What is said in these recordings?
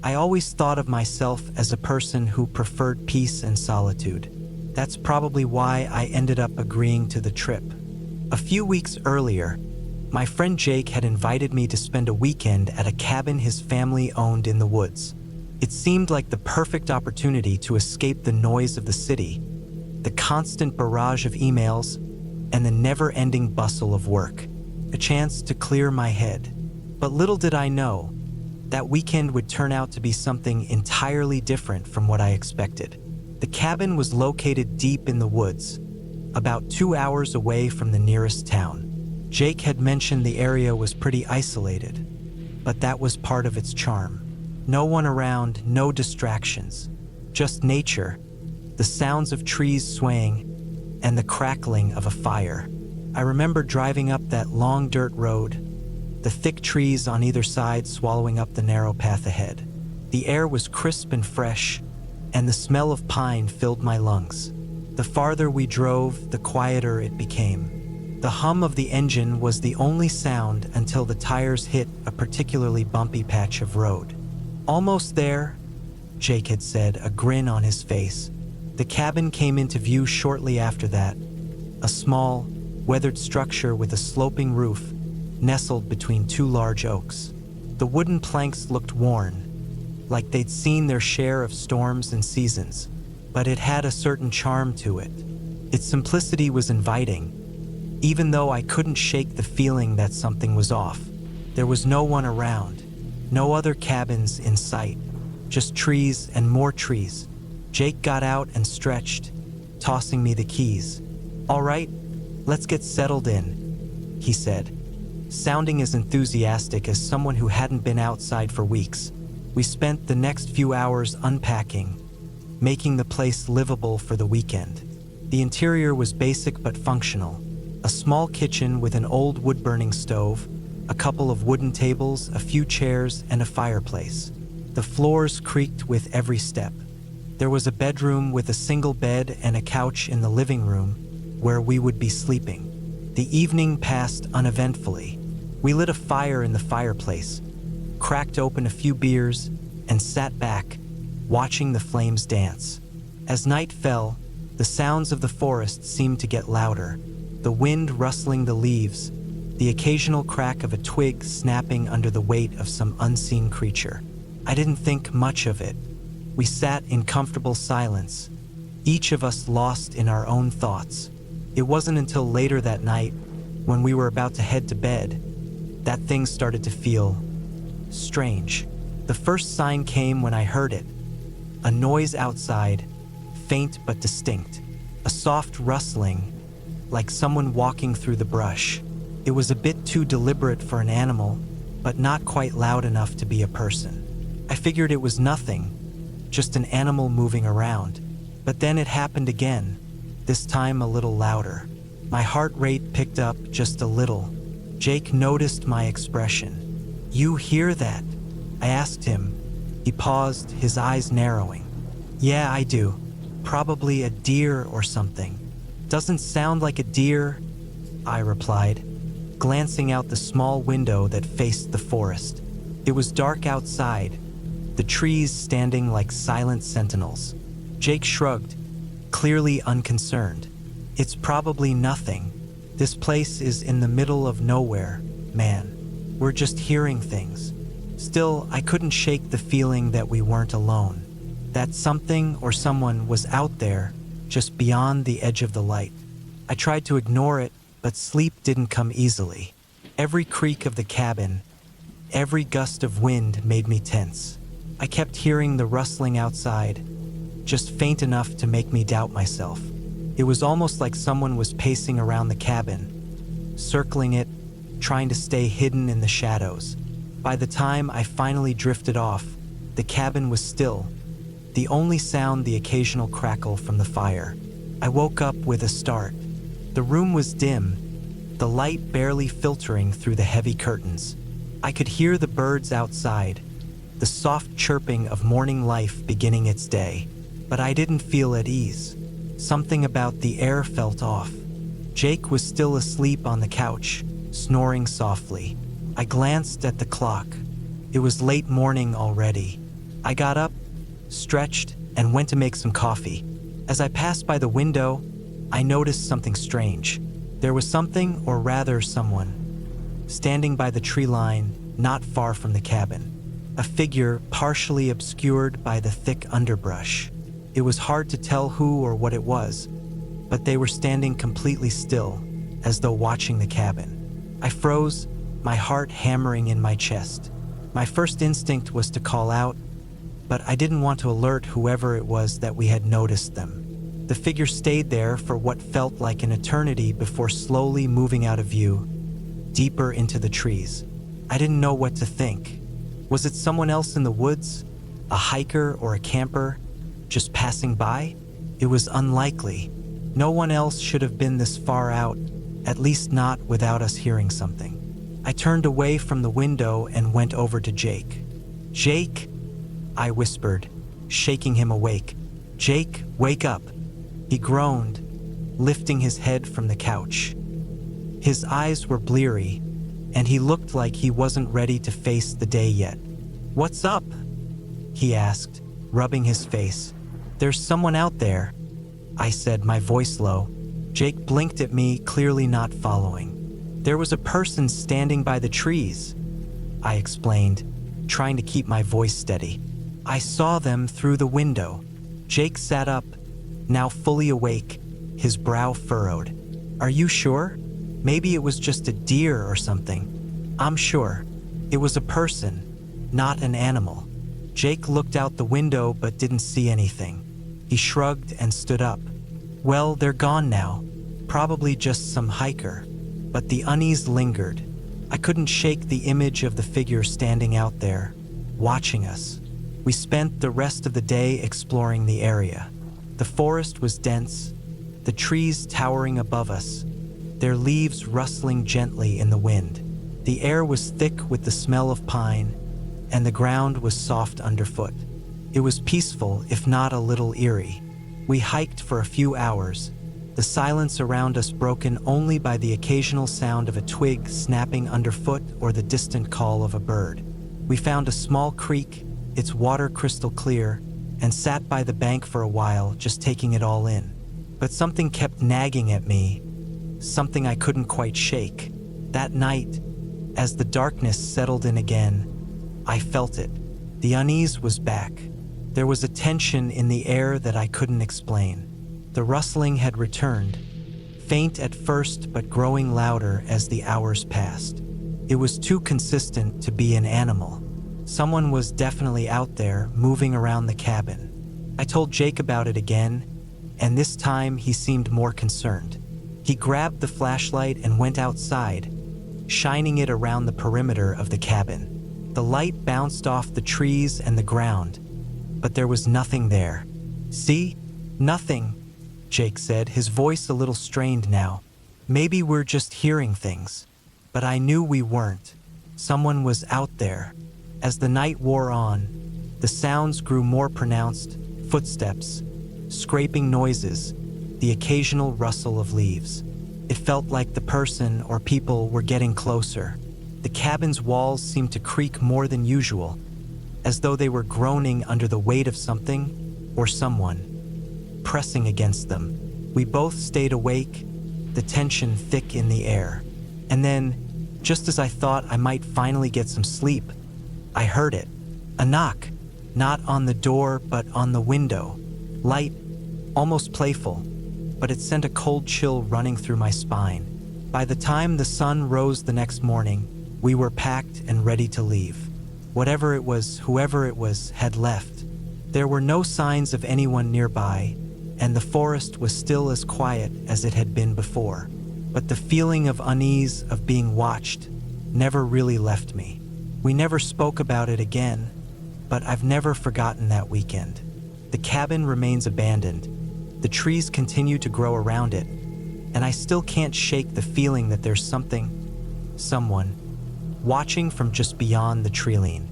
I always thought of myself as a person who preferred peace and solitude. That's probably why I ended up agreeing to the trip. A few weeks earlier, my friend Jake had invited me to spend a weekend at a cabin his family owned in the woods. It seemed like the perfect opportunity to escape the noise of the city, the constant barrage of emails, and the never-ending bustle of work. A chance to clear my head. But little did I know, that weekend would turn out to be something entirely different from what I expected. The cabin was located deep in the woods, about 2 hours away from the nearest town. Jake had mentioned the area was pretty isolated, but that was part of its charm. No one around, no distractions, just nature, the sounds of trees swaying, and the crackling of a fire. I remember driving up that long dirt road, the thick trees on either side swallowing up the narrow path ahead. The air was crisp and fresh, and the smell of pine filled my lungs. The farther we drove, the quieter it became. The hum of the engine was the only sound until the tires hit a particularly bumpy patch of road. Almost there, Jake had said, a grin on his face. The cabin came into view shortly after that, a small, weathered structure with a sloping roof, nestled between two large oaks. The wooden planks looked worn, like they'd seen their share of storms and seasons, but it had a certain charm to it. Its simplicity was inviting, even though I couldn't shake the feeling that something was off. There was no one around, no other cabins in sight, just trees and more trees. Jake got out and stretched, tossing me the keys. "All right, let's get settled in," he said, sounding as enthusiastic as someone who hadn't been outside for weeks. We spent the next few hours unpacking, making the place livable for the weekend. The interior was basic but functional. A small kitchen with an old wood-burning stove, a couple of wooden tables, a few chairs, and a fireplace. The floors creaked with every step. There was a bedroom with a single bed and a couch in the living room where we would be sleeping. The evening passed uneventfully. We lit a fire in the fireplace, cracked open a few beers, and sat back, watching the flames dance. As night fell, the sounds of the forest seemed to get louder. The wind rustling the leaves, the occasional crack of a twig snapping under the weight of some unseen creature. I didn't think much of it. We sat in comfortable silence, each of us lost in our own thoughts. It wasn't until later that night, when we were about to head to bed, that things started to feel strange. The first sign came when I heard it. A noise outside, faint but distinct. A soft rustling, like someone walking through the brush. It was a bit too deliberate for an animal, but not quite loud enough to be a person. I figured it was nothing, just an animal moving around. But then it happened again, this time a little louder. My heart rate picked up just a little. Jake noticed my expression. "You hear that?" I asked him. He paused, his eyes narrowing. "Yeah, I do. Probably a deer or something." "Doesn't sound like a deer," I replied, glancing out the small window that faced the forest. It was dark outside, the trees standing like silent sentinels. Jake shrugged, clearly unconcerned. "It's probably nothing. This place is in the middle of nowhere, man. We're just hearing things." Still, I couldn't shake the feeling that we weren't alone, that something or someone was out there, just beyond the edge of the light. I tried to ignore it, but sleep didn't come easily. Every creak of the cabin, every gust of wind made me tense. I kept hearing the rustling outside, just faint enough to make me doubt myself. It was almost like someone was pacing around the cabin, circling it, trying to stay hidden in the shadows. By the time I finally drifted off, the cabin was still, the only sound the occasional crackle from the fire. I woke up with a start. The room was dim, the light barely filtering through the heavy curtains. I could hear the birds outside, the soft chirping of morning life beginning its day. But I didn't feel at ease. Something about the air felt off. Jake was still asleep on the couch, snoring softly. I glanced at the clock. It was late morning already. I got up, stretched, and went to make some coffee. As I passed by the window, I noticed something strange. There was something, or rather someone, standing by the tree line not far from the cabin. A figure partially obscured by the thick underbrush. It was hard to tell who or what it was, but they were standing completely still, as though watching the cabin. I froze, my heart hammering in my chest. My first instinct was to call out, but I didn't want to alert whoever it was that we had noticed them. The figure stayed there for what felt like an eternity before slowly moving out of view, deeper into the trees. I didn't know what to think. Was it someone else in the woods? A hiker or a camper? Just passing by? It was unlikely. No one else should have been this far out, at least not without us hearing something. I turned away from the window and went over to Jake. "Jake," I whispered, shaking him awake. "Jake, wake up." He groaned, lifting his head from the couch. His eyes were bleary, and he looked like he wasn't ready to face the day yet. "What's up?" he asked, rubbing his face. "There's someone out there," I said, my voice low. Jake blinked at me, clearly not following. "There was a person standing by the trees," I explained, trying to keep my voice steady. "I saw them through the window." Jake sat up, now fully awake, his brow furrowed. "Are you sure? Maybe it was just a deer or something." "I'm sure. It was a person, not an animal." Jake looked out the window but didn't see anything. He shrugged and stood up. "Well, they're gone now. Probably just some hiker." But the unease lingered. I couldn't shake the image of the figure standing out there, watching us. We spent the rest of the day exploring the area. The forest was dense, the trees towering above us, their leaves rustling gently in the wind. The air was thick with the smell of pine, and the ground was soft underfoot. It was peaceful, if not a little eerie. We hiked for a few hours, the silence around us broken only by the occasional sound of a twig snapping underfoot or the distant call of a bird. We found a small creek, its water crystal clear, and sat by the bank for a while, just taking it all in. But something kept nagging at me, something I couldn't quite shake. That night, as the darkness settled in again, I felt it. The unease was back. There was a tension in the air that I couldn't explain. The rustling had returned, faint at first but growing louder as the hours passed. It was too consistent to be an animal. Someone was definitely out there, moving around the cabin. I told Jake about it again, and this time he seemed more concerned. He grabbed the flashlight and went outside, shining it around the perimeter of the cabin. The light bounced off the trees and the ground, but there was nothing there. "See? Nothing," Jake said, his voice a little strained now. "Maybe we're just hearing things." But I knew we weren't. Someone was out there. As the night wore on, the sounds grew more pronounced: footsteps, scraping noises, the occasional rustle of leaves. It felt like the person or people were getting closer. The cabin's walls seemed to creak more than usual, as though they were groaning under the weight of something or someone pressing against them. We both stayed awake, the tension thick in the air. And then, just as I thought I might finally get some sleep, I heard it. A knock, not on the door but on the window. Light, almost playful, but it sent a cold chill running through my spine. By the time the sun rose the next morning, we were packed and ready to leave. Whatever it was, whoever it was, had left. There were no signs of anyone nearby, and the forest was still as quiet as it had been before. But the feeling of unease, of being watched, never really left me. We never spoke about it again, but I've never forgotten that weekend. The cabin remains abandoned. The trees continue to grow around it, and I still can't shake the feeling that there's something, someone, watching from just beyond the treeline.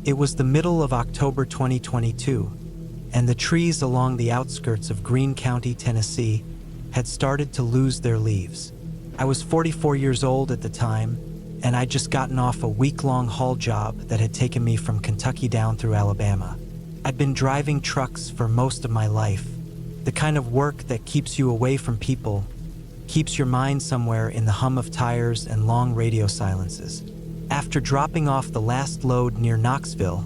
It was the middle of October 2022, and the trees along the outskirts of Greene County, Tennessee, had started to lose their leaves. I was 44 years old at the time, and I'd just gotten off a week-long haul job that had taken me from Kentucky down through Alabama. I'd been driving trucks for most of my life, the kind of work that keeps you away from people, keeps your mind somewhere in the hum of tires and long radio silences. After dropping off the last load near Knoxville,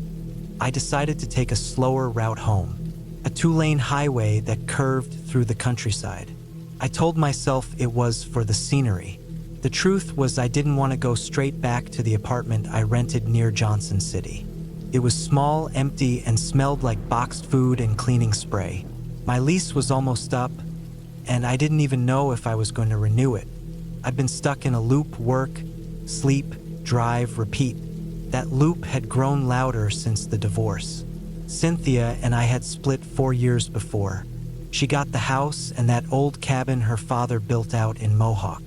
I decided to take a slower route home, a 2-lane highway that curved through the countryside. I told myself it was for the scenery. The truth was I didn't want to go straight back to the apartment I rented near Johnson City. It was small, empty, and smelled like boxed food and cleaning spray. My lease was almost up, and I didn't even know if I was going to renew it. I'd been stuck in a loop: work, sleep, drive, repeat. That loop had grown louder since the divorce. Cynthia and I had split 4 years before. She got the house and that old cabin her father built out in Mohawk.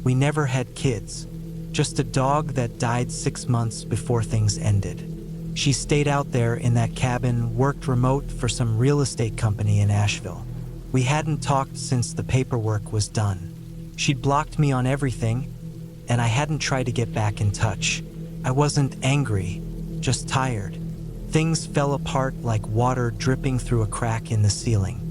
We never had kids, just a dog that died 6 months before things ended. She stayed out there in that cabin, worked remote for some real estate company in Asheville. We hadn't talked since the paperwork was done. She'd blocked me on everything, and I hadn't tried to get back in touch. I wasn't angry, just tired. Things fell apart like water dripping through a crack in the ceiling.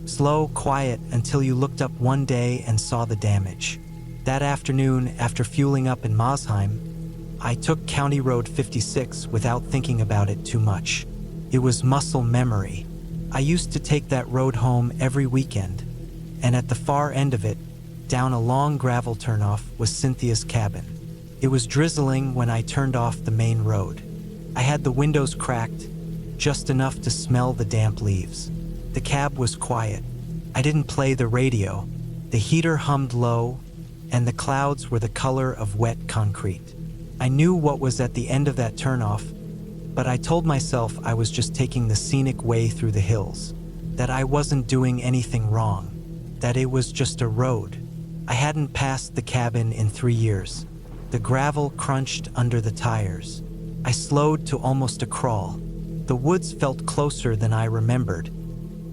Slow, quiet, until you looked up one day and saw the damage. That afternoon, after fueling up in Mosheim, I took County Road 56 without thinking about it too much. It was muscle memory. I used to take that road home every weekend, and at the far end of it, down a long gravel turnoff, was Cynthia's cabin. It was drizzling when I turned off the main road. I had the windows cracked, just enough to smell the damp leaves. The cab was quiet. I didn't play the radio. The heater hummed low, and the clouds were the color of wet concrete. I knew what was at the end of that turnoff, but I told myself I was just taking the scenic way through the hills, that I wasn't doing anything wrong, that it was just a road. I hadn't passed the cabin in 3 years. The gravel crunched under the tires. I slowed to almost a crawl. The woods felt closer than I remembered,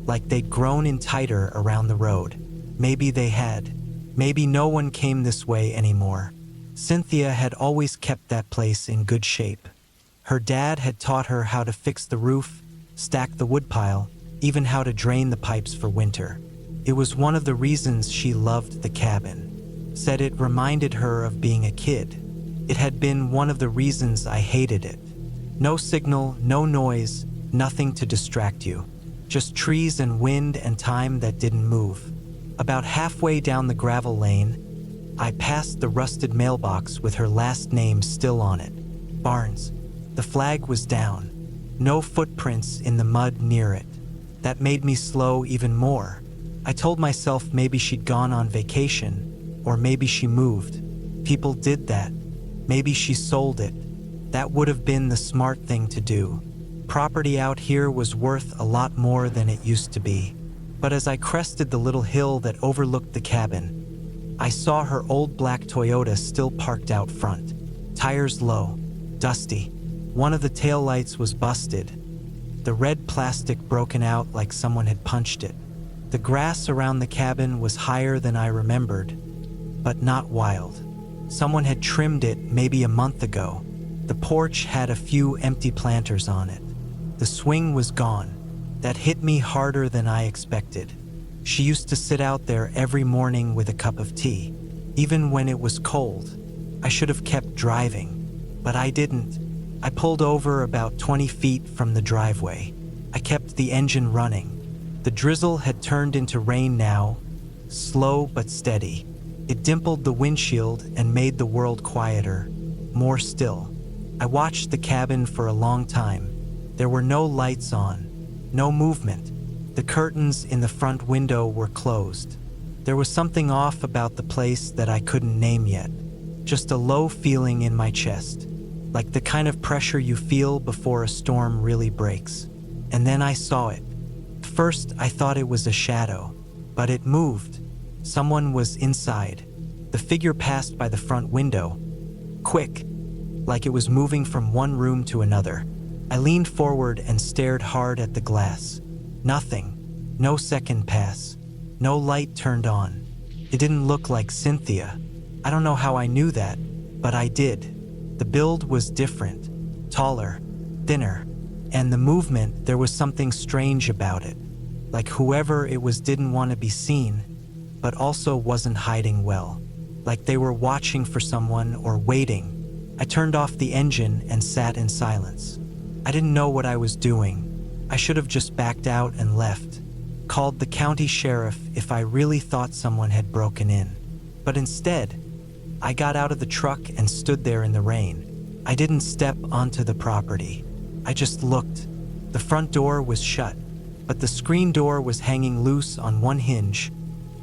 like they'd grown in tighter around the road. Maybe they had. Maybe no one came this way anymore. Cynthia had always kept that place in good shape. Her dad had taught her how to fix the roof, stack the woodpile, even how to drain the pipes for winter. It was one of the reasons she loved the cabin. Said it reminded her of being a kid. It had been one of the reasons I hated it. No signal, no noise, nothing to distract you. Just trees and wind and time that didn't move. About halfway down the gravel lane, I passed the rusted mailbox with her last name still on it. Barnes. The flag was down. No footprints in the mud near it. That made me slow even more. I told myself maybe she'd gone on vacation, or maybe she moved. People did that. Maybe she sold it. That would have been the smart thing to do. Property out here was worth a lot more than it used to be. But as I crested the little hill that overlooked the cabin, I saw her old black Toyota still parked out front. Tires low, dusty. One of the taillights was busted. The red plastic broken out like someone had punched it. The grass around the cabin was higher than I remembered, but not wild. Someone had trimmed it maybe a month ago. The porch had a few empty planters on it. The swing was gone. That hit me harder than I expected. She used to sit out there every morning with a cup of tea, even when it was cold. I should have kept driving, but I didn't. I pulled over about 20 feet from the driveway. I kept the engine running. The drizzle had turned into rain now, slow but steady. It dimpled the windshield and made the world quieter, more still. I watched the cabin for a long time. There were no lights on, no movement. The curtains in the front window were closed. There was something off about the place that I couldn't name yet. Just a low feeling in my chest, like the kind of pressure you feel before a storm really breaks. And then I saw it. First, I thought it was a shadow, but it moved. Someone was inside. The figure passed by the front window, quick, like it was moving from one room to another. I leaned forward and stared hard at the glass. Nothing. No second pass. No light turned on. It didn't look like Cynthia. I don't know how I knew that, but I did. The build was different. Taller. Thinner. And the movement, there was something strange about it. Like whoever it was didn't want to be seen, but also wasn't hiding well. Like they were watching for someone or waiting. I turned off the engine and sat in silence. I didn't know what I was doing. I should have just backed out and left. Called the county sheriff if I really thought someone had broken in. But instead, I got out of the truck and stood there in the rain. I didn't step onto the property. I just looked. The front door was shut, but the screen door was hanging loose on one hinge,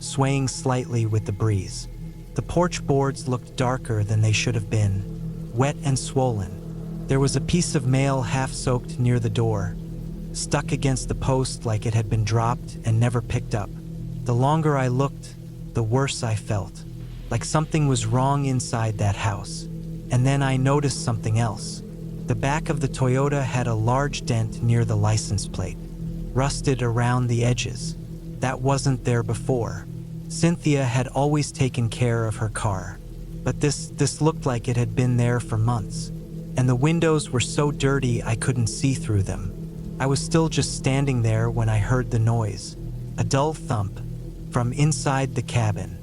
swaying slightly with the breeze. The porch boards looked darker than they should have been, wet and swollen. There was a piece of mail half-soaked near the door, stuck against the post like it had been dropped and never picked up. The longer I looked, the worse I felt, like something was wrong inside that house. And then I noticed something else. The back of the Toyota had a large dent near the license plate, rusted around the edges. That wasn't there before. Cynthia had always taken care of her car, but this looked like it had been there for months, and the windows were so dirty I couldn't see through them. I was still just standing there when I heard the noise, a dull thump from inside the cabin,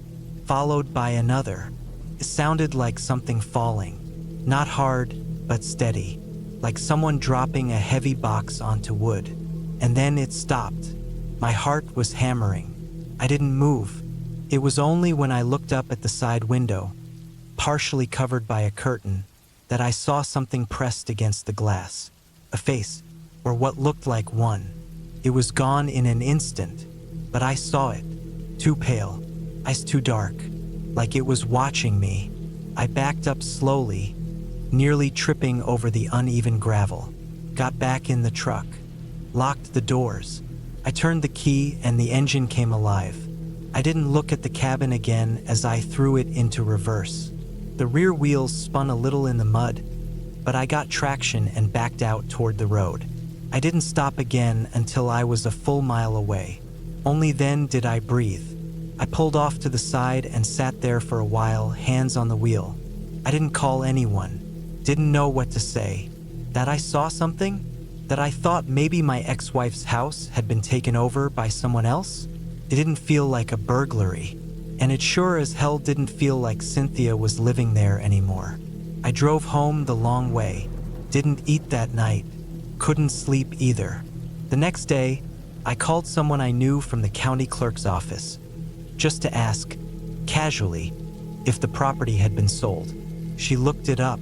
followed by another. It sounded like something falling, not hard, but steady, like someone dropping a heavy box onto wood. And then it stopped. My heart was hammering. I didn't move. It was only when I looked up at the side window, partially covered by a curtain, that I saw something pressed against the glass. A face, or what looked like one. It was gone in an instant, but I saw it. Too pale, eyes too dark, like it was watching me. I backed up slowly, nearly tripping over the uneven gravel. Got back in the truck, locked the doors. I turned the key and the engine came alive. I didn't look at the cabin again as I threw it into reverse. The rear wheels spun a little in the mud, but I got traction and backed out toward the road. I didn't stop again until I was a full mile away. Only then did I breathe. I pulled off to the side and sat there for a while, hands on the wheel. I didn't call anyone, didn't know what to say. That I saw something? That I thought maybe my ex-wife's house had been taken over by someone else? It didn't feel like a burglary, and it sure as hell didn't feel like Cynthia was living there anymore. I drove home the long way, didn't eat that night, couldn't sleep either. The next day, I called someone I knew from the county clerk's office, just to ask, casually, if the property had been sold. She looked it up,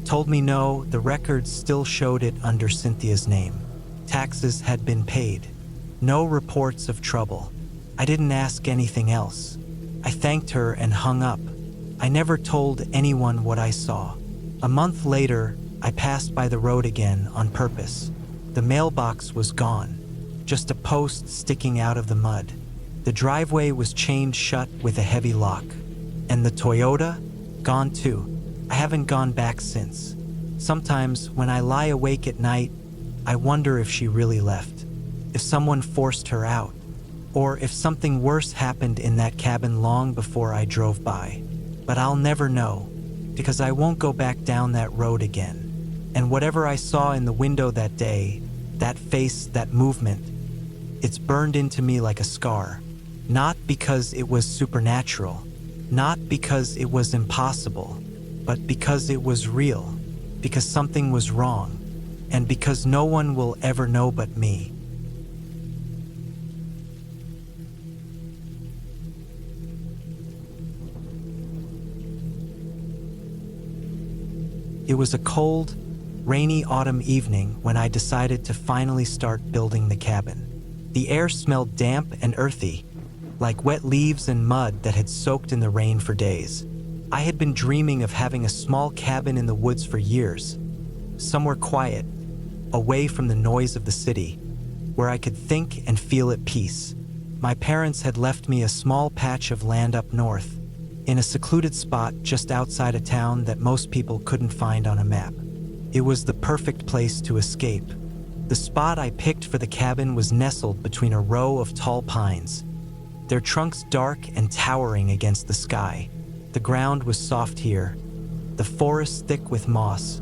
told me no, the records still showed it under Cynthia's name. Taxes had been paid. No reports of trouble. I didn't ask anything else. I thanked her and hung up. I never told anyone what I saw. A month later, I passed by the road again on purpose. The mailbox was gone, just a post sticking out of the mud. The driveway was chained shut with a heavy lock. And the Toyota? Gone too. I haven't gone back since. Sometimes, when I lie awake at night, I wonder if she really left. If someone forced her out. Or if something worse happened in that cabin long before I drove by. But I'll never know, because I won't go back down that road again. And whatever I saw in the window that day, that face, that movement, it's burned into me like a scar. Not because it was supernatural, not because it was impossible, but because it was real, because something was wrong, and because no one will ever know but me. It was a cold, rainy autumn evening when I decided to finally start building the cabin. The air smelled damp and earthy, like wet leaves and mud that had soaked in the rain for days. I had been dreaming of having a small cabin in the woods for years, somewhere quiet, away from the noise of the city, where I could think and feel at peace. My parents had left me a small patch of land up north, in a secluded spot just outside a town that most people couldn't find on a map. It was the perfect place to escape, The spot I picked for the cabin was nestled between a row of tall pines, their trunks dark and towering against the sky. The ground was soft here, the forest thick with moss,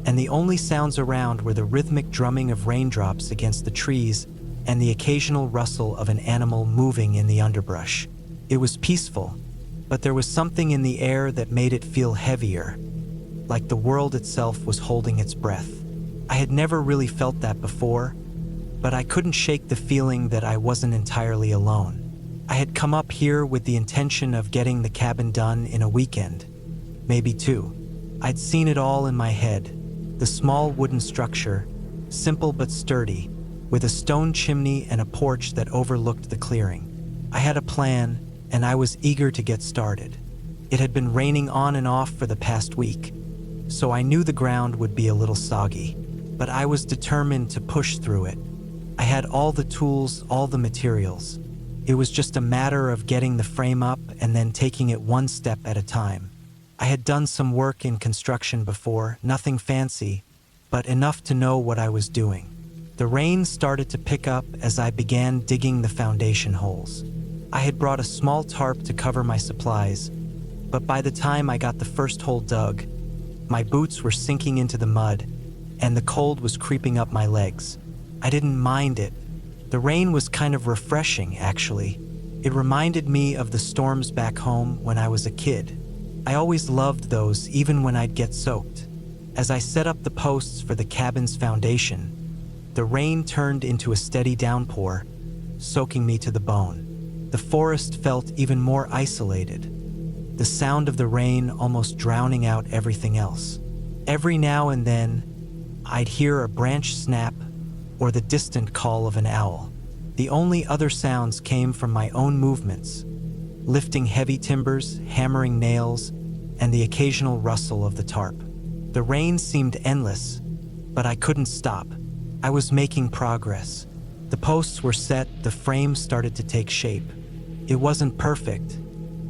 and the only sounds around were the rhythmic drumming of raindrops against the trees and the occasional rustle of an animal moving in the underbrush. It was peaceful, but there was something in the air that made it feel heavier, like the world itself was holding its breath. I had never really felt that before, but I couldn't shake the feeling that I wasn't entirely alone. I had come up here with the intention of getting the cabin done in a weekend, maybe two. I'd seen it all in my head. The small wooden structure, simple but sturdy, with a stone chimney and a porch that overlooked the clearing. I had a plan, and I was eager to get started. It had been raining on and off for the past week, so I knew the ground would be a little soggy, but I was determined to push through it. I had all the tools, all the materials. It was just a matter of getting the frame up and then taking it one step at a time. I had done some work in construction before, nothing fancy, but enough to know what I was doing. The rain started to pick up as I began digging the foundation holes. I had brought a small tarp to cover my supplies, but by the time I got the first hole dug, my boots were sinking into the mud, and the cold was creeping up my legs. I didn't mind it. The rain was kind of refreshing, actually. It reminded me of the storms back home when I was a kid. I always loved those, even when I'd get soaked. As I set up the posts for the cabin's foundation, the rain turned into a steady downpour, soaking me to the bone. The forest felt even more isolated, the sound of the rain almost drowning out everything else. Every now and then, I'd hear a branch snap or the distant call of an owl. The only other sounds came from my own movements, lifting heavy timbers, hammering nails, and the occasional rustle of the tarp. The rain seemed endless, but I couldn't stop. I was making progress. The posts were set, the frame started to take shape. It wasn't perfect,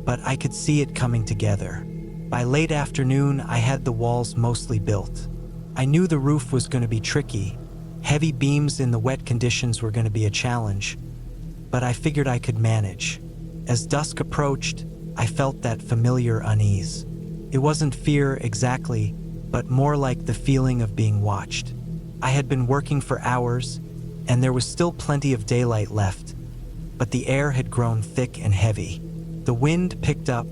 but I could see it coming together. By late afternoon, I had the walls mostly built. I knew the roof was going to be tricky. Heavy beams in the wet conditions were going to be a challenge, but I figured I could manage. As dusk approached, I felt that familiar unease. It wasn't fear exactly, but more like the feeling of being watched. I had been working for hours, and there was still plenty of daylight left, but the air had grown thick and heavy. The wind picked up,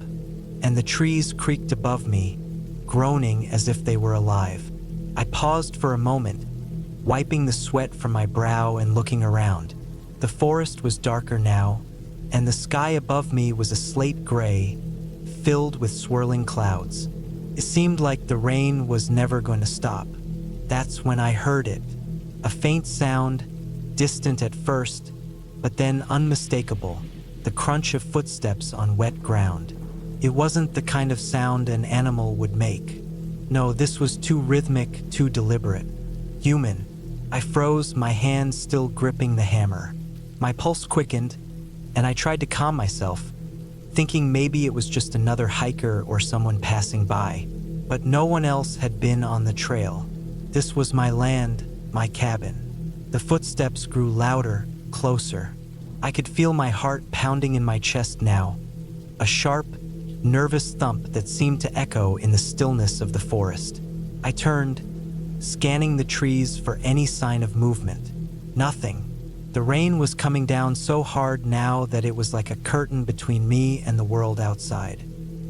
and the trees creaked above me, groaning as if they were alive. I paused for a moment, wiping the sweat from my brow and looking around. The forest was darker now, and the sky above me was a slate gray, filled with swirling clouds. It seemed like the rain was never going to stop. That's when I heard it. A faint sound, distant at first, but then unmistakable, the crunch of footsteps on wet ground. It wasn't the kind of sound an animal would make. No, this was too rhythmic, too deliberate. Human. I froze, my hands still gripping the hammer. My pulse quickened, and I tried to calm myself, thinking maybe it was just another hiker or someone passing by. But no one else had been on the trail. This was my land, my cabin. The footsteps grew louder, closer. I could feel my heart pounding in my chest now, a sharp, nervous thump that seemed to echo in the stillness of the forest. I turned, scanning the trees for any sign of movement. Nothing. The rain was coming down so hard now that it was like a curtain between me and the world outside.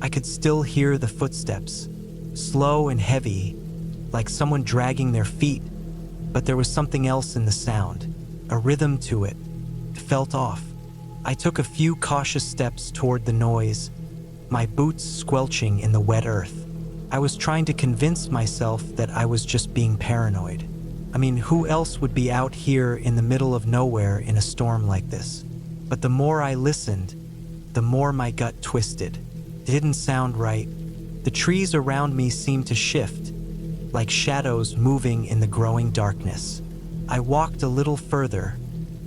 I could still hear the footsteps, slow and heavy, like someone dragging their feet, but there was something else in the sound, a rhythm to it. It felt off. I took a few cautious steps toward the noise, my boots squelching in the wet earth. I was trying to convince myself that I was just being paranoid. I mean, who else would be out here in the middle of nowhere in a storm like this? But the more I listened, the more my gut twisted. It didn't sound right. The trees around me seemed to shift, like shadows moving in the growing darkness. I walked a little further,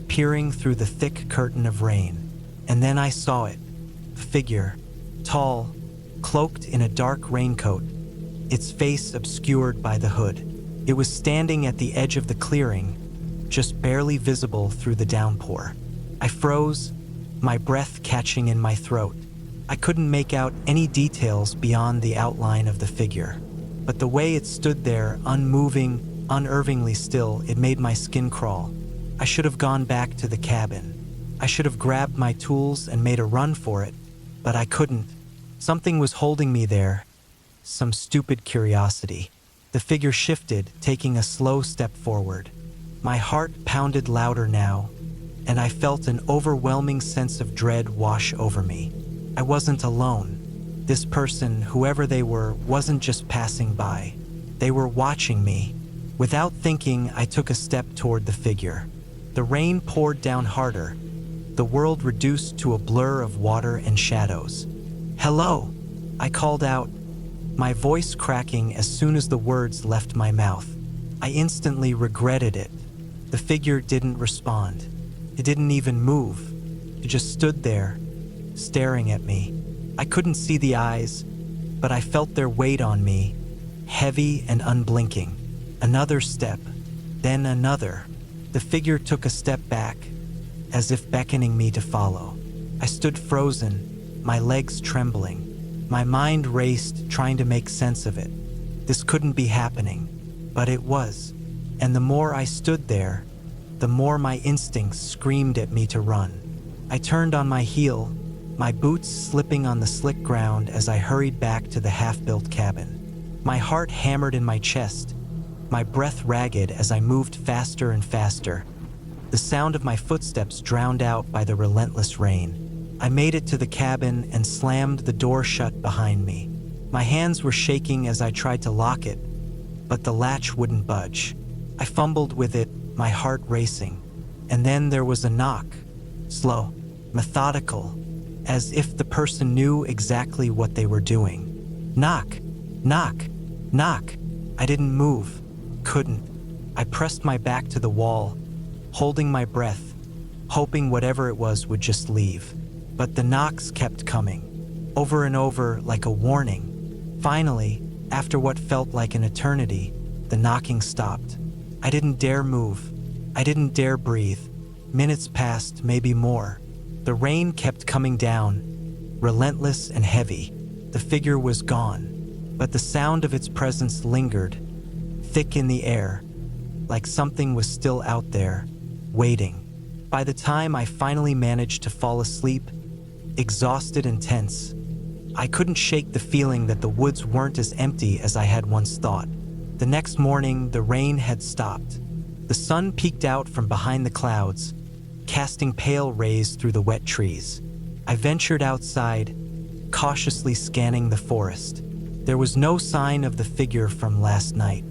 peering through the thick curtain of rain, and then I saw it. A figure, tall, cloaked in a dark raincoat, its face obscured by the hood. It was standing at the edge of the clearing, just barely visible through the downpour. I froze, my breath catching in my throat. I couldn't make out any details beyond the outline of the figure, but the way it stood there, unmoving, unnervingly still, it made my skin crawl. I should have gone back to the cabin. I should have grabbed my tools and made a run for it, but I couldn't. Something was holding me there, some stupid curiosity. The figure shifted, taking a slow step forward. My heart pounded louder now, and I felt an overwhelming sense of dread wash over me. I wasn't alone. This person, whoever they were, wasn't just passing by. They were watching me. Without thinking, I took a step toward the figure. The rain poured down harder, the world reduced to a blur of water and shadows. "Hello," I called out, my voice cracking as soon as the words left my mouth. I instantly regretted it. The figure didn't respond. It didn't even move. It just stood there, staring at me. I couldn't see the eyes, but I felt their weight on me, heavy and unblinking. Another step, then another. The figure took a step back, as if beckoning me to follow. I stood frozen, my legs trembling. My mind raced, trying to make sense of it. This couldn't be happening, but it was. And the more I stood there, the more my instincts screamed at me to run. I turned on my heel, my boots slipping on the slick ground as I hurried back to the half-built cabin. My heart hammered in my chest, my breath ragged as I moved faster and faster. The sound of my footsteps drowned out by the relentless rain. I made it to the cabin and slammed the door shut behind me. My hands were shaking as I tried to lock it, but the latch wouldn't budge. I fumbled with it, my heart racing. And then there was a knock, slow, methodical, as if the person knew exactly what they were doing. Knock, knock, knock. I didn't move, couldn't. I pressed my back to the wall, holding my breath, hoping whatever it was would just leave. But the knocks kept coming, over and over like a warning. Finally, after what felt like an eternity, the knocking stopped. I didn't dare move. I didn't dare breathe. Minutes passed, maybe more. The rain kept coming down, relentless and heavy. The figure was gone, but the sound of its presence lingered, thick in the air, like something was still out there, waiting. By the time I finally managed to fall asleep, exhausted and tense, I couldn't shake the feeling that the woods weren't as empty as I had once thought. The next morning, the rain had stopped. The sun peeked out from behind the clouds, casting pale rays through the wet trees. I ventured outside, cautiously scanning the forest. There was no sign of the figure from last night,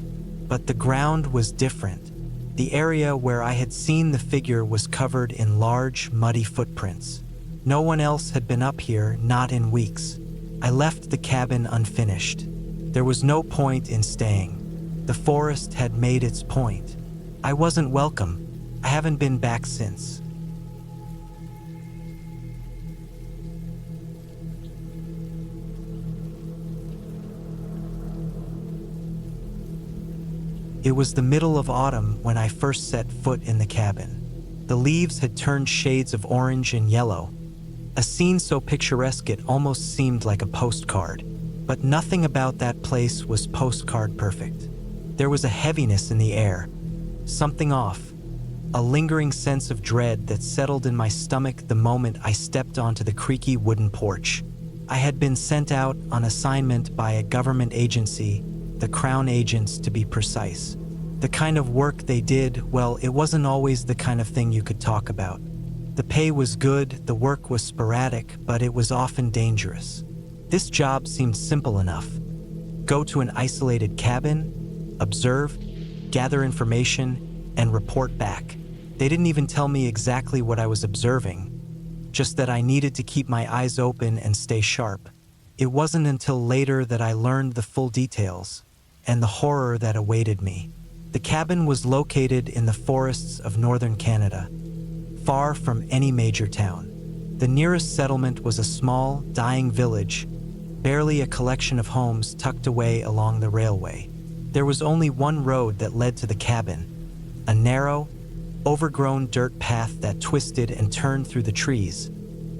but the ground was different. The area where I had seen the figure was covered in large, muddy footprints. No one else had been up here, not in weeks. I left the cabin unfinished. There was no point in staying. The forest had made its point. I wasn't welcome. I haven't been back since. It was the middle of autumn when I first set foot in the cabin. The leaves had turned shades of orange and yellow, a scene so picturesque it almost seemed like a postcard. But nothing about that place was postcard perfect. There was a heaviness in the air, something off, a lingering sense of dread that settled in my stomach the moment I stepped onto the creaky wooden porch. I had been sent out on assignment by a government agency, the Crown Agents to be precise. The kind of work they did, well, it wasn't always the kind of thing you could talk about. The pay was good, the work was sporadic, but it was often dangerous. This job seemed simple enough. Go to an isolated cabin, observe, gather information, and report back. They didn't even tell me exactly what I was observing, just that I needed to keep my eyes open and stay sharp. It wasn't until later that I learned the full details and the horror that awaited me. The cabin was located in the forests of northern Canada, far from any major town. The nearest settlement was a small, dying village, barely a collection of homes tucked away along the railway. There was only one road that led to the cabin, a narrow, overgrown dirt path that twisted and turned through the trees,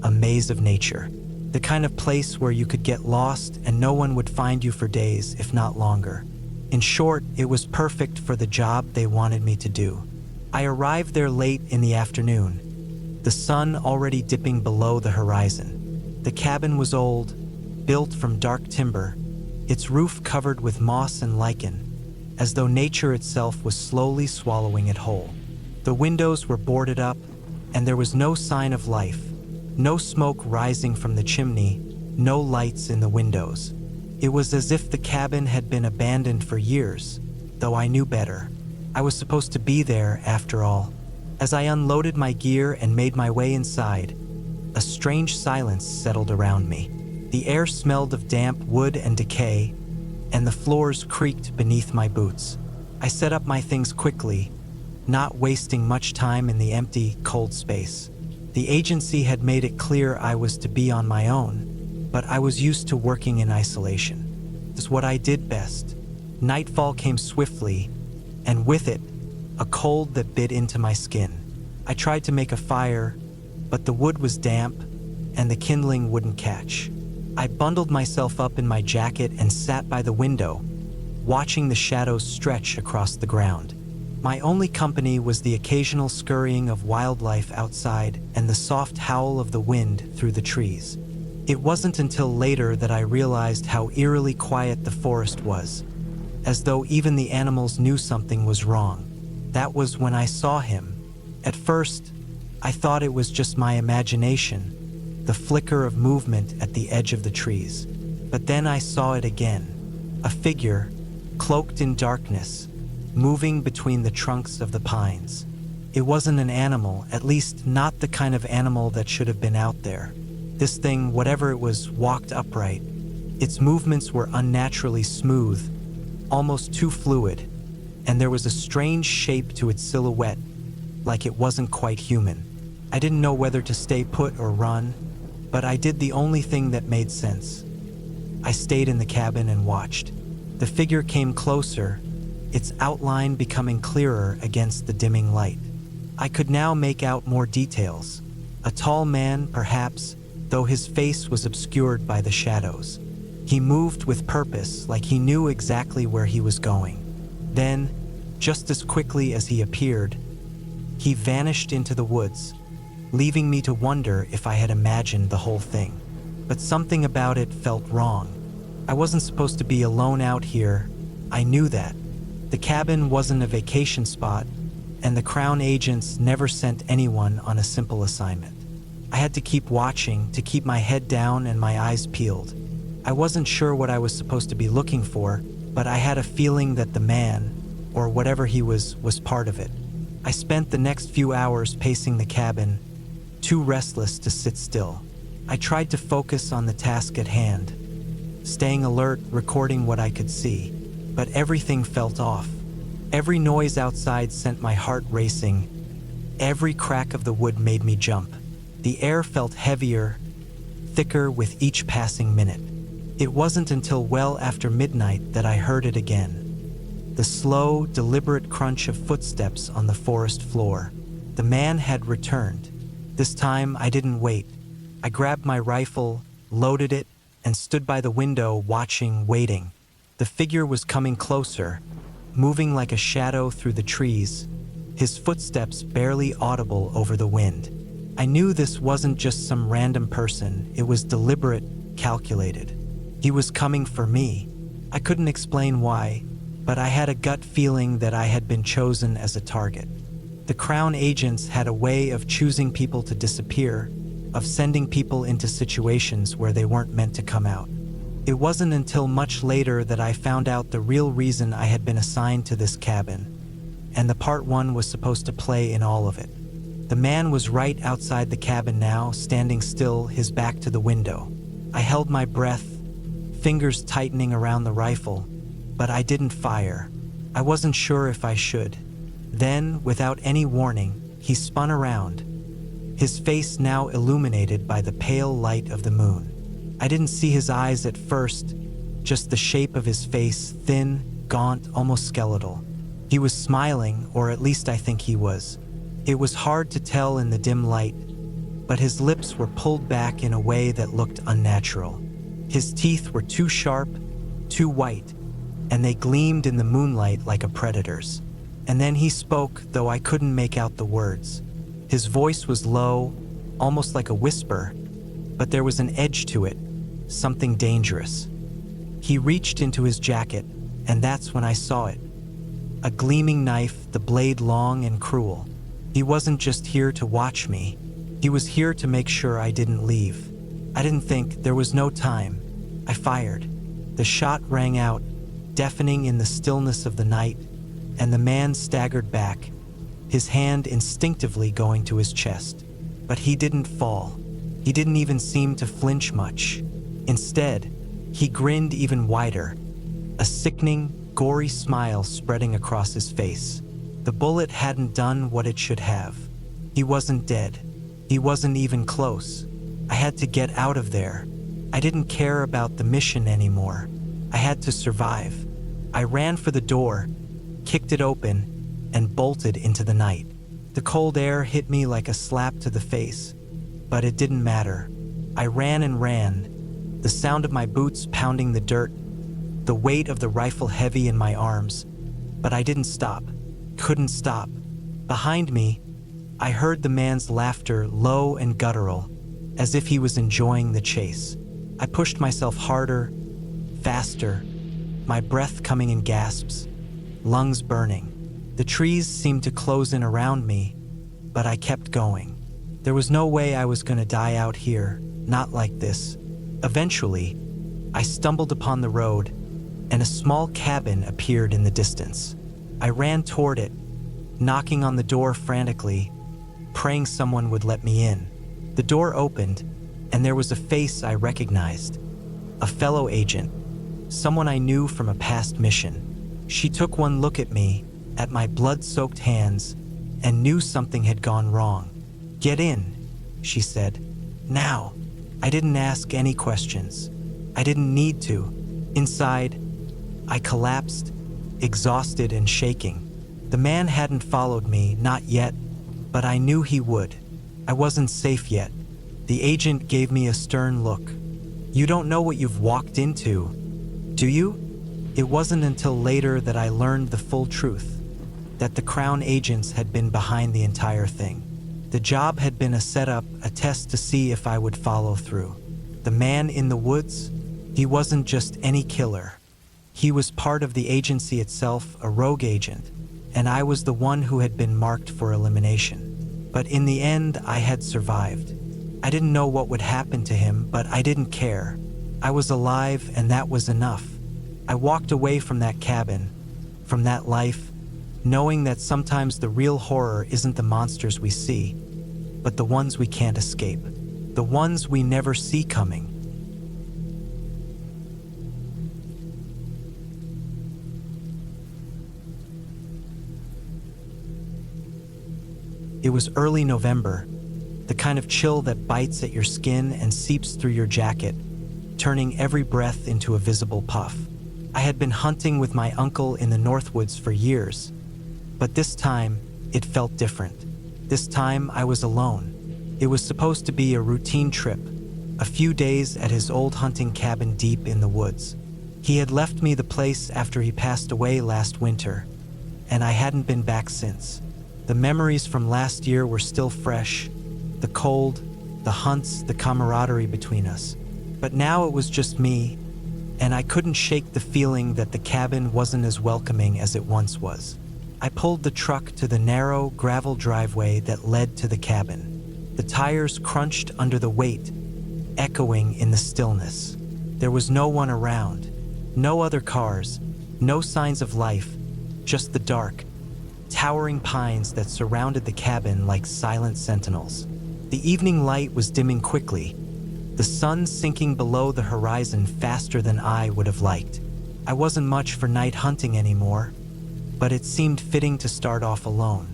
a maze of nature. The kind of place where you could get lost and no one would find you for days, if not longer. In short, it was perfect for the job they wanted me to do. I arrived there late in the afternoon, the sun already dipping below the horizon. The cabin was old, built from dark timber, its roof covered with moss and lichen, as though nature itself was slowly swallowing it whole. The windows were boarded up, and there was no sign of life. No smoke rising from the chimney, no lights in the windows. It was as if the cabin had been abandoned for years, though I knew better. I was supposed to be there after all. As I unloaded my gear and made my way inside, a strange silence settled around me. The air smelled of damp wood and decay, and the floors creaked beneath my boots. I set up my things quickly, not wasting much time in the empty, cold space. The agency had made it clear I was to be on my own, but I was used to working in isolation. This is what I did best. Nightfall came swiftly, and with it, a cold that bit into my skin. I tried to make a fire, but the wood was damp, and the kindling wouldn't catch. I bundled myself up in my jacket and sat by the window, watching the shadows stretch across the ground. My only company was the occasional scurrying of wildlife outside and the soft howl of the wind through the trees. It wasn't until later that I realized how eerily quiet the forest was, as though even the animals knew something was wrong. That was when I saw him. At first, I thought it was just my imagination, the flicker of movement at the edge of the trees. But then I saw it again, a figure, cloaked in darkness, moving between the trunks of the pines. It wasn't an animal, at least not the kind of animal that should have been out there. This thing, whatever it was, walked upright. Its movements were unnaturally smooth, almost too fluid, and there was a strange shape to its silhouette, like it wasn't quite human. I didn't know whether to stay put or run, but I did the only thing that made sense. I stayed in the cabin and watched. The figure came closer, its outline becoming clearer against the dimming light. I could now make out more details. A tall man, perhaps, though his face was obscured by the shadows. He moved with purpose, like he knew exactly where he was going. Then, just as quickly as he appeared, he vanished into the woods, leaving me to wonder if I had imagined the whole thing. But something about it felt wrong. I wasn't supposed to be alone out here. I knew that. The cabin wasn't a vacation spot, and the Crown agents never sent anyone on a simple assignment. I had to keep watching, to keep my head down and my eyes peeled. I wasn't sure what I was supposed to be looking for, but I had a feeling that the man, or whatever he was part of it. I spent the next few hours pacing the cabin, too restless to sit still. I tried to focus on the task at hand, staying alert, recording what I could see. But everything felt off. Every noise outside sent my heart racing. Every crack of the wood made me jump. The air felt heavier, thicker with each passing minute. It wasn't until well after midnight that I heard it again. The slow, deliberate crunch of footsteps on the forest floor. The man had returned. This time I didn't wait. I grabbed my rifle, loaded it, and stood by the window watching, waiting. The figure was coming closer, moving like a shadow through the trees, his footsteps barely audible over the wind. I knew this wasn't just some random person, it was deliberate, calculated. He was coming for me. I couldn't explain why, but I had a gut feeling that I had been chosen as a target. The Crown agents had a way of choosing people to disappear, of sending people into situations where they weren't meant to come out. It wasn't until much later that I found out the real reason I had been assigned to this cabin, and the part one was supposed to play in all of it. The man was right outside the cabin now, standing still, his back to the window. I held my breath, fingers tightening around the rifle, but I didn't fire. I wasn't sure if I should. Then, without any warning, he spun around, his face now illuminated by the pale light of the moon. I didn't see his eyes at first, just the shape of his face, thin, gaunt, almost skeletal. He was smiling, or at least I think he was. It was hard to tell in the dim light, but his lips were pulled back in a way that looked unnatural. His teeth were too sharp, too white, and they gleamed in the moonlight like a predator's. And then he spoke, though I couldn't make out the words. His voice was low, almost like a whisper, but there was an edge to it, something dangerous. He reached into his jacket, and that's when I saw it. A gleaming knife, the blade long and cruel. He wasn't just here to watch me. He was here to make sure I didn't leave. I didn't think, there was no time. I fired. The shot rang out, deafening in the stillness of the night, and the man staggered back, his hand instinctively going to his chest. But he didn't fall. He didn't even seem to flinch much. Instead, he grinned even wider, a sickening, gory smile spreading across his face. The bullet hadn't done what it should have. He wasn't dead. He wasn't even close. I had to get out of there. I didn't care about the mission anymore. I had to survive. I ran for the door, kicked it open, and bolted into the night. The cold air hit me like a slap to the face, but it didn't matter. I ran and ran, the sound of my boots pounding the dirt, the weight of the rifle heavy in my arms, but I didn't stop, couldn't stop. Behind me, I heard the man's laughter, low and guttural, as if he was enjoying the chase. I pushed myself harder, faster, my breath coming in gasps, lungs burning. The trees seemed to close in around me, but I kept going. There was no way I was going to die out here, not like this. Eventually, I stumbled upon the road, and a small cabin appeared in the distance. I ran toward it, knocking on the door frantically, praying someone would let me in. The door opened, and there was a face I recognized, a fellow agent, someone I knew from a past mission. She took one look at me, at my blood-soaked hands, and knew something had gone wrong. "Get in," she said. "Now." I didn't ask any questions. I didn't need to. Inside, I collapsed, exhausted and shaking. The man hadn't followed me, not yet, but I knew he would. I wasn't safe yet. The agent gave me a stern look. "You don't know what you've walked into, do you?" It wasn't until later that I learned the full truth, that the Crown agents had been behind the entire thing. The job had been a setup, a test to see if I would follow through. The man in the woods, he wasn't just any killer. He was part of the agency itself, a rogue agent, and I was the one who had been marked for elimination. But in the end, I had survived. I didn't know what would happen to him, but I didn't care. I was alive, and that was enough. I walked away from that cabin, from that life, knowing that sometimes the real horror isn't the monsters we see, but the ones we can't escape, the ones we never see coming. It was early November, the kind of chill that bites at your skin and seeps through your jacket, turning every breath into a visible puff. I had been hunting with my uncle in the Northwoods for years, but this time, it felt different. This time, I was alone. It was supposed to be a routine trip, a few days at his old hunting cabin deep in the woods. He had left me the place after he passed away last winter, and I hadn't been back since. The memories from last year were still fresh, the cold, the hunts, the camaraderie between us. But now it was just me, and I couldn't shake the feeling that the cabin wasn't as welcoming as it once was. I pulled the truck to the narrow gravel driveway that led to the cabin. The tires crunched under the weight, echoing in the stillness. There was no one around, no other cars, no signs of life, just the dark, towering pines that surrounded the cabin like silent sentinels. The evening light was dimming quickly, the sun sinking below the horizon faster than I would have liked. I wasn't much for night hunting anymore, but it seemed fitting to start off alone.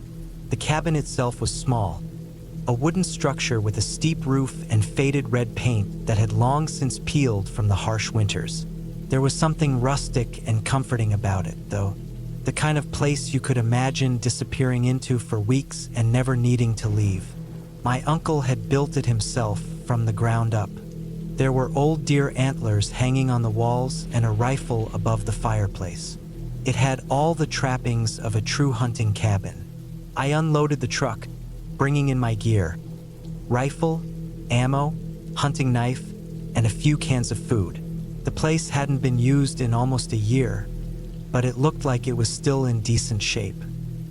The cabin itself was small, a wooden structure with a steep roof and faded red paint that had long since peeled from the harsh winters. There was something rustic and comforting about it, though. The kind of place you could imagine disappearing into for weeks and never needing to leave. My uncle had built it himself from the ground up. There were old deer antlers hanging on the walls and a rifle above the fireplace. It had all the trappings of a true hunting cabin. I unloaded the truck, bringing in my gear: rifle, ammo, hunting knife, and a few cans of food. The place hadn't been used in almost a year, but it looked like it was still in decent shape.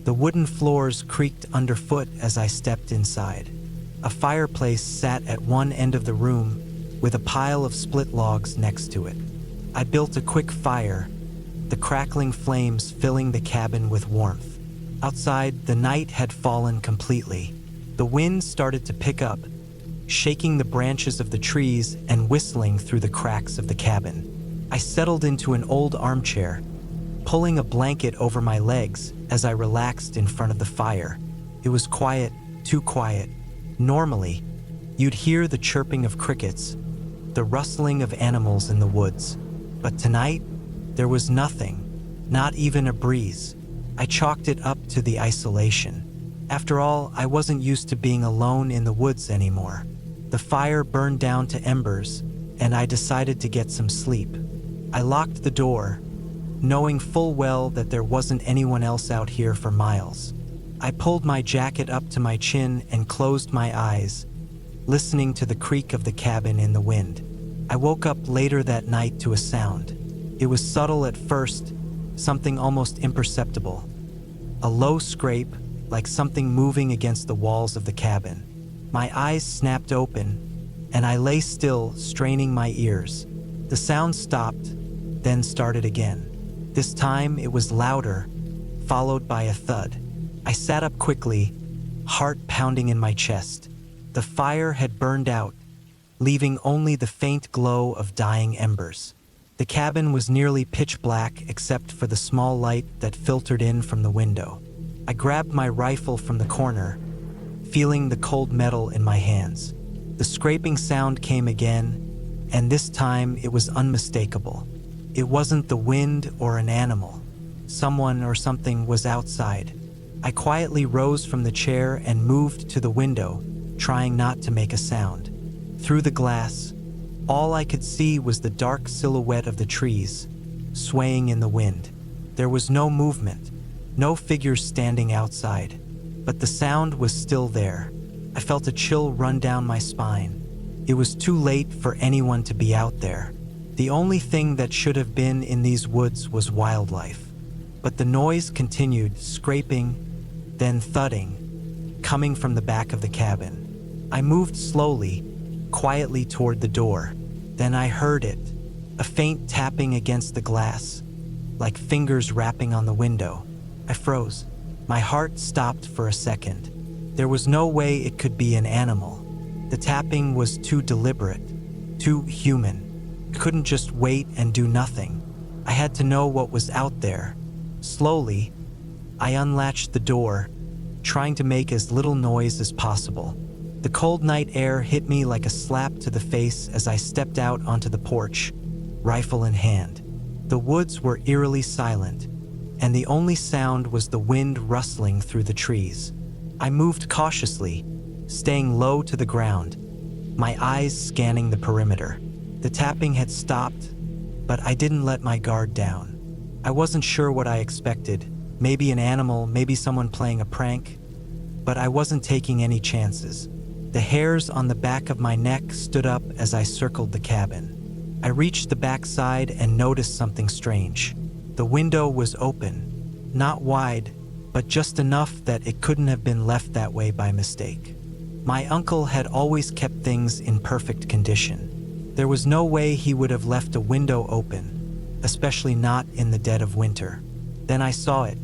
The wooden floors creaked underfoot as I stepped inside. A fireplace sat at one end of the room, with a pile of split logs next to it. I built a quick fire, the crackling flames filling the cabin with warmth. Outside, the night had fallen completely. The wind started to pick up, shaking the branches of the trees and whistling through the cracks of the cabin. I settled into an old armchair, pulling a blanket over my legs as I relaxed in front of the fire. It was quiet, too quiet. Normally, you'd hear the chirping of crickets, the rustling of animals in the woods. But tonight, there was nothing, not even a breeze. I chalked it up to the isolation. After all, I wasn't used to being alone in the woods anymore. The fire burned down to embers, and I decided to get some sleep. I locked the door, knowing full well that there wasn't anyone else out here for miles. I pulled my jacket up to my chin and closed my eyes, listening to the creak of the cabin in the wind. I woke up later that night to a sound. It was subtle at first, something almost imperceptible. A low scrape, like something moving against the walls of the cabin. My eyes snapped open, and I lay still, straining my ears. The sound stopped, then started again. This time it was louder, followed by a thud. I sat up quickly, heart pounding in my chest. The fire had burned out, leaving only the faint glow of dying embers. The cabin was nearly pitch black except for the small light that filtered in from the window. I grabbed my rifle from the corner, feeling the cold metal in my hands. The scraping sound came again, and this time it was unmistakable. It wasn't the wind or an animal. Someone or something was outside. I quietly rose from the chair and moved to the window, trying not to make a sound. Through the glass, all I could see was the dark silhouette of the trees, swaying in the wind. There was no movement, no figures standing outside, but the sound was still there. I felt a chill run down my spine. It was too late for anyone to be out there. The only thing that should have been in these woods was wildlife. But the noise continued, scraping, then thudding, coming from the back of the cabin. I moved slowly, quietly toward the door. Then I heard it, a faint tapping against the glass, like fingers rapping on the window. I froze. My heart stopped for a second. There was no way it could be an animal. The tapping was too deliberate, too human. I couldn't just wait and do nothing. I had to know what was out there. Slowly, I unlatched the door, trying to make as little noise as possible. The cold night air hit me like a slap to the face as I stepped out onto the porch, rifle in hand. The woods were eerily silent, and the only sound was the wind rustling through the trees. I moved cautiously, staying low to the ground, my eyes scanning the perimeter. The tapping had stopped, but I didn't let my guard down. I wasn't sure what I expected, maybe an animal, maybe someone playing a prank, but I wasn't taking any chances. The hairs on the back of my neck stood up as I circled the cabin. I reached the backside and noticed something strange. The window was open, not wide, but just enough that it couldn't have been left that way by mistake. My uncle had always kept things in perfect condition. There was no way he would have left a window open, especially not in the dead of winter. Then I saw it,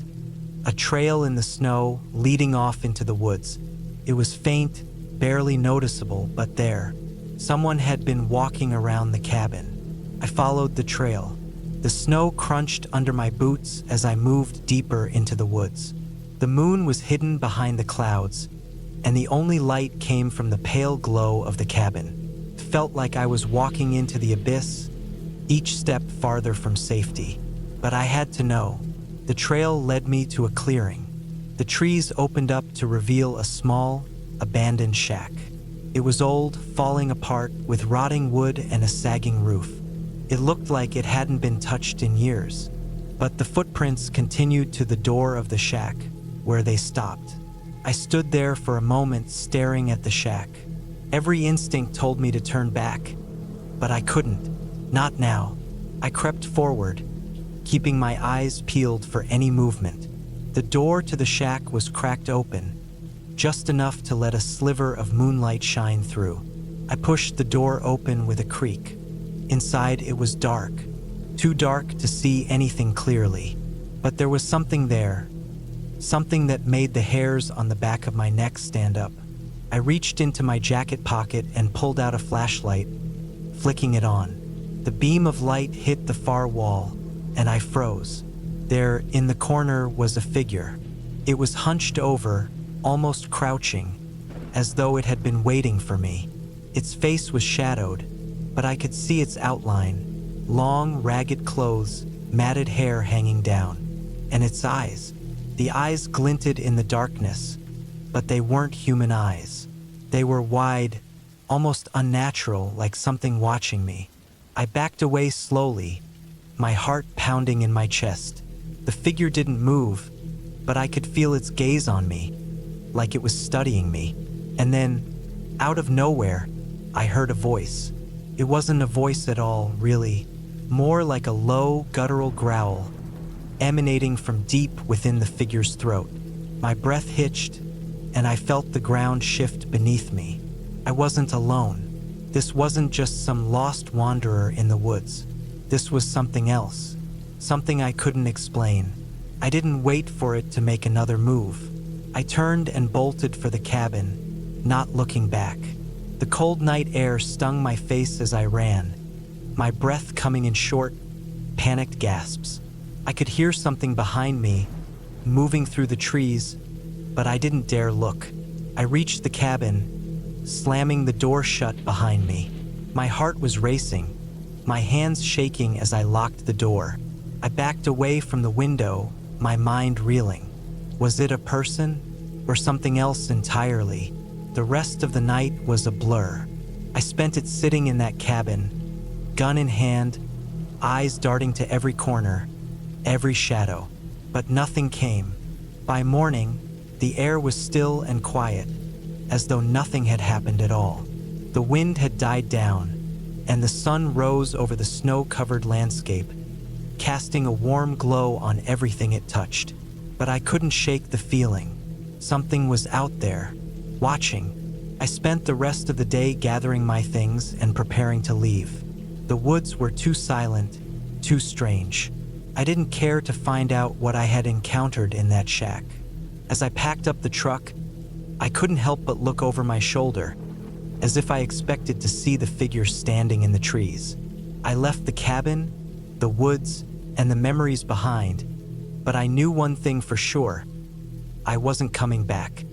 a trail in the snow leading off into the woods. It was faint, barely noticeable, but there. Someone had been walking around the cabin. I followed the trail. The snow crunched under my boots as I moved deeper into the woods. The moon was hidden behind the clouds, and the only light came from the pale glow of the cabin. It felt like I was walking into the abyss, each step farther from safety. But I had to know. The trail led me to a clearing. The trees opened up to reveal a small, abandoned shack. It was old, falling apart, with rotting wood and a sagging roof. It looked like it hadn't been touched in years, but the footprints continued to the door of the shack, where they stopped. I stood there for a moment, staring at the shack. Every instinct told me to turn back, but I couldn't. Not now. I crept forward, keeping my eyes peeled for any movement. The door to the shack was cracked open, just enough to let a sliver of moonlight shine through. I pushed the door open with a creak. Inside it was dark, too dark to see anything clearly, but there was something there, something that made the hairs on the back of my neck stand up. I reached into my jacket pocket and pulled out a flashlight, flicking it on. The beam of light hit the far wall, and I froze. There, in the corner, was a figure. It was hunched over, almost crouching, as though it had been waiting for me. Its face was shadowed, but I could see its outline: long, ragged clothes, matted hair hanging down. And its eyes. The eyes glinted in the darkness, but they weren't human eyes. They were wide, almost unnatural, like something watching me. I backed away slowly, my heart pounding in my chest. The figure didn't move, but I could feel its gaze on me, like it was studying me. And then, out of nowhere, I heard a voice. It wasn't a voice at all, really. More like a low, guttural growl, emanating from deep within the figure's throat. My breath hitched, and I felt the ground shift beneath me. I wasn't alone. This wasn't just some lost wanderer in the woods. This was something else, something I couldn't explain. I didn't wait for it to make another move. I turned and bolted for the cabin, not looking back. The cold night air stung my face as I ran, my breath coming in short, panicked gasps. I could hear something behind me, moving through the trees, but I didn't dare look. I reached the cabin, slamming the door shut behind me. My heart was racing, my hands shaking as I locked the door. I backed away from the window, my mind reeling. Was it a person or something else entirely? The rest of the night was a blur. I spent it sitting in that cabin, gun in hand, eyes darting to every corner, every shadow. But nothing came. By morning, the air was still and quiet, as though nothing had happened at all. The wind had died down, and the sun rose over the snow-covered landscape, casting a warm glow on everything it touched. But I couldn't shake the feeling. Something was out there, watching. I spent the rest of the day gathering my things and preparing to leave. The woods were too silent, too strange. I didn't care to find out what I had encountered in that shack. As I packed up the truck, I couldn't help but look over my shoulder, as if I expected to see the figure standing in the trees. I left the cabin, the woods, and the memories behind, but I knew one thing for sure: I wasn't coming back.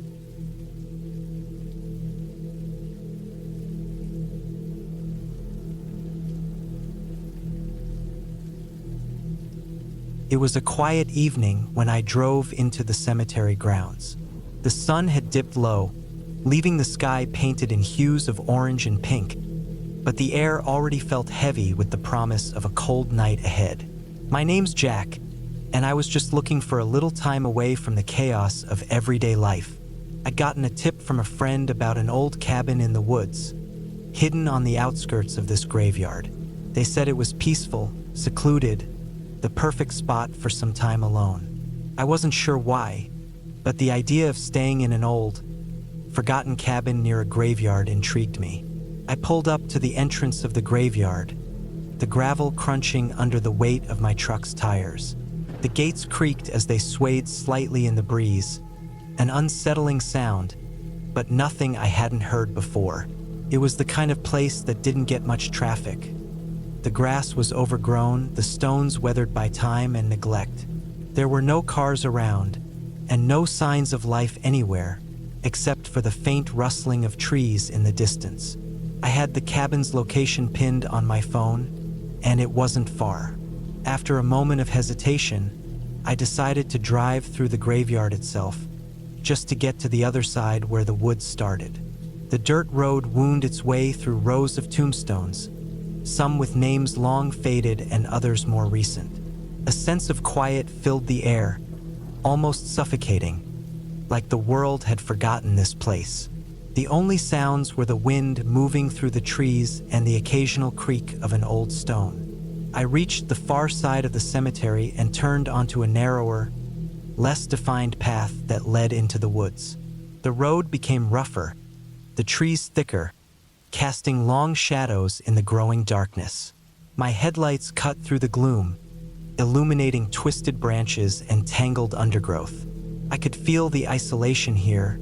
It was a quiet evening when I drove into the cemetery grounds. The sun had dipped low, leaving the sky painted in hues of orange and pink, but the air already felt heavy with the promise of a cold night ahead. My name's Jack, and I was just looking for a little time away from the chaos of everyday life. I'd gotten a tip from a friend about an old cabin in the woods, hidden on the outskirts of this graveyard. They said it was peaceful, secluded, the perfect spot for some time alone. I wasn't sure why, but the idea of staying in an old, forgotten cabin near a graveyard intrigued me. I pulled up to the entrance of the graveyard, the gravel crunching under the weight of my truck's tires. The gates creaked as they swayed slightly in the breeze, an unsettling sound, but nothing I hadn't heard before. It was the kind of place that didn't get much traffic. The grass was overgrown, the stones weathered by time and neglect. There were no cars around, and no signs of life anywhere, except for the faint rustling of trees in the distance. I had the cabin's location pinned on my phone, and it wasn't far. After a moment of hesitation, I decided to drive through the graveyard itself, just to get to the other side where the woods started. The dirt road wound its way through rows of tombstones, some with names long faded and others more recent. A sense of quiet filled the air, almost suffocating, like the world had forgotten this place. The only sounds were the wind moving through the trees and the occasional creak of an old stone. I reached the far side of the cemetery and turned onto a narrower, less defined path that led into the woods. The road became rougher, the trees thicker, casting long shadows in the growing darkness. My headlights cut through the gloom, illuminating twisted branches and tangled undergrowth. I could feel the isolation here,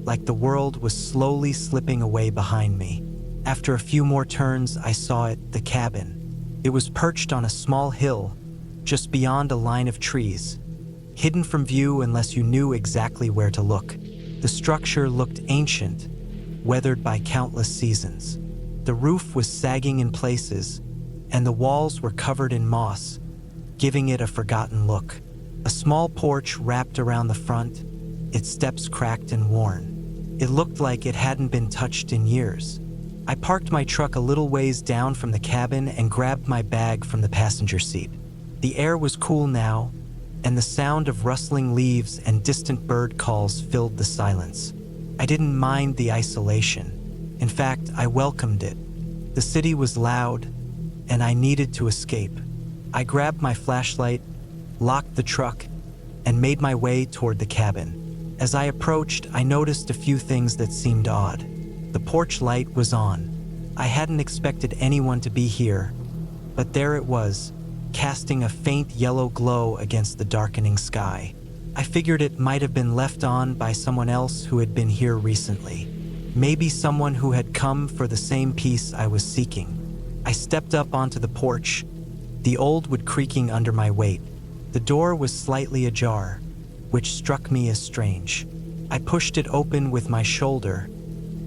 like the world was slowly slipping away behind me. After a few more turns, I saw it, the cabin. It was perched on a small hill, just beyond a line of trees, hidden from view unless you knew exactly where to look. The structure looked ancient, weathered by countless seasons. The roof was sagging in places, and the walls were covered in moss, giving it a forgotten look. A small porch wrapped around the front, its steps cracked and worn. It looked like it hadn't been touched in years. I parked my truck a little ways down from the cabin and grabbed my bag from the passenger seat. The air was cool now, and the sound of rustling leaves and distant bird calls filled the silence. I didn't mind the isolation. In fact, I welcomed it. The city was loud, and I needed to escape. I grabbed my flashlight, locked the truck, and made my way toward the cabin. As I approached, I noticed a few things that seemed odd. The porch light was on. I hadn't expected anyone to be here, but there it was, casting a faint yellow glow against the darkening sky. I figured it might have been left on by someone else who had been here recently. Maybe someone who had come for the same peace I was seeking. I stepped up onto the porch, the old wood creaking under my weight. The door was slightly ajar, which struck me as strange. I pushed it open with my shoulder,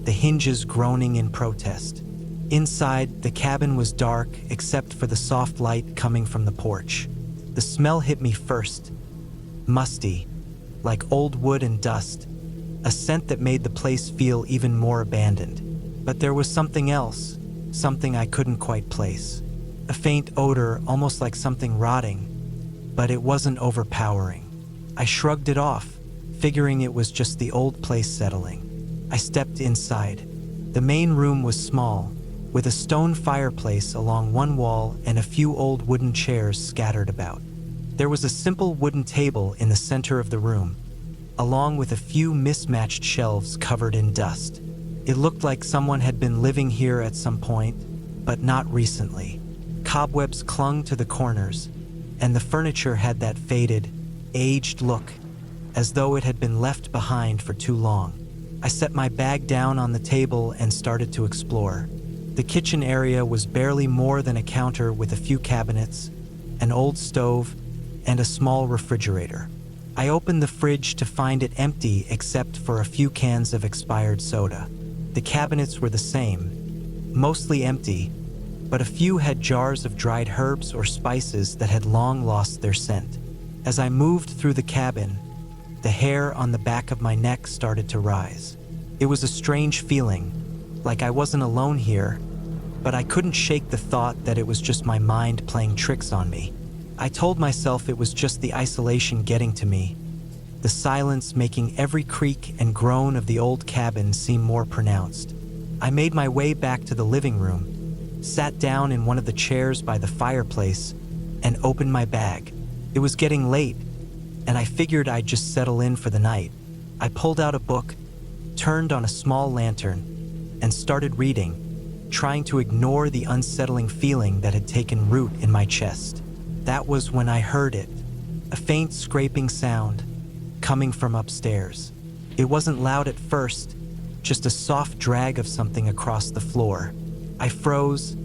the hinges groaning in protest. Inside, the cabin was dark except for the soft light coming from the porch. The smell hit me first, musty, like old wood and dust, a scent that made the place feel even more abandoned. But there was something else, something I couldn't quite place. A faint odor, almost like something rotting, but it wasn't overpowering. I shrugged it off, figuring it was just the old place settling. I stepped inside. The main room was small, with a stone fireplace along one wall and a few old wooden chairs scattered about. There was a simple wooden table in the center of the room, along with a few mismatched shelves covered in dust. It looked like someone had been living here at some point, but not recently. Cobwebs clung to the corners, and the furniture had that faded, aged look, as though it had been left behind for too long. I set my bag down on the table and started to explore. The kitchen area was barely more than a counter with a few cabinets, an old stove, and a small refrigerator. I opened the fridge to find it empty except for a few cans of expired soda. The cabinets were the same, mostly empty, but a few had jars of dried herbs or spices that had long lost their scent. As I moved through the cabin, the hair on the back of my neck started to rise. It was a strange feeling, like I wasn't alone here, but I couldn't shake the thought that it was just my mind playing tricks on me. I told myself it was just the isolation getting to me, the silence making every creak and groan of the old cabin seem more pronounced. I made my way back to the living room, sat down in one of the chairs by the fireplace, and opened my bag. It was getting late, and I figured I'd just settle in for the night. I pulled out a book, turned on a small lantern, and started reading, trying to ignore the unsettling feeling that had taken root in my chest. That was when I heard it, a faint scraping sound coming from upstairs. It wasn't loud at first, just a soft drag of something across the floor. I froze,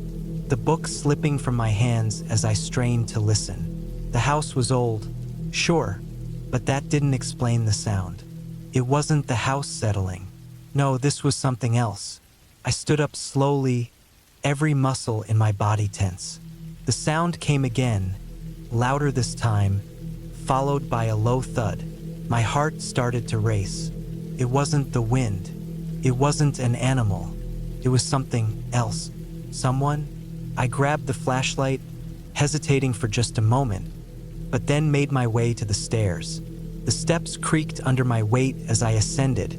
the book slipping from my hands as I strained to listen. The house was old, sure, but that didn't explain the sound. It wasn't the house settling. No, this was something else. I stood up slowly, every muscle in my body tense. The sound came again, louder this time, followed by a low thud. My heart started to race. It wasn't the wind. It wasn't an animal. It was something else. Someone? I grabbed the flashlight, hesitating for just a moment, but then made my way to the stairs. The steps creaked under my weight as I ascended,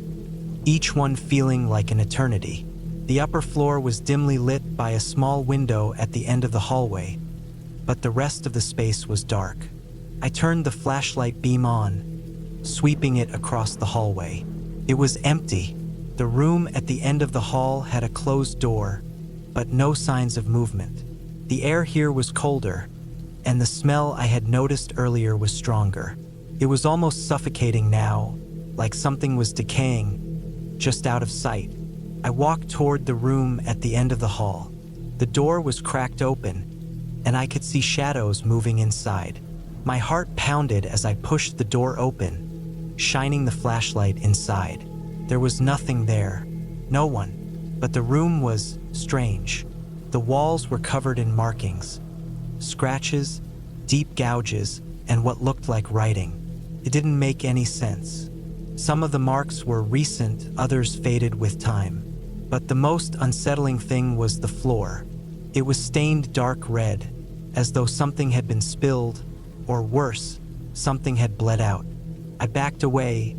each one feeling like an eternity. The upper floor was dimly lit by a small window at the end of the hallway, but the rest of the space was dark. I turned the flashlight beam on, sweeping it across the hallway. It was empty. The room at the end of the hall had a closed door, but no signs of movement. The air here was colder, and the smell I had noticed earlier was stronger. It was almost suffocating now, like something was decaying, just out of sight. I walked toward the room at the end of the hall. The door was cracked open, and I could see shadows moving inside. My heart pounded as I pushed the door open, shining the flashlight inside. There was nothing there, no one, but the room was strange. The walls were covered in markings, scratches, deep gouges, and what looked like writing. It didn't make any sense. Some of the marks were recent, others faded with time. But the most unsettling thing was the floor. It was stained dark red, as though something had been spilled, or worse, something had bled out. I backed away,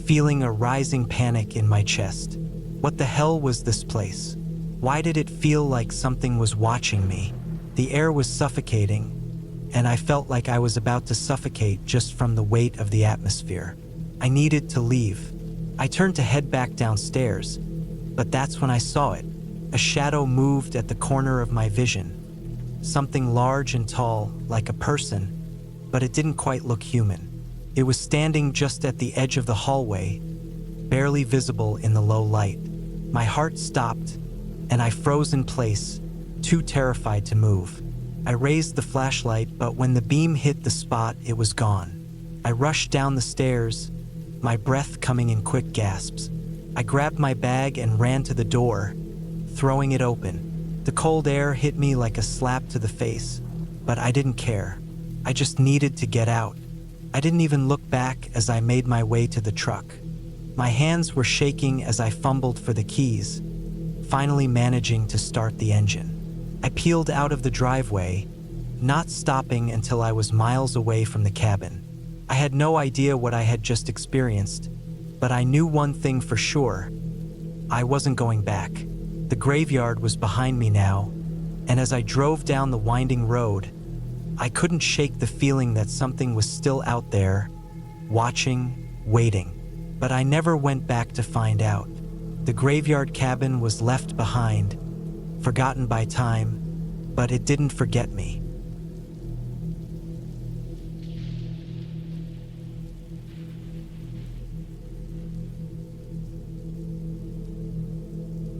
feeling a rising panic in my chest. What the hell was this place? Why did it feel like something was watching me? The air was suffocating, and I felt like I was about to suffocate just from the weight of the atmosphere. I needed to leave. I turned to head back downstairs, but that's when I saw it. A shadow moved at the corner of my vision. Something large and tall, like a person, but it didn't quite look human. It was standing just at the edge of the hallway, barely visible in the low light. My heart stopped, and I froze in place, too terrified to move. I raised the flashlight, but when the beam hit the spot, it was gone. I rushed down the stairs, my breath coming in quick gasps. I grabbed my bag and ran to the door, throwing it open. The cold air hit me like a slap to the face, but I didn't care. I just needed to get out. I didn't even look back as I made my way to the truck. My hands were shaking as I fumbled for the keys, finally managing to start the engine. I peeled out of the driveway, not stopping until I was miles away from the cabin. I had no idea what I had just experienced, but I knew one thing for sure. I wasn't going back. The graveyard was behind me now, and as I drove down the winding road, I couldn't shake the feeling that something was still out there, watching, waiting. But I never went back to find out. The graveyard cabin was left behind, forgotten by time, but it didn't forget me.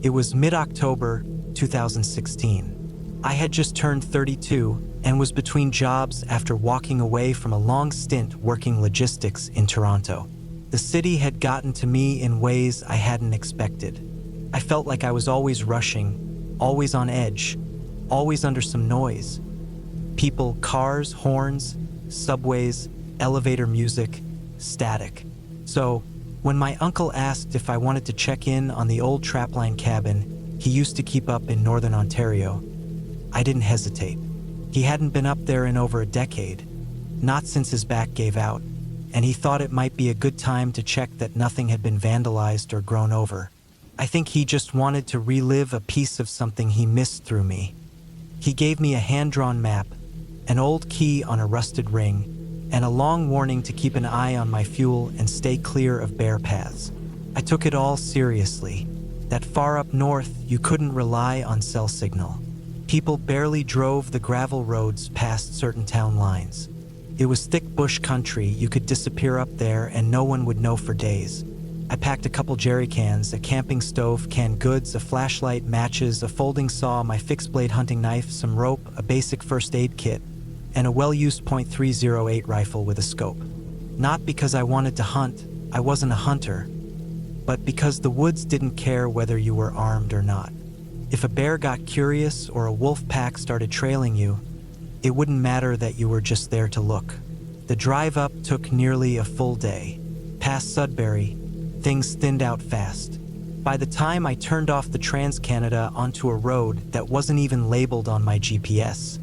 It was mid-October 2016. I had just turned 32 and was between jobs after walking away from a long stint working logistics in Toronto. The city had gotten to me in ways I hadn't expected. I felt like I was always rushing, always on edge, always under some noise. People, cars, horns, subways, elevator music, static. So, when my uncle asked if I wanted to check in on the old trapline cabin he used to keep up in northern Ontario, I didn't hesitate. He hadn't been up there in over a decade, not since his back gave out, and he thought it might be a good time to check that nothing had been vandalized or grown over. I think he just wanted to relive a piece of something he missed through me. He gave me a hand-drawn map, an old key on a rusted ring, and a long warning to keep an eye on my fuel and stay clear of bare paths. I took it all seriously. That far up north, you couldn't rely on cell signal. People barely drove the gravel roads past certain town lines. It was thick bush country. You could disappear up there and no one would know for days. I packed a couple jerry cans, a camping stove, canned goods, a flashlight, matches, a folding saw, my fixed-blade hunting knife, some rope, a basic first aid kit, and a well-used .308 rifle with a scope. Not because I wanted to hunt, I wasn't a hunter, but because the woods didn't care whether you were armed or not. If a bear got curious or a wolf pack started trailing you, it wouldn't matter that you were just there to look. The drive up took nearly a full day. Past Sudbury, things thinned out fast. By the time I turned off the Trans-Canada onto a road that wasn't even labeled on my GPS,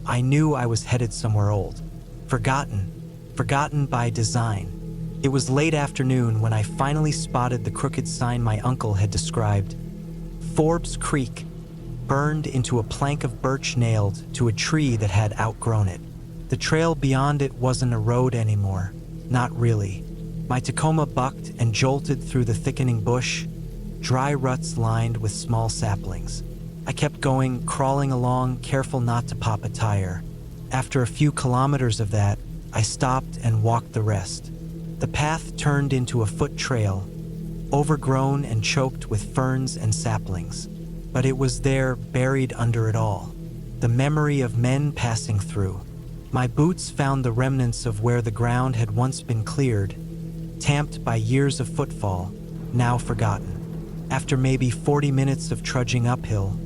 I knew I was headed somewhere old. Forgotten by design. It was late afternoon when I finally spotted the crooked sign my uncle had described. Forbes Creek, burned into a plank of birch nailed to a tree that had outgrown it. The trail beyond it wasn't a road anymore. Not really. My Tacoma bucked and jolted through the thickening bush, dry ruts lined with small saplings. I kept going, crawling along, careful not to pop a tire. After a few kilometers of that, I stopped and walked the rest. The path turned into a foot trail, overgrown and choked with ferns and saplings. But it was there, buried under it all. The memory of men passing through. My boots found the remnants of where the ground had once been cleared, tamped by years of footfall, now forgotten. After maybe 40 minutes of trudging uphill,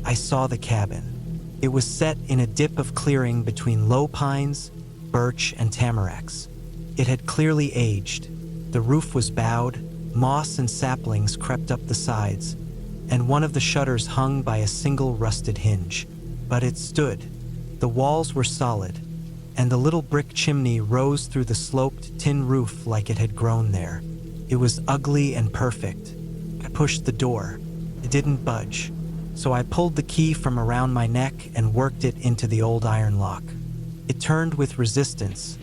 I saw the cabin. It was set in a dip of clearing between low pines, birch, and tamaracks. It had clearly aged. The roof was bowed, moss and saplings crept up the sides, and one of the shutters hung by a single rusted hinge. But it stood. The walls were solid, and the little brick chimney rose through the sloped tin roof like it had grown there. It was ugly and perfect. I pushed the door. It didn't budge. So I pulled the key from around my neck and worked it into the old iron lock. It turned with resistance,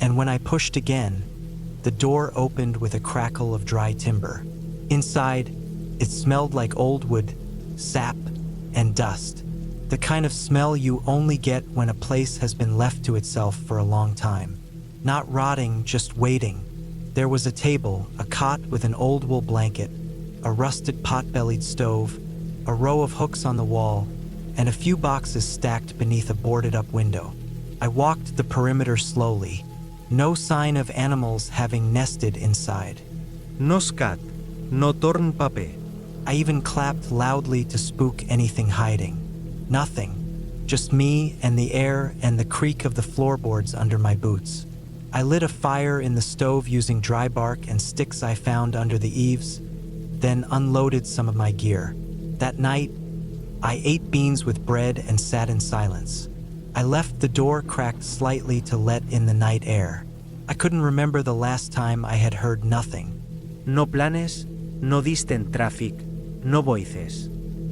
and when I pushed again, the door opened with a crackle of dry timber. Inside, it smelled like old wood, sap, and dust. The kind of smell you only get when a place has been left to itself for a long time. Not rotting, just waiting. There was a table, a cot with an old wool blanket, a rusted pot-bellied stove, a row of hooks on the wall, and a few boxes stacked beneath a boarded-up window. I walked the perimeter slowly, no sign of animals having nested inside. No scat, no torn pape. I even clapped loudly to spook anything hiding. Nothing, just me and the air and the creak of the floorboards under my boots. I lit a fire in the stove using dry bark and sticks I found under the eaves, then unloaded some of my gear. That night, I ate beans with bread and sat in silence. I left the door cracked slightly to let in the night air. I couldn't remember the last time I had heard nothing. No planes, no distant traffic, no voices.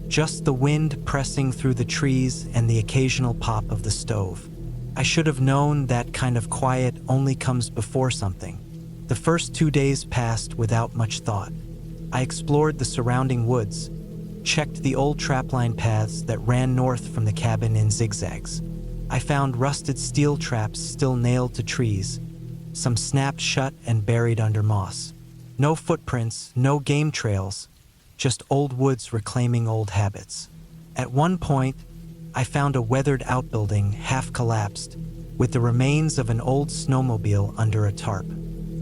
Just the wind pressing through the trees and the occasional pop of the stove. I should have known that kind of quiet only comes before something. The first 2 days passed without much thought. I explored the surrounding woods, checked the old trapline paths that ran north from the cabin in zigzags. I found rusted steel traps still nailed to trees, some snapped shut and buried under moss. No footprints, no game trails, just old woods reclaiming old habits. At one point, I found a weathered outbuilding half collapsed, with the remains of an old snowmobile under a tarp.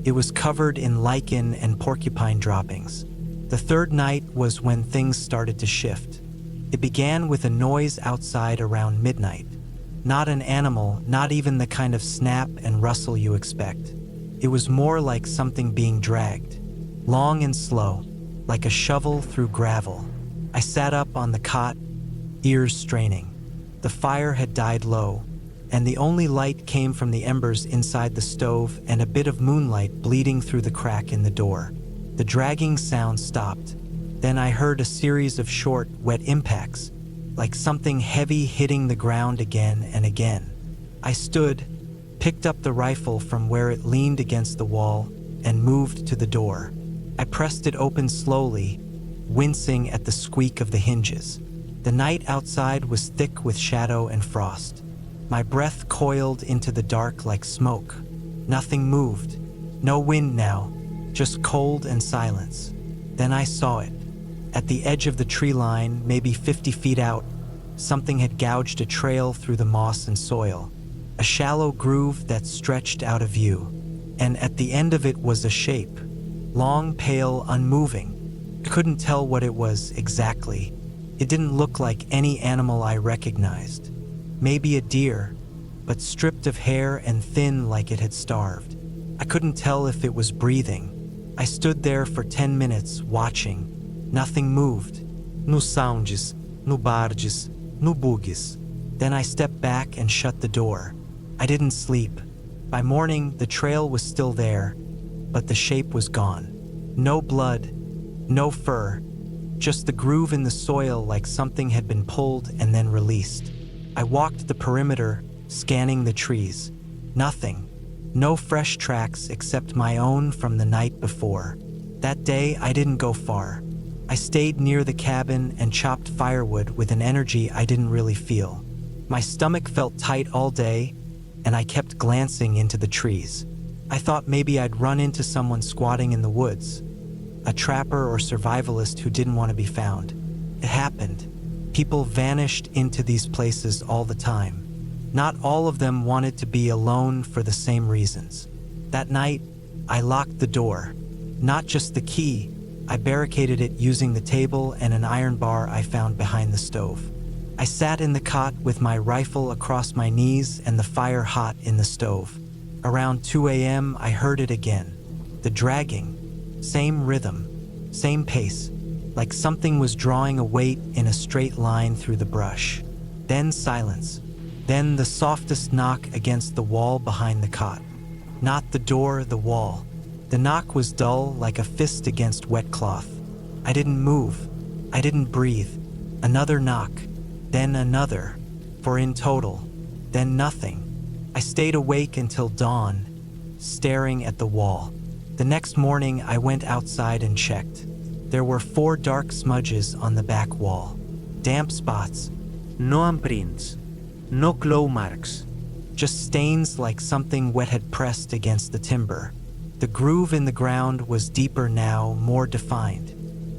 It was covered in lichen and porcupine droppings. The third night was when things started to shift. It began with a noise outside around midnight. Not an animal, not even the kind of snap and rustle you expect. It was more like something being dragged, long and slow, like a shovel through gravel. I sat up on the cot, ears straining. The fire had died low, and the only light came from the embers inside the stove and a bit of moonlight bleeding through the crack in the door. The dragging sound stopped. Then I heard a series of short, wet impacts, like something heavy hitting the ground again and again. I stood, picked up the rifle from where it leaned against the wall, and moved to the door. I pressed it open slowly, wincing at the squeak of the hinges. The night outside was thick with shadow and frost. My breath coiled into the dark like smoke. Nothing moved. No wind now, just cold and silence. Then I saw it. At the edge of the tree line, maybe 50 feet out, something had gouged a trail through the moss and soil. A shallow groove that stretched out of view. And at the end of it was a shape. Long, pale, unmoving. I couldn't tell what it was exactly. It didn't look like any animal I recognized. Maybe a deer, but stripped of hair and thin like it had starved. I couldn't tell if it was breathing. I stood there for 10 minutes, watching. Nothing moved. No sounds, no barges, no bugs. Then I stepped back and shut the door. I didn't sleep. By morning, the trail was still there, but the shape was gone. No blood, no fur, just the groove in the soil like something had been pulled and then released. I walked the perimeter, scanning the trees. Nothing. No fresh tracks except my own from the night before. That day, I didn't go far. I stayed near the cabin and chopped firewood with an energy I didn't really feel. My stomach felt tight all day, and I kept glancing into the trees. I thought maybe I'd run into someone squatting in the woods, a trapper or survivalist who didn't want to be found. It happened. People vanished into these places all the time. Not all of them wanted to be alone for the same reasons. That night, I locked the door. Not just the key, I barricaded it using the table and an iron bar I found behind the stove. I sat in the cot with my rifle across my knees and the fire hot in the stove. Around 2 a.m., I heard it again. The dragging. Same rhythm, same pace, like something was drawing a weight in a straight line through the brush. Then silence. Then the softest knock against the wall behind the cot. Not the door, the wall. The knock was dull like a fist against wet cloth. I didn't move. I didn't breathe. Another knock. Then another. For in total, then nothing. I stayed awake until dawn, staring at the wall. The next morning, I went outside and checked. There were 4 dark smudges on the back wall. Damp spots. No imprints. No claw marks. Just stains like something wet had pressed against the timber. The groove in the ground was deeper now, more defined.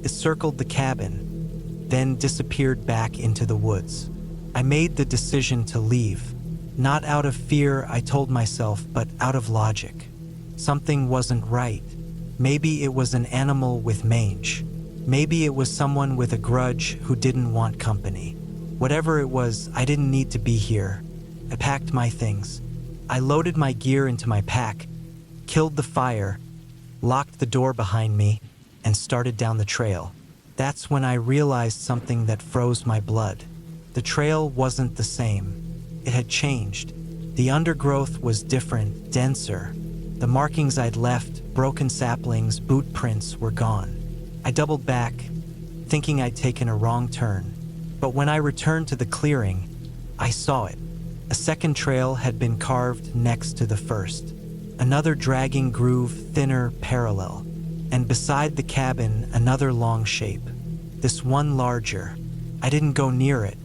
It circled the cabin, then disappeared back into the woods. I made the decision to leave. Not out of fear, I told myself, but out of logic. Something wasn't right. Maybe it was an animal with mange. Maybe it was someone with a grudge who didn't want company. Whatever it was, I didn't need to be here. I packed my things. I loaded my gear into my pack, killed the fire, locked the door behind me, and started down the trail. That's when I realized something that froze my blood. The trail wasn't the same. It had changed. The undergrowth was different, denser. The markings I'd left, broken saplings, boot prints, were gone. I doubled back, thinking I'd taken a wrong turn. But when I returned to the clearing, I saw it. A second trail had been carved next to the first. Another dragging groove, thinner, parallel. And beside the cabin, another long shape. This one larger. I didn't go near it.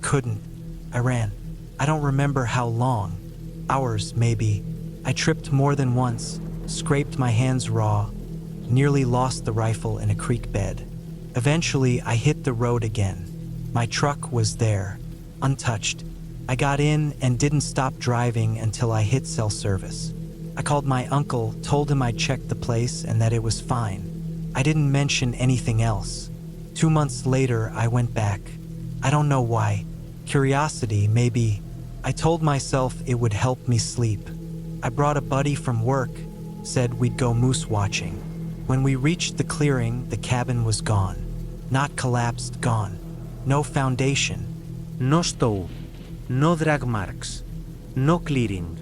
Couldn't. I ran. I don't remember how long. Hours, maybe. I tripped more than once, scraped my hands raw, nearly lost the rifle in a creek bed. Eventually, I hit the road again. My truck was there, untouched. I got in and didn't stop driving until I hit cell service. I called my uncle, told him I'd checked the place and that it was fine. I didn't mention anything else. 2 months later, I went back. I don't know why. Curiosity, maybe. I told myself it would help me sleep. I brought a buddy from work, said we'd go moose watching. When we reached the clearing, the cabin was gone. Not collapsed, gone. No foundation. No stove. No drag marks. No clearing.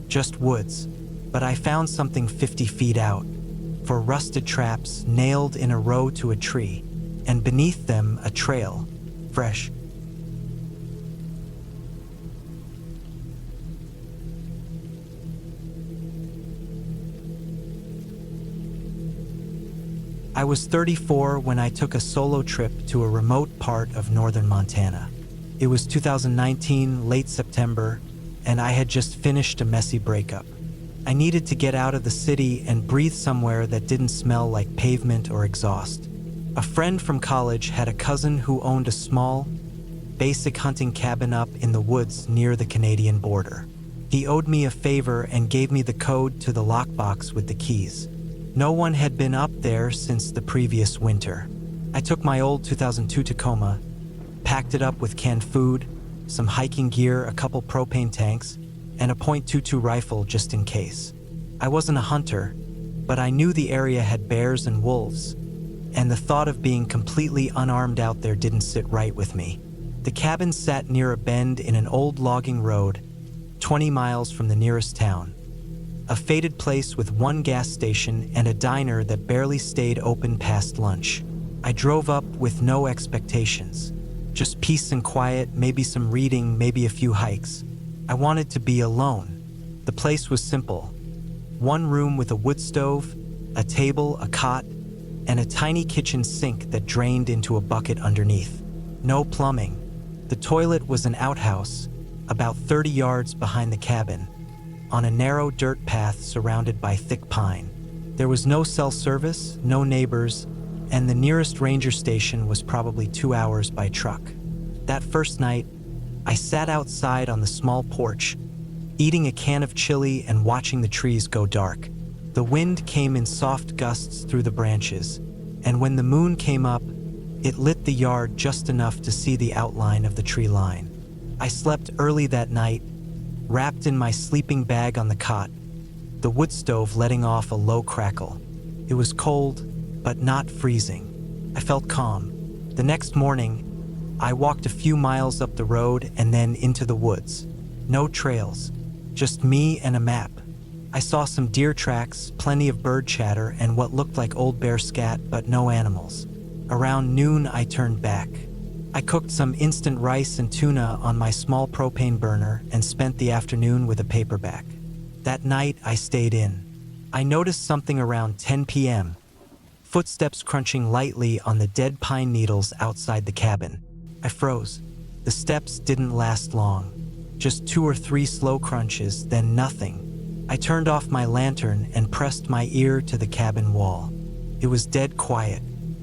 Just woods. But I found something 50 feet out. 4 rusted traps nailed in a row to a tree, and beneath them a trail. Fresh. I was 34 when I took a solo trip to a remote part of northern Montana. It was 2019, late September, and I had just finished a messy breakup. I needed to get out of the city and breathe somewhere that didn't smell like pavement or exhaust. A friend from college had a cousin who owned a small, basic hunting cabin up in the woods near the Canadian border. He owed me a favor and gave me the code to the lockbox with the keys. No one had been up there since the previous winter. I took my old 2002 Tacoma, packed it up with canned food, some hiking gear, a couple propane tanks, and a .22 rifle just in case. I wasn't a hunter, but I knew the area had bears and wolves, and the thought of being completely unarmed out there didn't sit right with me. The cabin sat near a bend in an old logging road, 20 miles from the nearest town. A faded place with one gas station and a diner that barely stayed open past lunch. I drove up with no expectations. Just peace and quiet, maybe some reading, maybe a few hikes. I wanted to be alone. The place was simple. One room with a wood stove, a table, a cot, and a tiny kitchen sink that drained into a bucket underneath. No plumbing. The toilet was an outhouse, about 30 yards behind the cabin, on a narrow dirt path surrounded by thick pine. There was no cell service, no neighbors, and the nearest ranger station was probably 2 hours by truck. That first night, I sat outside on the small porch, eating a can of chili and watching the trees go dark. The wind came in soft gusts through the branches, and when the moon came up, it lit the yard just enough to see the outline of the tree line. I slept early that night, wrapped in my sleeping bag on the cot, the wood stove letting off a low crackle. It was cold, but not freezing. I felt calm. The next morning, I walked a few miles up the road and then into the woods. No trails, just me and a map. I saw some deer tracks, plenty of bird chatter, and what looked like old bear scat, but no animals. Around noon, I turned back. I cooked some instant rice and tuna on my small propane burner and spent the afternoon with a paperback. That night, I stayed in. I noticed something around 10 p.m., footsteps crunching lightly on the dead pine needles outside the cabin. I froze. The steps didn't last long. Just 2 or 3 slow crunches, then nothing. I turned off my lantern and pressed my ear to the cabin wall. It was dead quiet.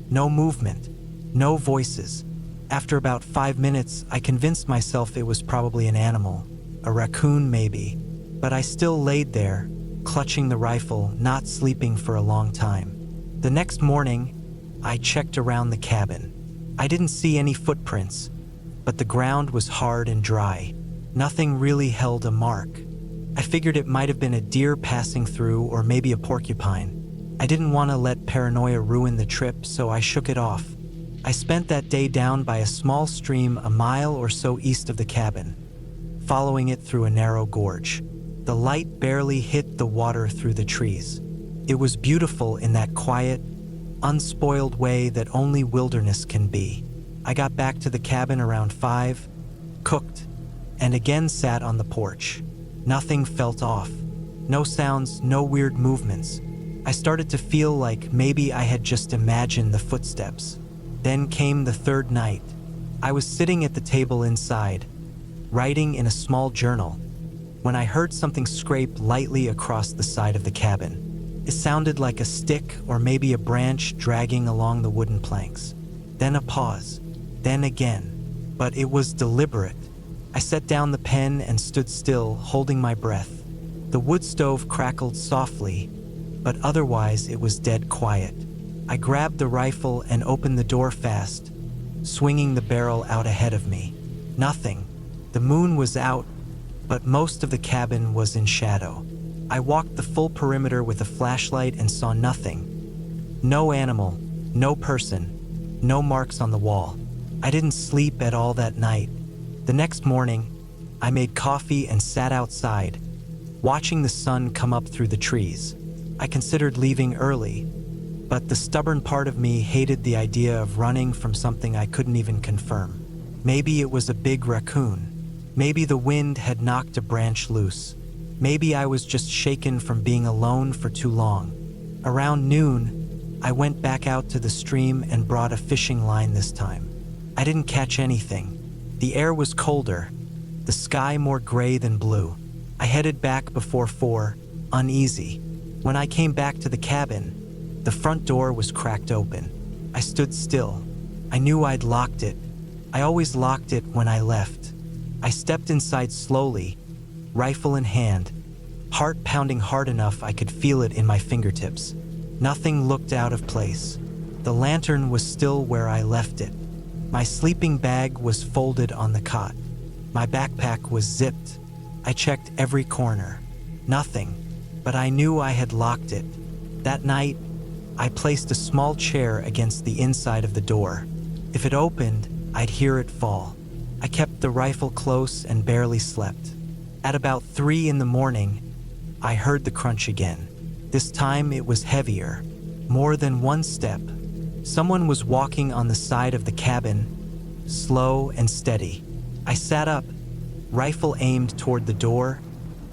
No movement. No voices. After about 5 minutes, I convinced myself it was probably an animal. A raccoon, maybe. But I still laid there, clutching the rifle, not sleeping for a long time. The next morning, I checked around the cabin. I didn't see any footprints, but the ground was hard and dry. Nothing really held a mark. I figured it might have been a deer passing through or maybe a porcupine. I didn't want to let paranoia ruin the trip, so I shook it off. I spent that day down by a small stream a mile or so east of the cabin, following it through a narrow gorge. The light barely hit the water through the trees. It was beautiful in that quiet, unspoiled way that only wilderness can be. I got back to the cabin around 5, cooked, and again sat on the porch. Nothing felt off. No sounds, no weird movements. I started to feel like maybe I had just imagined the footsteps. Then came the third night. I was sitting at the table inside, writing in a small journal, when I heard something scrape lightly across the side of the cabin. It sounded like a stick or maybe a branch dragging along the wooden planks. Then a pause, then again, but it was deliberate. I set down the pen and stood still, holding my breath. The wood stove crackled softly, but otherwise it was dead quiet. I grabbed the rifle and opened the door fast, swinging the barrel out ahead of me. Nothing. The moon was out, but most of the cabin was in shadow. I walked the full perimeter with a flashlight and saw nothing. No animal, no person, no marks on the wall. I didn't sleep at all that night. The next morning, I made coffee and sat outside, watching the sun come up through the trees. I considered leaving early, but the stubborn part of me hated the idea of running from something I couldn't even confirm. Maybe it was a big raccoon. Maybe the wind had knocked a branch loose. Maybe I was just shaken from being alone for too long. Around noon, I went back out to the stream and brought a fishing line this time. I didn't catch anything. The air was colder, the sky more gray than blue. I headed back before 4, uneasy. When I came back to the cabin, the front door was cracked open. I stood still. I knew I'd locked it. I always locked it when I left. I stepped inside slowly, rifle in hand, heart pounding hard enough I could feel it in my fingertips. Nothing looked out of place. The lantern was still where I left it. My sleeping bag was folded on the cot. My backpack was zipped. I checked every corner. Nothing, but I knew I had locked it. That night, I placed a small chair against the inside of the door. If it opened, I'd hear it fall. I kept the rifle close and barely slept. At about 3 in the morning, I heard the crunch again. This time it was heavier, more than one step. Someone was walking on the side of the cabin, slow and steady. I sat up, rifle aimed toward the door,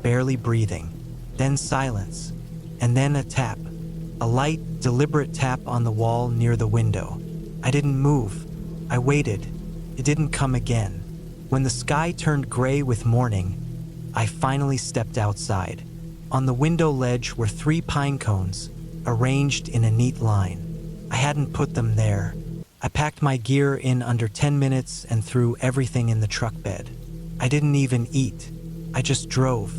barely breathing. Then silence, and then a tap. A light, deliberate tap on the wall near the window. I didn't move. I waited. It didn't come again. When the sky turned gray with morning, I finally stepped outside. On the window ledge were 3 pine cones, arranged in a neat line. I hadn't put them there. I packed my gear in under 10 minutes and threw everything in the truck bed. I didn't even eat. I just drove,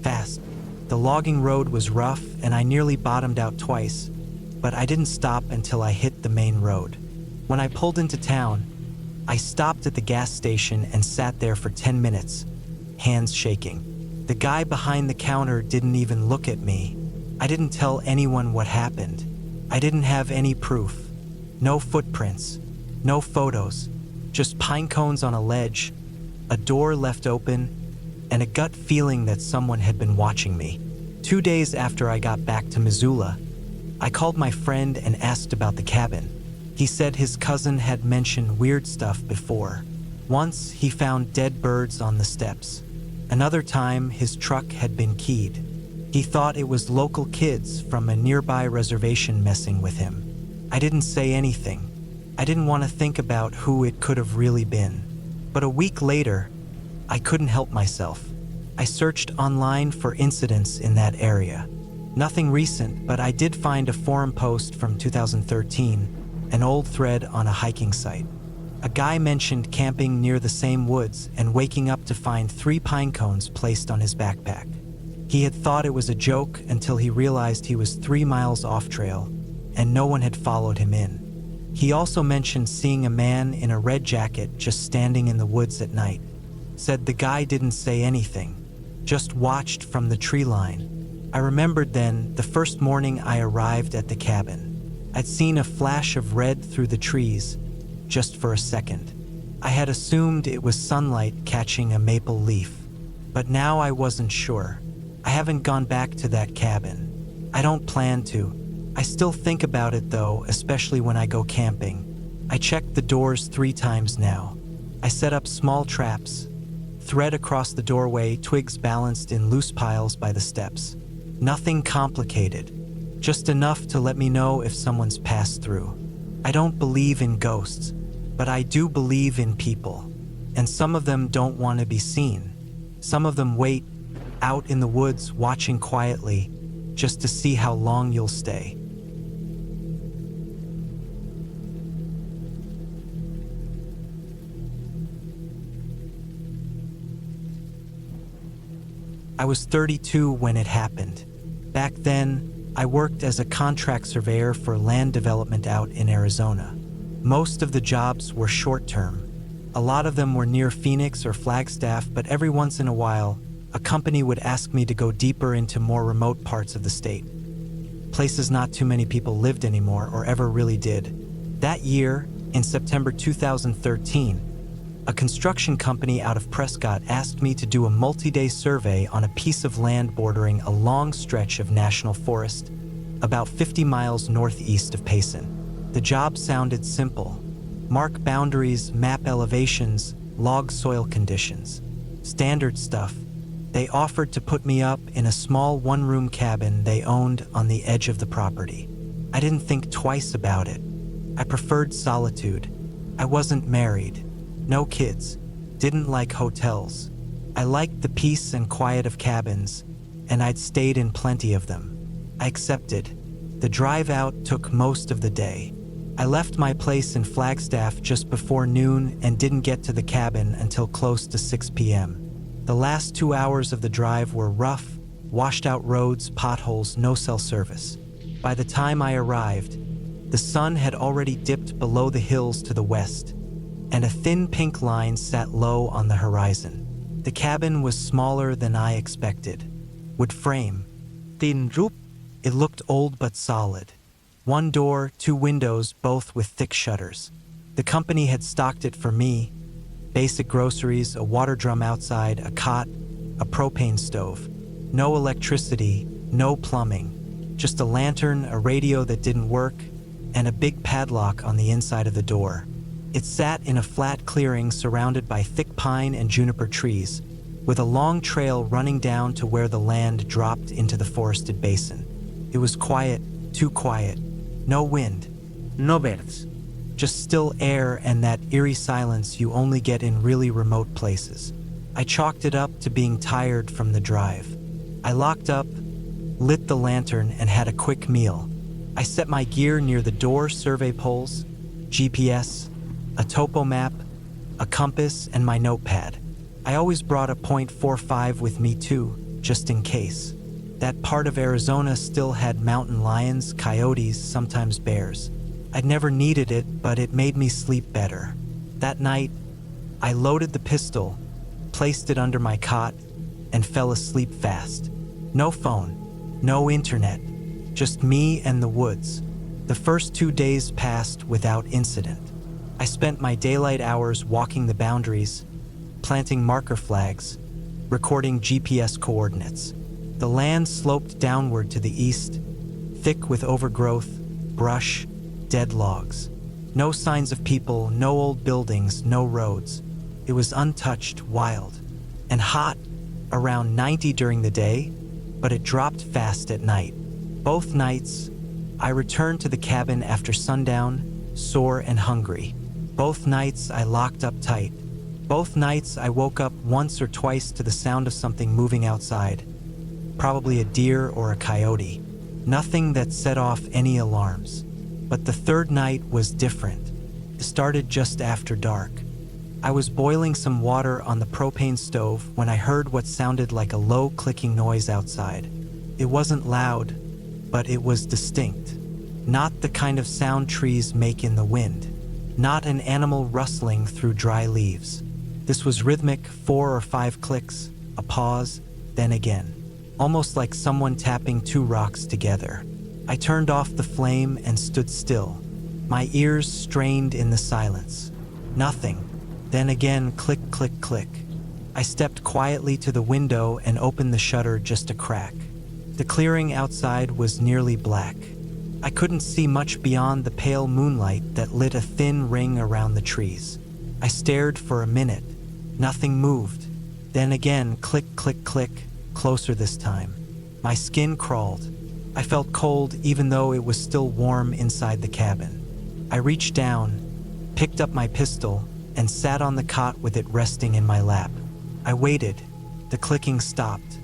fast. The logging road was rough and I nearly bottomed out twice, but I didn't stop until I hit the main road. When I pulled into town, I stopped at the gas station and sat there for 10 minutes, hands shaking. The guy behind the counter didn't even look at me. I didn't tell anyone what happened. I didn't have any proof. No footprints, no photos, just pine cones on a ledge, a door left open, and a gut feeling that someone had been watching me. 2 days after I got back to Missoula, I called my friend and asked about the cabin. He said his cousin had mentioned weird stuff before. Once, he found dead birds on the steps. Another time, his truck had been keyed. He thought it was local kids from a nearby reservation messing with him. I didn't say anything. I didn't want to think about who it could have really been. But a week later, I couldn't help myself. I searched online for incidents in that area. Nothing recent, but I did find a forum post from 2013, an old thread on a hiking site. A guy mentioned camping near the same woods and waking up to find 3 pine cones placed on his backpack. He had thought it was a joke until he realized he was 3 miles off trail, and no one had followed him in. He also mentioned seeing a man in a red jacket just standing in the woods at night. Said the guy didn't say anything, just watched from the tree line. I remembered then, the first morning I arrived at the cabin. I'd seen a flash of red through the trees, just for a second. I had assumed it was sunlight catching a maple leaf, but now I wasn't sure. I haven't gone back to that cabin. I don't plan to. I still think about it though, especially when I go camping. I checked the doors 3 times now. I set up small traps, thread across the doorway, twigs balanced in loose piles by the steps. Nothing complicated, just enough to let me know if someone's passed through. I don't believe in ghosts, but I do believe in people. And some of them don't want to be seen. Some of them wait out in the woods watching quietly just to see how long you'll stay. I was 32 when it happened. Back then, I worked as a contract surveyor for land development out in Arizona. Most of the jobs were short-term. A lot of them were near Phoenix or Flagstaff, but every once in a while, a company would ask me to go deeper into more remote parts of the state. Places not too many people lived anymore or ever really did. That year, in September 2013, a construction company out of Prescott asked me to do a multi-day survey on a piece of land bordering a long stretch of national forest, about 50 miles northeast of Payson. The job sounded simple. Mark boundaries, map elevations, log soil conditions. Standard stuff. They offered to put me up in a small one-room cabin they owned on the edge of the property. I didn't think twice about it. I preferred solitude. I wasn't married. No kids. Didn't like hotels. I liked the peace and quiet of cabins, and I'd stayed in plenty of them. I accepted. The drive out took most of the day. I left my place in Flagstaff just before noon and didn't get to the cabin until close to 6 p.m. The last 2 hours of the drive were rough, washed out roads, potholes, no cell service. By the time I arrived, the sun had already dipped below the hills to the west, and a thin pink line sat low on the horizon. The cabin was smaller than I expected. Wood frame. Tin roof. It looked old but solid. One door, two windows, both with thick shutters. The company had stocked it for me. Basic groceries, a water drum outside, a cot, a propane stove. No electricity, no plumbing. Just a lantern, a radio that didn't work, and a big padlock on the inside of the door. It sat in a flat clearing surrounded by thick pine and juniper trees, with a long trail running down to where the land dropped into the forested basin. It was quiet, too quiet. No wind. No birds. Just still air and that eerie silence you only get in really remote places. I chalked it up to being tired from the drive. I locked up, lit the lantern, and had a quick meal. I set my gear near the door survey poles, GPS, a topo map, a compass, and my notepad. I always brought a .45 with me too, just in case. That part of Arizona still had mountain lions, coyotes, sometimes bears. I'd never needed it, but it made me sleep better. That night, I loaded the pistol, placed it under my cot, and fell asleep fast. No phone, no internet, just me and the woods. The first 2 days passed without incident. I spent my daylight hours walking the boundaries, planting marker flags, recording GPS coordinates. The land sloped downward to the east, thick with overgrowth, brush, dead logs. No signs of people, no old buildings, no roads. It was untouched, wild, and hot, around 90 during the day, but it dropped fast at night. Both nights, I returned to the cabin after sundown, sore and hungry. Both nights I locked up tight. Both nights I woke up once or twice to the sound of something moving outside. Probably a deer or a coyote. Nothing that set off any alarms. But the third night was different. It started just after dark. I was boiling some water on the propane stove when I heard what sounded like a low clicking noise outside. It wasn't loud, but it was distinct. Not the kind of sound trees make in the wind. Not an animal rustling through dry leaves. This was rhythmic, 4 or 5 clicks, a pause, then again. Almost like someone tapping 2 rocks together. I turned off the flame and stood still, my ears strained in the silence. Nothing. Then again, click, click, click. I stepped quietly to the window and opened the shutter just a crack. The clearing outside was nearly black. I couldn't see much beyond the pale moonlight that lit a thin ring around the trees. I stared for a minute. Nothing moved. Then again, click, click, click, closer this time. My skin crawled. I felt cold even though it was still warm inside the cabin. I reached down, picked up my pistol, and sat on the cot with it resting in my lap. I waited. The clicking stopped.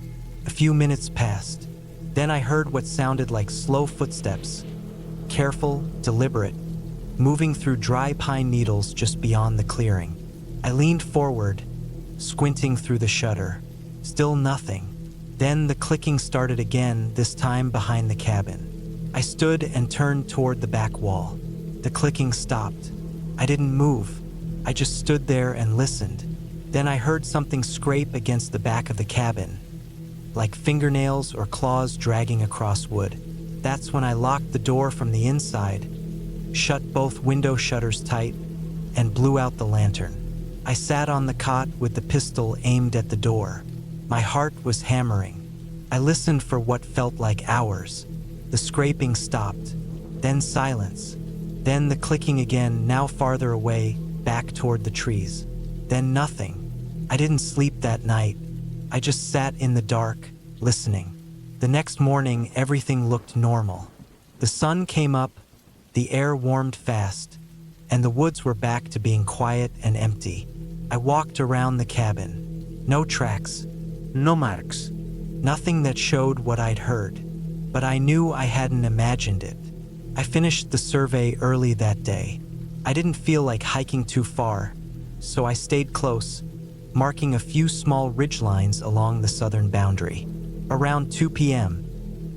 A few minutes passed. Then I heard what sounded like slow footsteps, careful, deliberate, moving through dry pine needles just beyond the clearing. I leaned forward, squinting through the shutter. Still nothing. Then the clicking started again, this time behind the cabin. I stood and turned toward the back wall. The clicking stopped. I didn't move. I just stood there and listened. Then I heard something scrape against the back of the cabin, like fingernails or claws dragging across wood. That's when I locked the door from the inside, shut both window shutters tight, and blew out the lantern. I sat on the cot with the pistol aimed at the door. My heart was hammering. I listened for what felt like hours. The scraping stopped, then silence, then the clicking again, now farther away, back toward the trees. Then nothing. I didn't sleep that night. I just sat in the dark, listening. The next morning, everything looked normal. The sun came up, the air warmed fast, and the woods were back to being quiet and empty. I walked around the cabin. No tracks. No marks. Nothing that showed what I'd heard. But I knew I hadn't imagined it. I finished the survey early that day. I didn't feel like hiking too far, so I stayed close, marking a few small ridgelines along the southern boundary. Around 2 p.m.,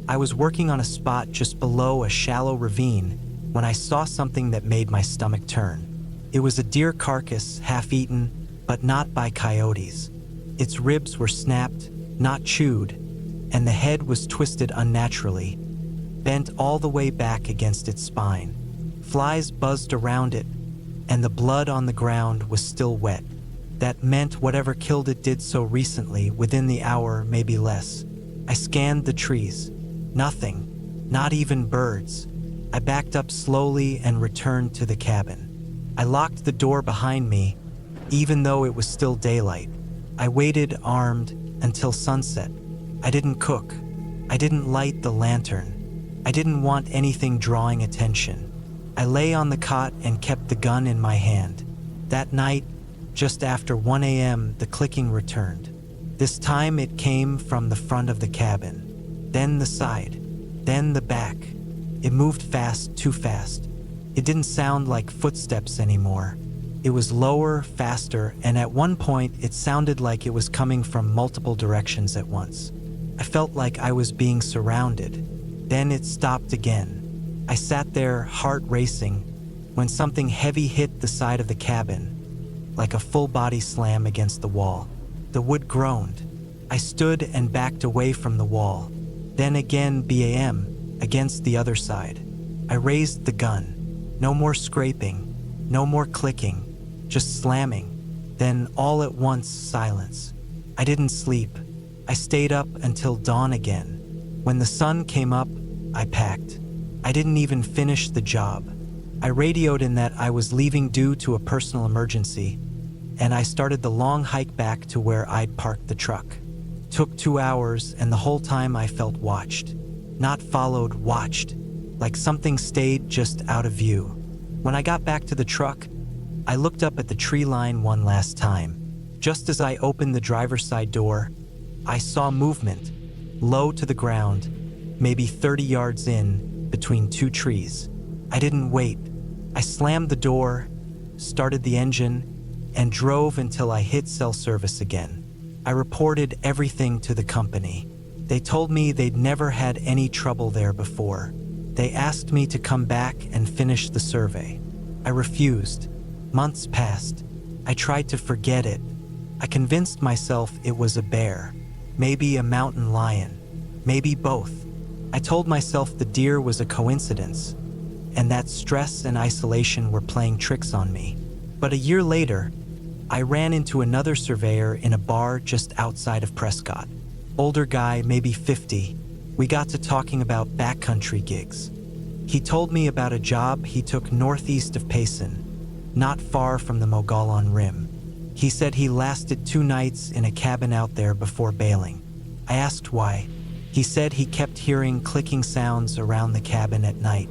I was working on a spot just below a shallow ravine when I saw something that made my stomach turn. It was a deer carcass, half-eaten, but not by coyotes. Its ribs were snapped, not chewed, and the head was twisted unnaturally, bent all the way back against its spine. Flies buzzed around it, and the blood on the ground was still wet. That meant whatever killed it did so recently, within the hour, maybe less. I scanned the trees. Nothing, not even birds. I backed up slowly and returned to the cabin. I locked the door behind me, even though it was still daylight. I waited, armed, until sunset. I didn't cook. I didn't light the lantern. I didn't want anything drawing attention. I lay on the cot and kept the gun in my hand. That night, just after 1 a.m., the clicking returned. This time it came from the front of the cabin, then the side, then the back. It moved fast, too fast. It didn't sound like footsteps anymore. It was lower, faster, and at one point it sounded like it was coming from multiple directions at once. I felt like I was being surrounded. Then it stopped again. I sat there, heart racing, when something heavy hit the side of the cabin, like a full-body slam against the wall. The wood groaned. I stood and backed away from the wall. Then again, BAM, against the other side. I raised the gun. No more scraping, no more clicking, just slamming. Then all at once, silence. I didn't sleep. I stayed up until dawn again. When the sun came up, I packed. I didn't even finish the job. I radioed in that I was leaving due to a personal emergency, and I started the long hike back to where I'd parked the truck. Took 2 hours, and the whole time I felt watched. Not followed, watched, like something stayed just out of view. When I got back to the truck, I looked up at the tree line one last time. Just as I opened the driver's side door, I saw movement, low to the ground, maybe 30 yards in, between two trees. I didn't wait. I slammed the door, started the engine, and drove until I hit cell service again. I reported everything to the company. They told me they'd never had any trouble there before. They asked me to come back and finish the survey. I refused. Months passed. I tried to forget it. I convinced myself it was a bear, maybe a mountain lion, maybe both. I told myself the deer was a coincidence, and that stress and isolation were playing tricks on me. But a year later, I ran into another surveyor in a bar just outside of Prescott. Older guy, maybe 50. We got to talking about backcountry gigs. He told me about a job he took northeast of Payson, not far from the Mogollon Rim. He said he lasted 2 nights in a cabin out there before bailing. I asked why. He said he kept hearing clicking sounds around the cabin at night,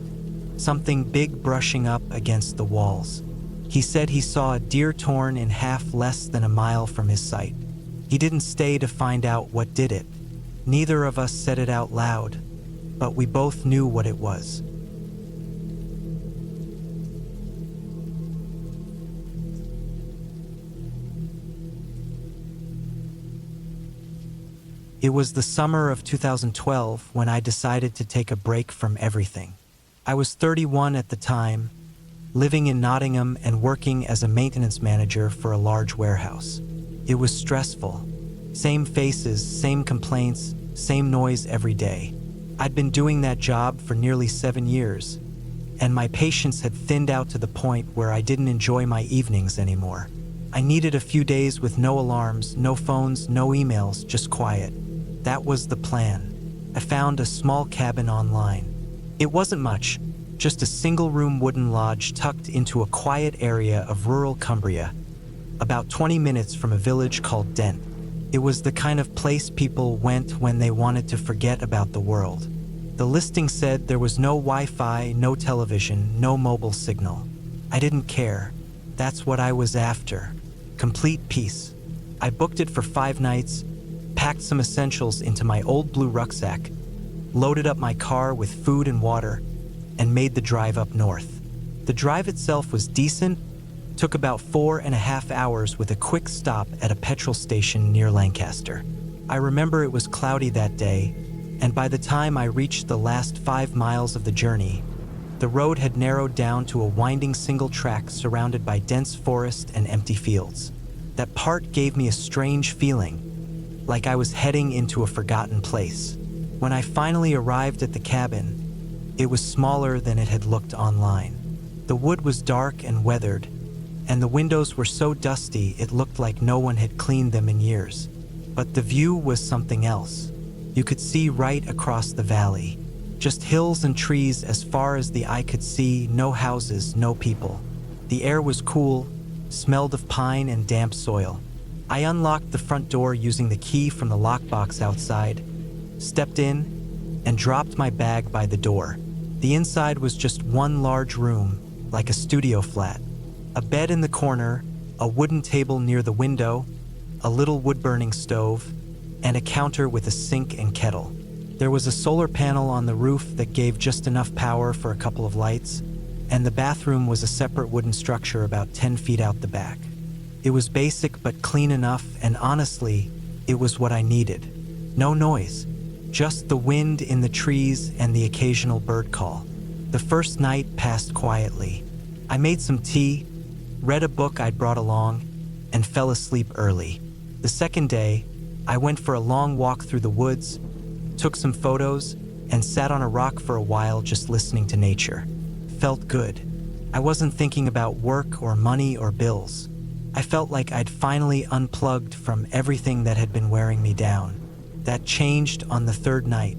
something big brushing up against the walls. He said he saw a deer torn in half less than a mile from his site. He didn't stay to find out what did it. Neither of us said it out loud, but we both knew what it was. It was the summer of 2012 when I decided to take a break from everything. I was 31 at the time, living in Nottingham and working as a maintenance manager for a large warehouse. It was stressful. Same faces, same complaints, same noise every day. I'd been doing that job for nearly 7 years, and my patience had thinned out to the point where I didn't enjoy my evenings anymore. I needed a few days with no alarms, no phones, no emails, just quiet. That was the plan. I found a small cabin online. It wasn't much, just a single-room wooden lodge tucked into a quiet area of rural Cumbria, about 20 minutes from a village called Dent. It was the kind of place people went when they wanted to forget about the world. The listing said there was no Wi-Fi, no television, no mobile signal. I didn't care. That's what I was after. Complete peace. I booked it for 5 nights, packed some essentials into my old blue rucksack, loaded up my car with food and water, and made the drive up north. The drive itself was decent, took about 4.5 hours with a quick stop at a petrol station near Lancaster. I remember it was cloudy that day, and by the time I reached the last 5 miles of the journey, the road had narrowed down to a winding single track surrounded by dense forest and empty fields. That part gave me a strange feeling, like I was heading into a forgotten place. When I finally arrived at the cabin, it was smaller than it had looked online. The wood was dark and weathered, and the windows were so dusty it looked like no one had cleaned them in years. But the view was something else. You could see right across the valley. Just hills and trees as far as the eye could see, no houses, no people. The air was cool, smelled of pine and damp soil. I unlocked the front door using the key from the lockbox outside, stepped in, and dropped my bag by the door. The inside was just one large room, like a studio flat. A bed in the corner, a wooden table near the window, a little wood-burning stove, and a counter with a sink and kettle. There was a solar panel on the roof that gave just enough power for a couple of lights, and the bathroom was a separate wooden structure about 10 feet out the back. It was basic but clean enough, and honestly, it was what I needed. No noise, just the wind in the trees and the occasional bird call. The first night passed quietly. I made some tea, read a book I'd brought along, and fell asleep early. The second day, I went for a long walk through the woods, took some photos, and sat on a rock for a while just listening to nature. Felt good. I wasn't thinking about work or money or bills. I felt like I'd finally unplugged from everything that had been wearing me down. That changed on the third night.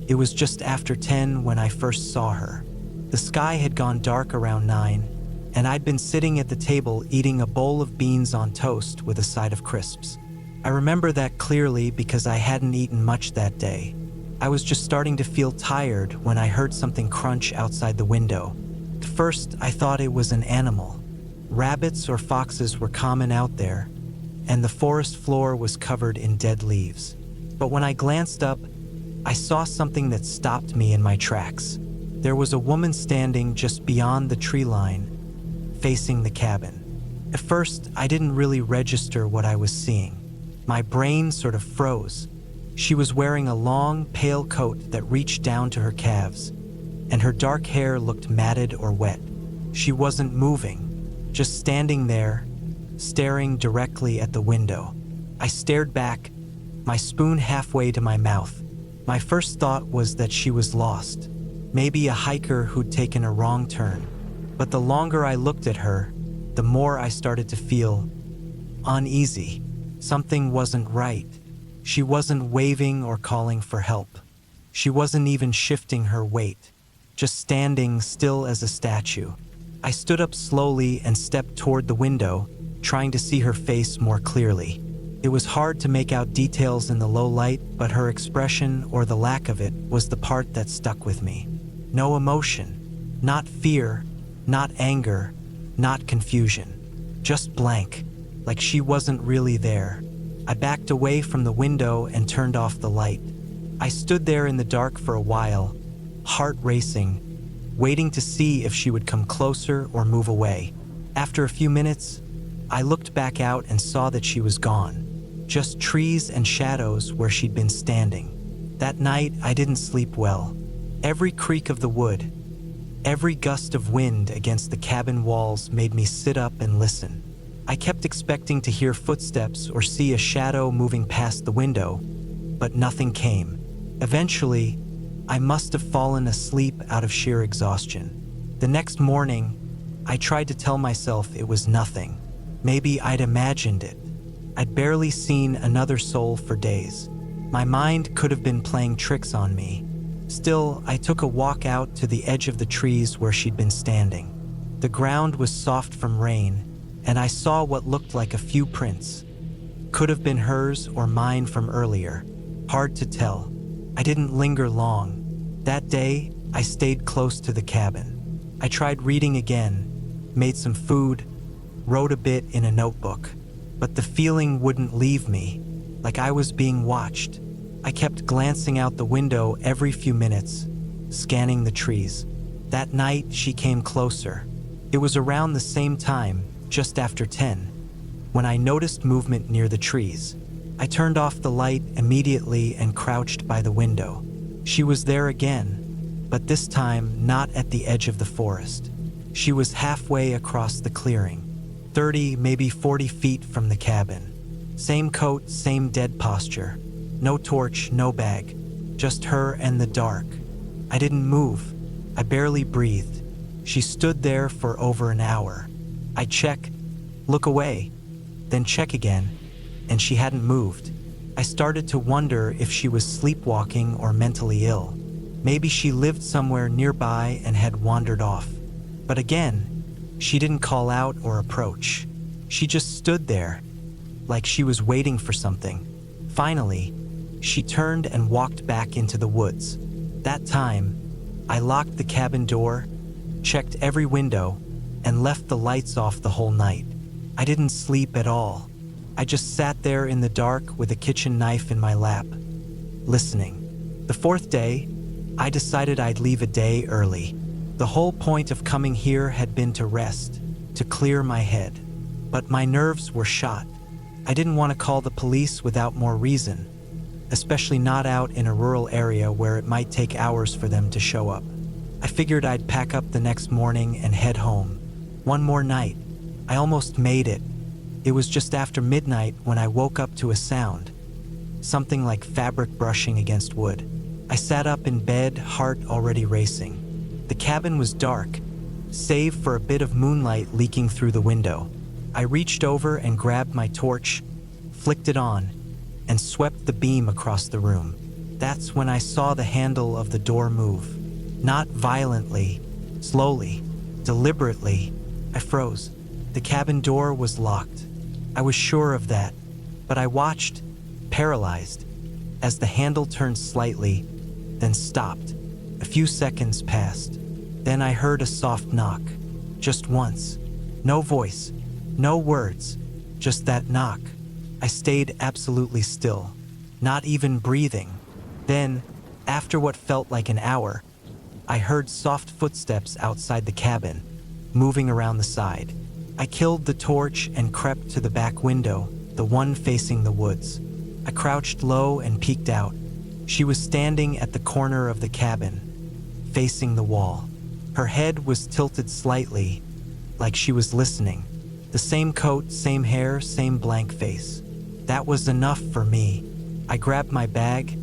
It was just after 10 when I first saw her. The sky had gone dark around 9, and I'd been sitting at the table eating a bowl of beans on toast with a side of crisps. I remember that clearly because I hadn't eaten much that day. I was just starting to feel tired when I heard something crunch outside the window. At first, I thought it was an animal. Rabbits or foxes were common out there, and the forest floor was covered in dead leaves. But when I glanced up, I saw something that stopped me in my tracks. There was a woman standing just beyond the tree line, facing the cabin. At first, I didn't really register what I was seeing. My brain sort of froze. She was wearing a long, pale coat that reached down to her calves, and her dark hair looked matted or wet. She wasn't moving, just standing there, staring directly at the window. I stared back, my spoon halfway to my mouth. My first thought was that she was lost, maybe a hiker who'd taken a wrong turn. But the longer I looked at her, the more I started to feel uneasy. Something wasn't right. She wasn't waving or calling for help. She wasn't even shifting her weight, just standing still as a statue. I stood up slowly and stepped toward the window, trying to see her face more clearly. It was hard to make out details in the low light, but her expression, or the lack of it, was the part that stuck with me. No emotion, not fear, not anger, not confusion, just blank, like she wasn't really there. I backed away from the window and turned off the light. I stood there in the dark for a while, heart racing, waiting to see if she would come closer or move away. After a few minutes, I looked back out and saw that she was gone. Just trees and shadows where she'd been standing. That night, I didn't sleep well. Every creak of the wood, every gust of wind against the cabin walls made me sit up and listen. I kept expecting to hear footsteps or see a shadow moving past the window, but nothing came. Eventually, I must have fallen asleep out of sheer exhaustion. The next morning, I tried to tell myself it was nothing. Maybe I'd imagined it. I'd barely seen another soul for days. My mind could have been playing tricks on me. Still, I took a walk out to the edge of the trees where she'd been standing. The ground was soft from rain, and I saw what looked like a few prints. Could have been hers or mine from earlier. Hard to tell. I didn't linger long. That day, I stayed close to the cabin. I tried reading again, made some food, wrote a bit in a notebook. But the feeling wouldn't leave me, like I was being watched. I kept glancing out the window every few minutes, scanning the trees. That night, she came closer. It was around the same time, just after 10, when I noticed movement near the trees. I turned off the light immediately and crouched by the window. She was there again, but this time not at the edge of the forest. She was halfway across the clearing. 30, maybe 40 feet from the cabin. Same coat, same dead posture. No torch, no bag. Just her and the dark. I didn't move. I barely breathed. She stood there for over an hour. I'd check, look away, then check again, and she hadn't moved. I started to wonder if she was sleepwalking or mentally ill. Maybe she lived somewhere nearby and had wandered off. But again, she didn't call out or approach. She just stood there, like she was waiting for something. Finally, she turned and walked back into the woods. That time, I locked the cabin door, checked every window, and left the lights off the whole night. I didn't sleep at all. I just sat there in the dark with a kitchen knife in my lap, listening. The fourth day, I decided I'd leave a day early. The whole point of coming here had been to rest, to clear my head. But my nerves were shot. I didn't want to call the police without more reason, especially not out in a rural area where it might take hours for them to show up. I figured I'd pack up the next morning and head home. One more night. I almost made it. It was just after midnight when I woke up to a sound, something like fabric brushing against wood. I sat up in bed, heart already racing. The cabin was dark, save for a bit of moonlight leaking through the window. I reached over and grabbed my torch, flicked it on, and swept the beam across the room. That's when I saw the handle of the door move. Not violently, slowly, deliberately. I froze. The cabin door was locked. I was sure of that, but I watched, paralyzed, as the handle turned slightly, then stopped. A few seconds passed. Then I heard a soft knock. Just once. No voice, no words, just that knock. I stayed absolutely still, not even breathing. Then, after what felt like an hour, I heard soft footsteps outside the cabin, moving around the side. I killed the torch and crept to the back window, the one facing the woods. I crouched low and peeked out. She was standing at the corner of the cabin, facing the wall. Her head was tilted slightly, like she was listening. The same coat, same hair, same blank face. That was enough for me. I grabbed my bag,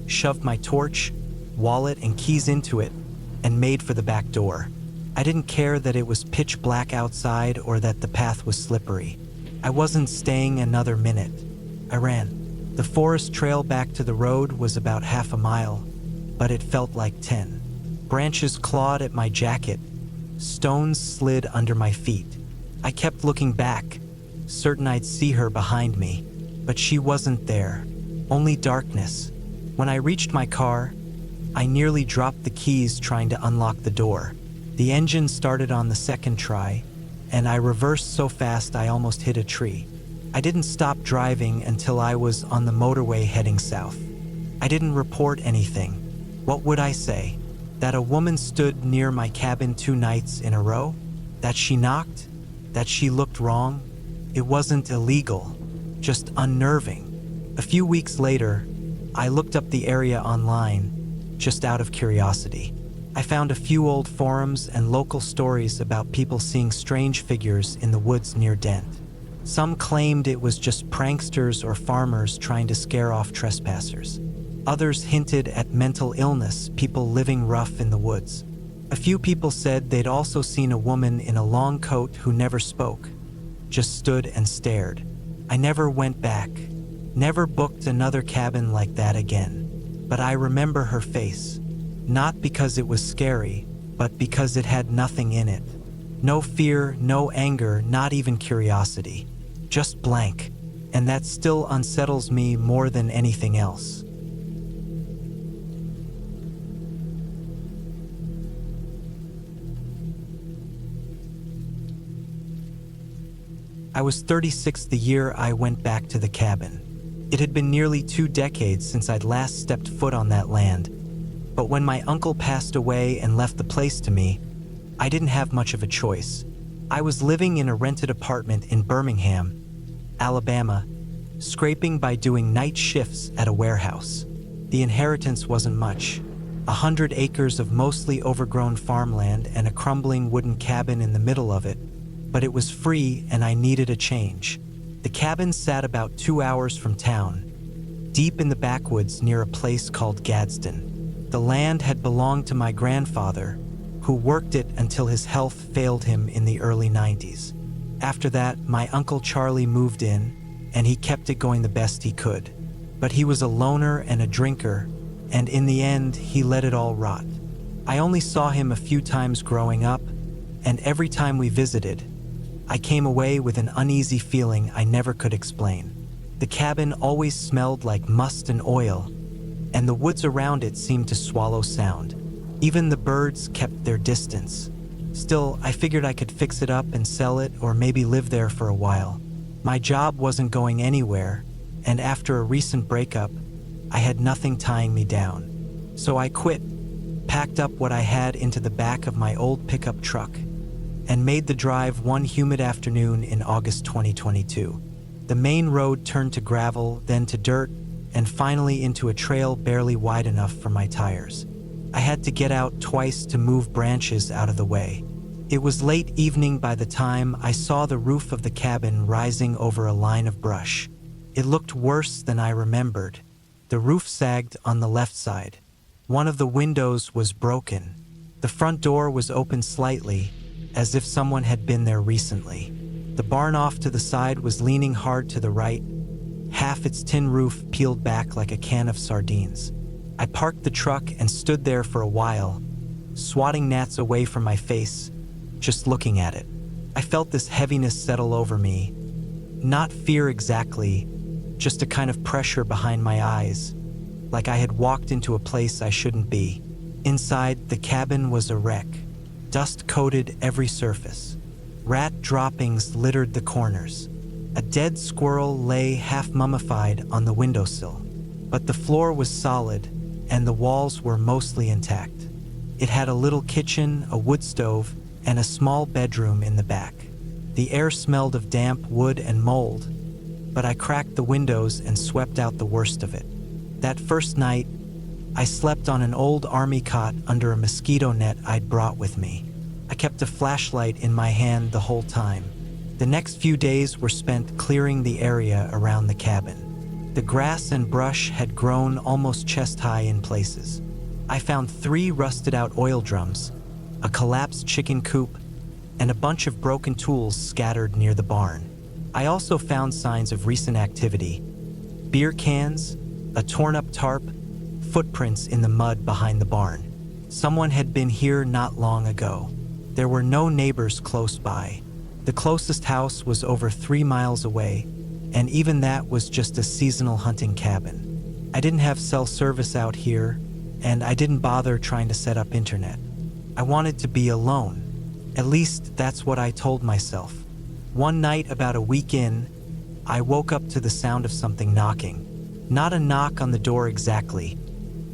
shoved my torch, wallet, and keys into it, and made for the back door. I didn't care that it was pitch black outside or that the path was slippery. I wasn't staying another minute. I ran. The forest trail back to the road was about half a mile, but it felt like 10. Branches clawed at my jacket. Stones slid under my feet. I kept looking back, certain I'd see her behind me, but she wasn't there. Only darkness. When I reached my car, I nearly dropped the keys trying to unlock the door. The engine started on the second try, and I reversed so fast I almost hit a tree. I didn't stop driving until I was on the motorway heading south. I didn't report anything. What would I say? That a woman stood near my cabin 2 nights in a row? That she knocked? That she looked wrong? It wasn't illegal, just unnerving. A few weeks later, I looked up the area online, just out of curiosity. I found a few old forums and local stories about people seeing strange figures in the woods near Dent. Some claimed it was just pranksters or farmers trying to scare off trespassers. Others hinted at mental illness, people living rough in the woods. A few people said they'd also seen a woman in a long coat who never spoke, just stood and stared. I never went back, never booked another cabin like that again. But I remember her face. Not because it was scary, but because it had nothing in it. No fear, no anger, not even curiosity. Just blank. And that still unsettles me more than anything else. I was 36 the year I went back to the cabin. It had been nearly 2 decades since I'd last stepped foot on that land. But when my uncle passed away and left the place to me, I didn't have much of a choice. I was living in a rented apartment in Birmingham, Alabama, scraping by doing night shifts at a warehouse. The inheritance wasn't much. 100 acres of mostly overgrown farmland and a crumbling wooden cabin in the middle of it, but it was free and I needed a change. The cabin sat about 2 hours from town, deep in the backwoods near a place called Gadsden. The land had belonged to my grandfather, who worked it until his health failed him in the early 90s. After that, my Uncle Charlie moved in, and he kept it going the best he could. But he was a loner and a drinker, and in the end, he let it all rot. I only saw him a few times growing up, and every time we visited, I came away with an uneasy feeling I never could explain. The cabin always smelled like must and oil, and the woods around it seemed to swallow sound. Even the birds kept their distance. Still, I figured I could fix it up and sell it, or maybe live there for a while. My job wasn't going anywhere, and after a recent breakup, I had nothing tying me down. So I quit, packed up what I had into the back of my old pickup truck, and made the drive one humid afternoon in August 2022. The main road turned to gravel, then to dirt, and finally into a trail barely wide enough for my tires. I had to get out twice to move branches out of the way. It was late evening by the time I saw the roof of the cabin rising over a line of brush. It looked worse than I remembered. The roof sagged on the left side. One of the windows was broken. The front door was open slightly, as if someone had been there recently. The barn off to the side was leaning hard to the right, half its tin roof peeled back like a can of sardines. I parked the truck and stood there for a while, swatting gnats away from my face, just looking at it. I felt this heaviness settle over me. Not fear exactly, just a kind of pressure behind my eyes, like I had walked into a place I shouldn't be. Inside, the cabin was a wreck. Dust coated every surface. Rat droppings littered the corners. A dead squirrel lay half mummified on the windowsill. But the floor was solid, and the walls were mostly intact. It had a little kitchen, a wood stove, and a small bedroom in the back. The air smelled of damp wood and mold, but I cracked the windows and swept out the worst of it. That first night, I slept on an old army cot under a mosquito net I'd brought with me. I kept a flashlight in my hand the whole time. The next few days were spent clearing the area around the cabin. The grass and brush had grown almost chest-high in places. I found 3 rusted-out oil drums, a collapsed chicken coop, and a bunch of broken tools scattered near the barn. I also found signs of recent activity: beer cans, a torn-up tarp, footprints in the mud behind the barn. Someone had been here not long ago. There were no neighbors close by. The closest house was over 3 miles away, and even that was just a seasonal hunting cabin. I didn't have cell service out here, and I didn't bother trying to set up internet. I wanted to be alone. At least that's what I told myself. One night, about a week in, I woke up to the sound of something knocking. Not a knock on the door exactly.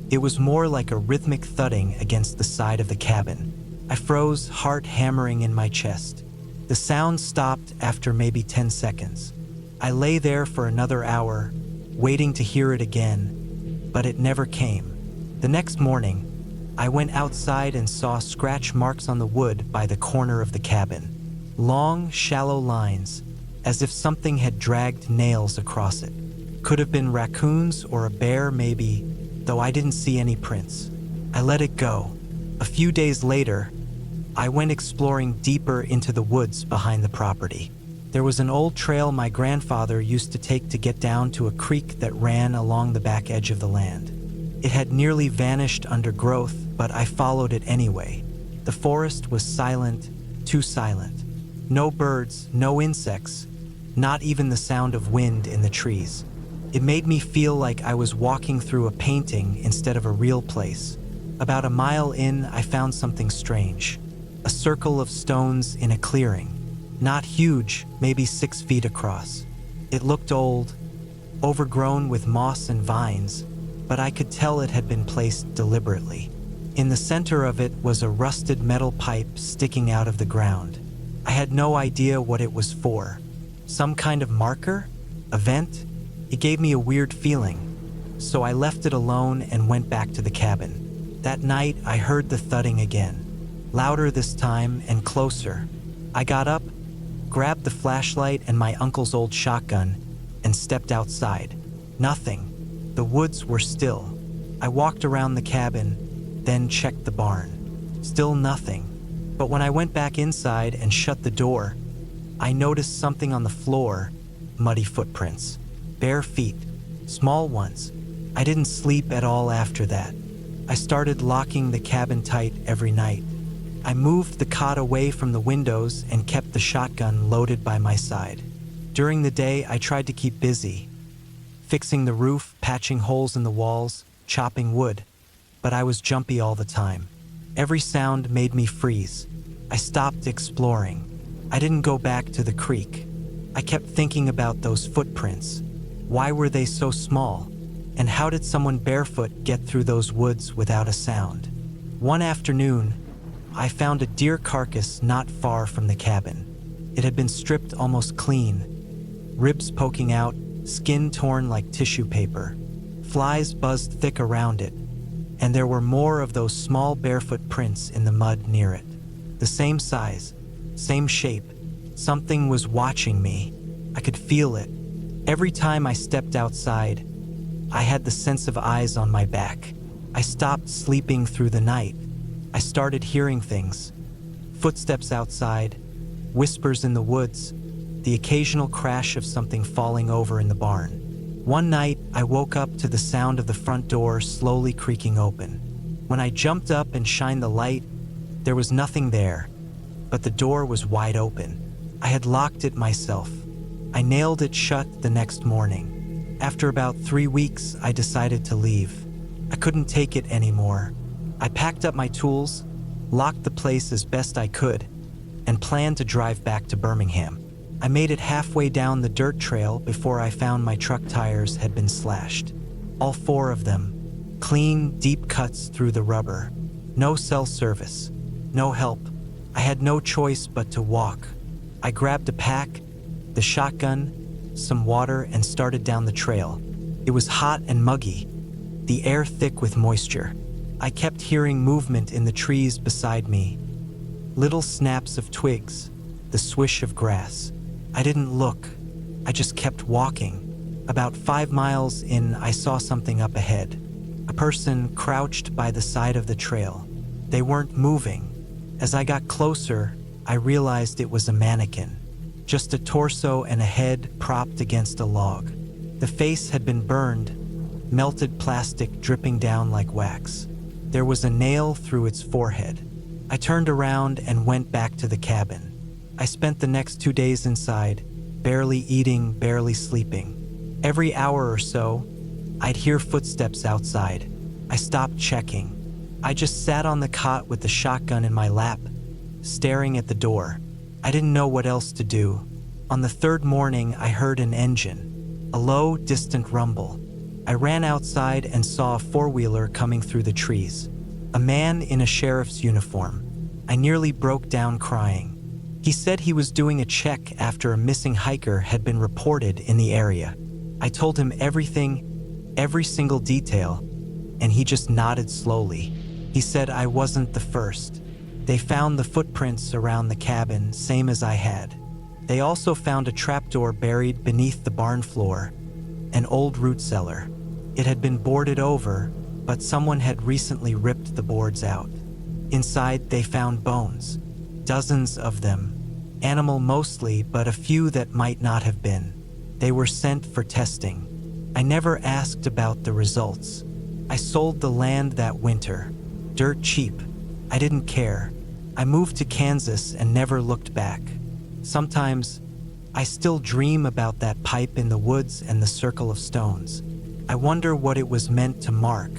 It was more like a rhythmic thudding against the side of the cabin. I froze, heart hammering in my chest. The sound stopped after maybe 10 seconds. I lay there for another hour, waiting to hear it again, but it never came. The next morning, I went outside and saw scratch marks on the wood by the corner of the cabin. Long, shallow lines, as if something had dragged nails across it. Could have been raccoons or a bear maybe, though I didn't see any prints. I let it go. A few days later, I went exploring deeper into the woods behind the property. There was an old trail my grandfather used to take to get down to a creek that ran along the back edge of the land. It had nearly vanished under growth, but I followed it anyway. The forest was silent, too silent. No birds, no insects, not even the sound of wind in the trees. It made me feel like I was walking through a painting instead of a real place. About a mile in, I found something strange. A circle of stones in a clearing. Not huge, maybe 6 feet across. It looked old, overgrown with moss and vines, but I could tell it had been placed deliberately. In the center of it was a rusted metal pipe sticking out of the ground. I had no idea what it was for. Some kind of marker? A vent? It gave me a weird feeling, so I left it alone and went back to the cabin. That night, I heard the thudding again, louder this time and closer. I got up, grabbed the flashlight and my uncle's old shotgun, and stepped outside. Nothing. The woods were still. I walked around the cabin, then checked the barn. Still nothing. But when I went back inside and shut the door, I noticed something on the floor, muddy footprints, bare feet, small ones. I didn't sleep at all after that. I started locking the cabin tight every night. I moved the cot away from the windows and kept the shotgun loaded by my side. During the day, I tried to keep busy, fixing the roof, patching holes in the walls, chopping wood, but I was jumpy all the time. Every sound made me freeze. I stopped exploring. I didn't go back to the creek. I kept thinking about those footprints. Why were they so small? And how did someone barefoot get through those woods without a sound? One afternoon, I found a deer carcass not far from the cabin. It had been stripped almost clean, ribs poking out, skin torn like tissue paper. Flies buzzed thick around it, and there were more of those small barefoot prints in the mud near it. The same size, same shape. Something was watching me. I could feel it. Every time I stepped outside, I had the sense of eyes on my back. I stopped sleeping through the night. I started hearing things. Footsteps outside, whispers in the woods, the occasional crash of something falling over in the barn. One night, I woke up to the sound of the front door slowly creaking open. When I jumped up and shined the light, there was nothing there, but the door was wide open. I had locked it myself. I nailed it shut the next morning. After about 3 weeks, I decided to leave. I couldn't take it anymore. I packed up my tools, locked the place as best I could, and planned to drive back to Birmingham. I made it halfway down the dirt trail before I found my truck tires had been slashed. All 4 of them. Clean, deep cuts through the rubber. No cell service. No help. I had no choice but to walk. I grabbed a pack, the shotgun, some water, and started down the trail. It was hot and muggy, the air thick with moisture. I kept hearing movement in the trees beside me. Little snaps of twigs, the swish of grass. I didn't look. I just kept walking. About 5 miles in, I saw something up ahead. A person crouched by the side of the trail. They weren't moving. As I got closer, I realized it was a mannequin. Just a torso and a head propped against a log. The face had been burned, melted plastic dripping down like wax. There was a nail through its forehead. I turned around and went back to the cabin. I spent the next 2 days inside, barely eating, barely sleeping. Every hour or so, I'd hear footsteps outside. I stopped checking. I just sat on the cot with the shotgun in my lap, staring at the door. I didn't know what else to do. On the 3rd morning, I heard an engine, a low, distant rumble. I ran outside and saw a 4-wheeler coming through the trees. A man in a sheriff's uniform. I nearly broke down crying. He said he was doing a check after a missing hiker had been reported in the area. I told him everything, every single detail, and he just nodded slowly. He said I wasn't the first. They found the footprints around the cabin, same as I had. They also found a trapdoor buried beneath the barn floor, an old root cellar. It had been boarded over, but someone had recently ripped the boards out. Inside, they found bones, dozens of them, animal mostly, but a few that might not have been. They were sent for testing. I never asked about the results. I sold the land that winter, dirt cheap. I didn't care. I moved to Kansas and never looked back. Sometimes, I still dream about that pipe in the woods and the circle of stones. I wonder what it was meant to mark.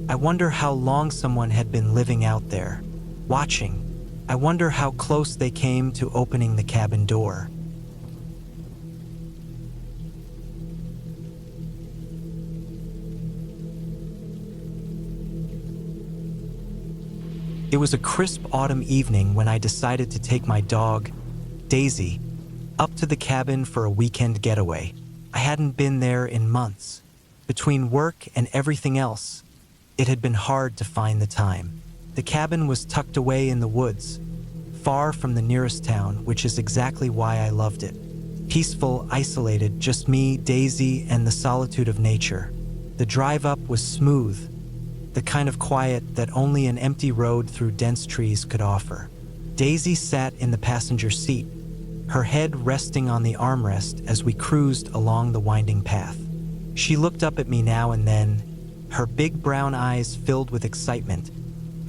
I wonder how long someone had been living out there, watching. I wonder how close they came to opening the cabin door. It was a crisp autumn evening when I decided to take my dog, Daisy, up to the cabin for a weekend getaway. I hadn't been there in months. Between work and everything else, it had been hard to find the time. The cabin was tucked away in the woods, far from the nearest town, which is exactly why I loved it. Peaceful, isolated, just me, Daisy, and the solitude of nature. The drive up was smooth, the kind of quiet that only an empty road through dense trees could offer. Daisy sat in the passenger seat, her head resting on the armrest as we cruised along the winding path. She looked up at me now and then, her big brown eyes filled with excitement,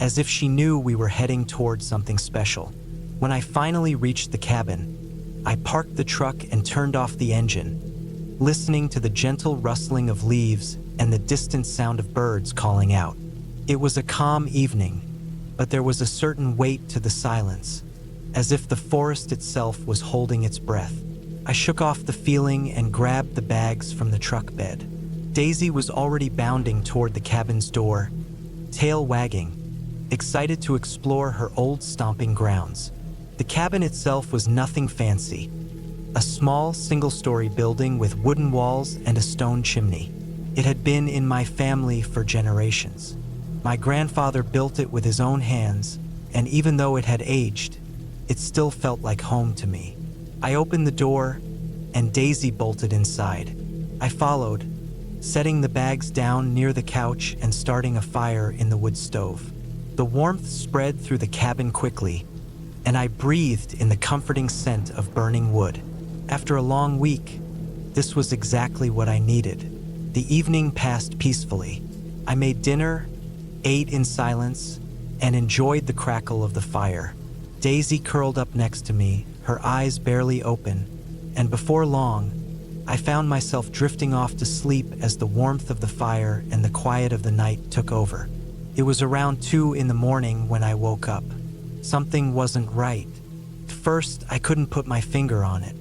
as if she knew we were heading toward something special. When I finally reached the cabin, I parked the truck and turned off the engine, listening to the gentle rustling of leaves and the distant sound of birds calling out. It was a calm evening, but there was a certain weight to the silence, as if the forest itself was holding its breath. I shook off the feeling and grabbed the bags from the truck bed. Daisy was already bounding toward the cabin's door, tail wagging, excited to explore her old stomping grounds. The cabin itself was nothing fancy. A small, single-story building with wooden walls and a stone chimney. It had been in my family for generations. My grandfather built it with his own hands, and even though it had aged, it still felt like home to me. I opened the door, and Daisy bolted inside. I followed, setting the bags down near the couch and starting a fire in the wood stove. The warmth spread through the cabin quickly, and I breathed in the comforting scent of burning wood. After a long week, this was exactly what I needed. The evening passed peacefully. I made dinner, ate in silence, and enjoyed the crackle of the fire. Daisy curled up next to me, her eyes barely open, and before long, I found myself drifting off to sleep as the warmth of the fire and the quiet of the night took over. It was around 2 in the morning when I woke up. Something wasn't right. At first, I couldn't put my finger on it.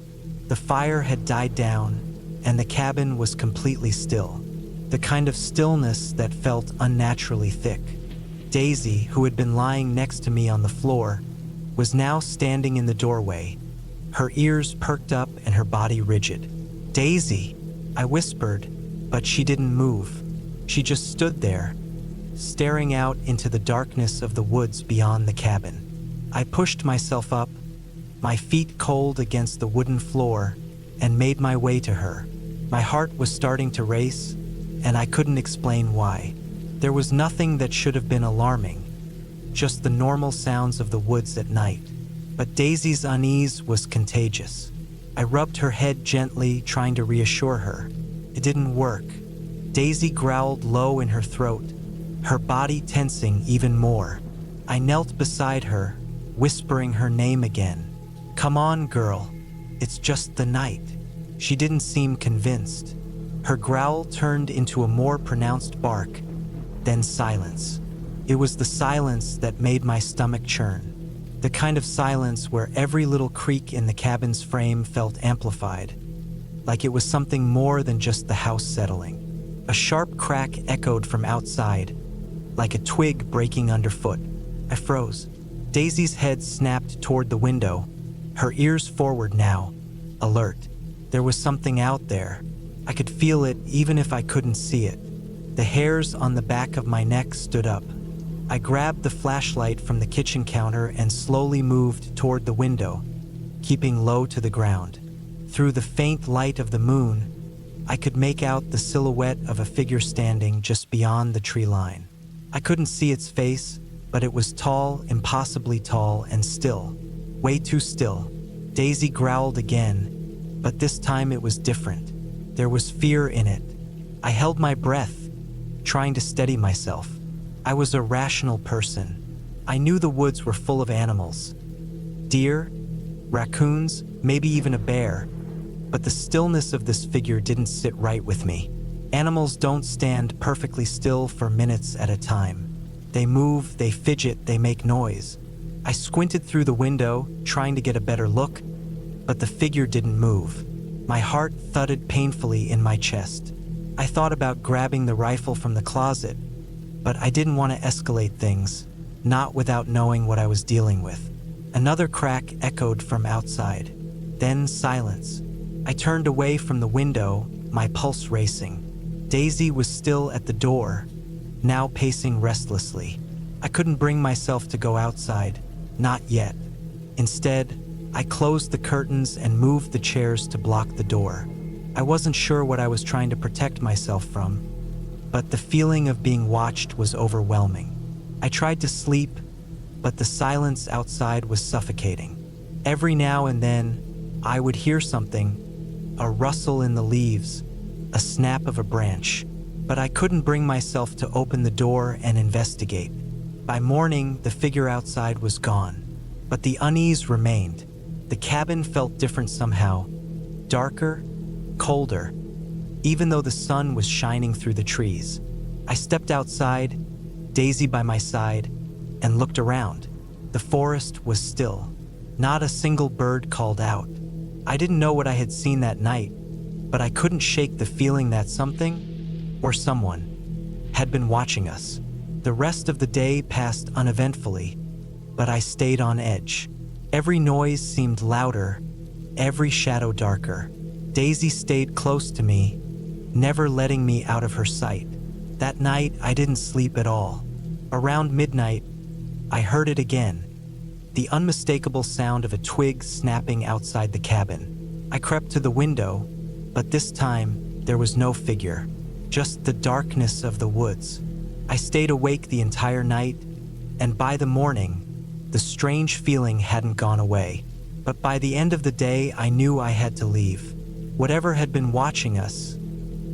The fire had died down, and the cabin was completely still. The kind of stillness that felt unnaturally thick. Daisy, who had been lying next to me on the floor, was now standing in the doorway, her ears perked up and her body rigid. "Daisy," I whispered, but she didn't move. She just stood there, staring out into the darkness of the woods beyond the cabin. I pushed myself up, my feet cold against the wooden floor, and made my way to her. My heart was starting to race, and I couldn't explain why. There was nothing that should have been alarming, just the normal sounds of the woods at night. But Daisy's unease was contagious. I rubbed her head gently, trying to reassure her. It didn't work. Daisy growled low in her throat, her body tensing even more. I knelt beside her, whispering her name again. "Come on, girl. It's just the night." She didn't seem convinced. Her growl turned into a more pronounced bark, then silence. It was the silence that made my stomach churn. The kind of silence where every little creak in the cabin's frame felt amplified, like it was something more than just the house settling. A sharp crack echoed from outside, like a twig breaking underfoot. I froze. Daisy's head snapped toward the window, her ears forward now, alert. There was something out there. I could feel it even if I couldn't see it. The hairs on the back of my neck stood up. I grabbed the flashlight from the kitchen counter and slowly moved toward the window, keeping low to the ground. Through the faint light of the moon, I could make out the silhouette of a figure standing just beyond the tree line. I couldn't see its face, but it was tall, impossibly tall, and still. Way too still. Daisy growled again, but this time it was different. There was fear in it. I held my breath, trying to steady myself. I was a rational person. I knew the woods were full of animals. Deer, raccoons, maybe even a bear. But the stillness of this figure didn't sit right with me. Animals don't stand perfectly still for minutes at a time. They move, they fidget, they make noise. I squinted through the window, trying to get a better look, but the figure didn't move. My heart thudded painfully in my chest. I thought about grabbing the rifle from the closet, but I didn't want to escalate things, not without knowing what I was dealing with. Another crack echoed from outside, then silence. I turned away from the window, my pulse racing. Daisy was still at the door, now pacing restlessly. I couldn't bring myself to go outside, not yet. Instead, I closed the curtains and moved the chairs to block the door. I wasn't sure what I was trying to protect myself from, but the feeling of being watched was overwhelming. I tried to sleep, but the silence outside was suffocating. Every now and then, I would hear something, a rustle in the leaves, a snap of a branch, but I couldn't bring myself to open the door and investigate. By morning, the figure outside was gone, but the unease remained. The cabin felt different somehow, darker, colder, even though the sun was shining through the trees. I stepped outside, Daisy by my side, and looked around. The forest was still. Not a single bird called out. I didn't know what I had seen that night, but I couldn't shake the feeling that something, or someone, had been watching us. The rest of the day passed uneventfully, but I stayed on edge. Every noise seemed louder, every shadow darker. Daisy stayed close to me, never letting me out of her sight. That night, I didn't sleep at all. Around midnight, I heard it again, the unmistakable sound of a twig snapping outside the cabin. I crept to the window, but this time, there was no figure, just the darkness of the woods. I stayed awake the entire night, and by the morning, the strange feeling hadn't gone away. But by the end of the day, I knew I had to leave. Whatever had been watching us,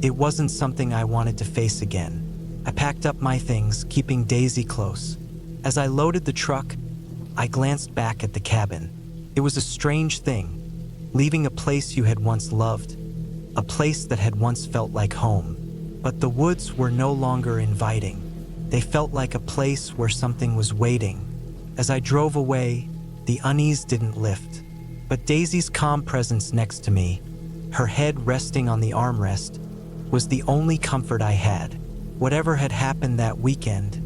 it wasn't something I wanted to face again. I packed up my things, keeping Daisy close. As I loaded the truck, I glanced back at the cabin. It was a strange thing, leaving a place you had once loved, a place that had once felt like home. But the woods were no longer inviting. They felt like a place where something was waiting. As I drove away, the unease didn't lift, but Daisy's calm presence next to me, her head resting on the armrest, was the only comfort I had. Whatever had happened that weekend,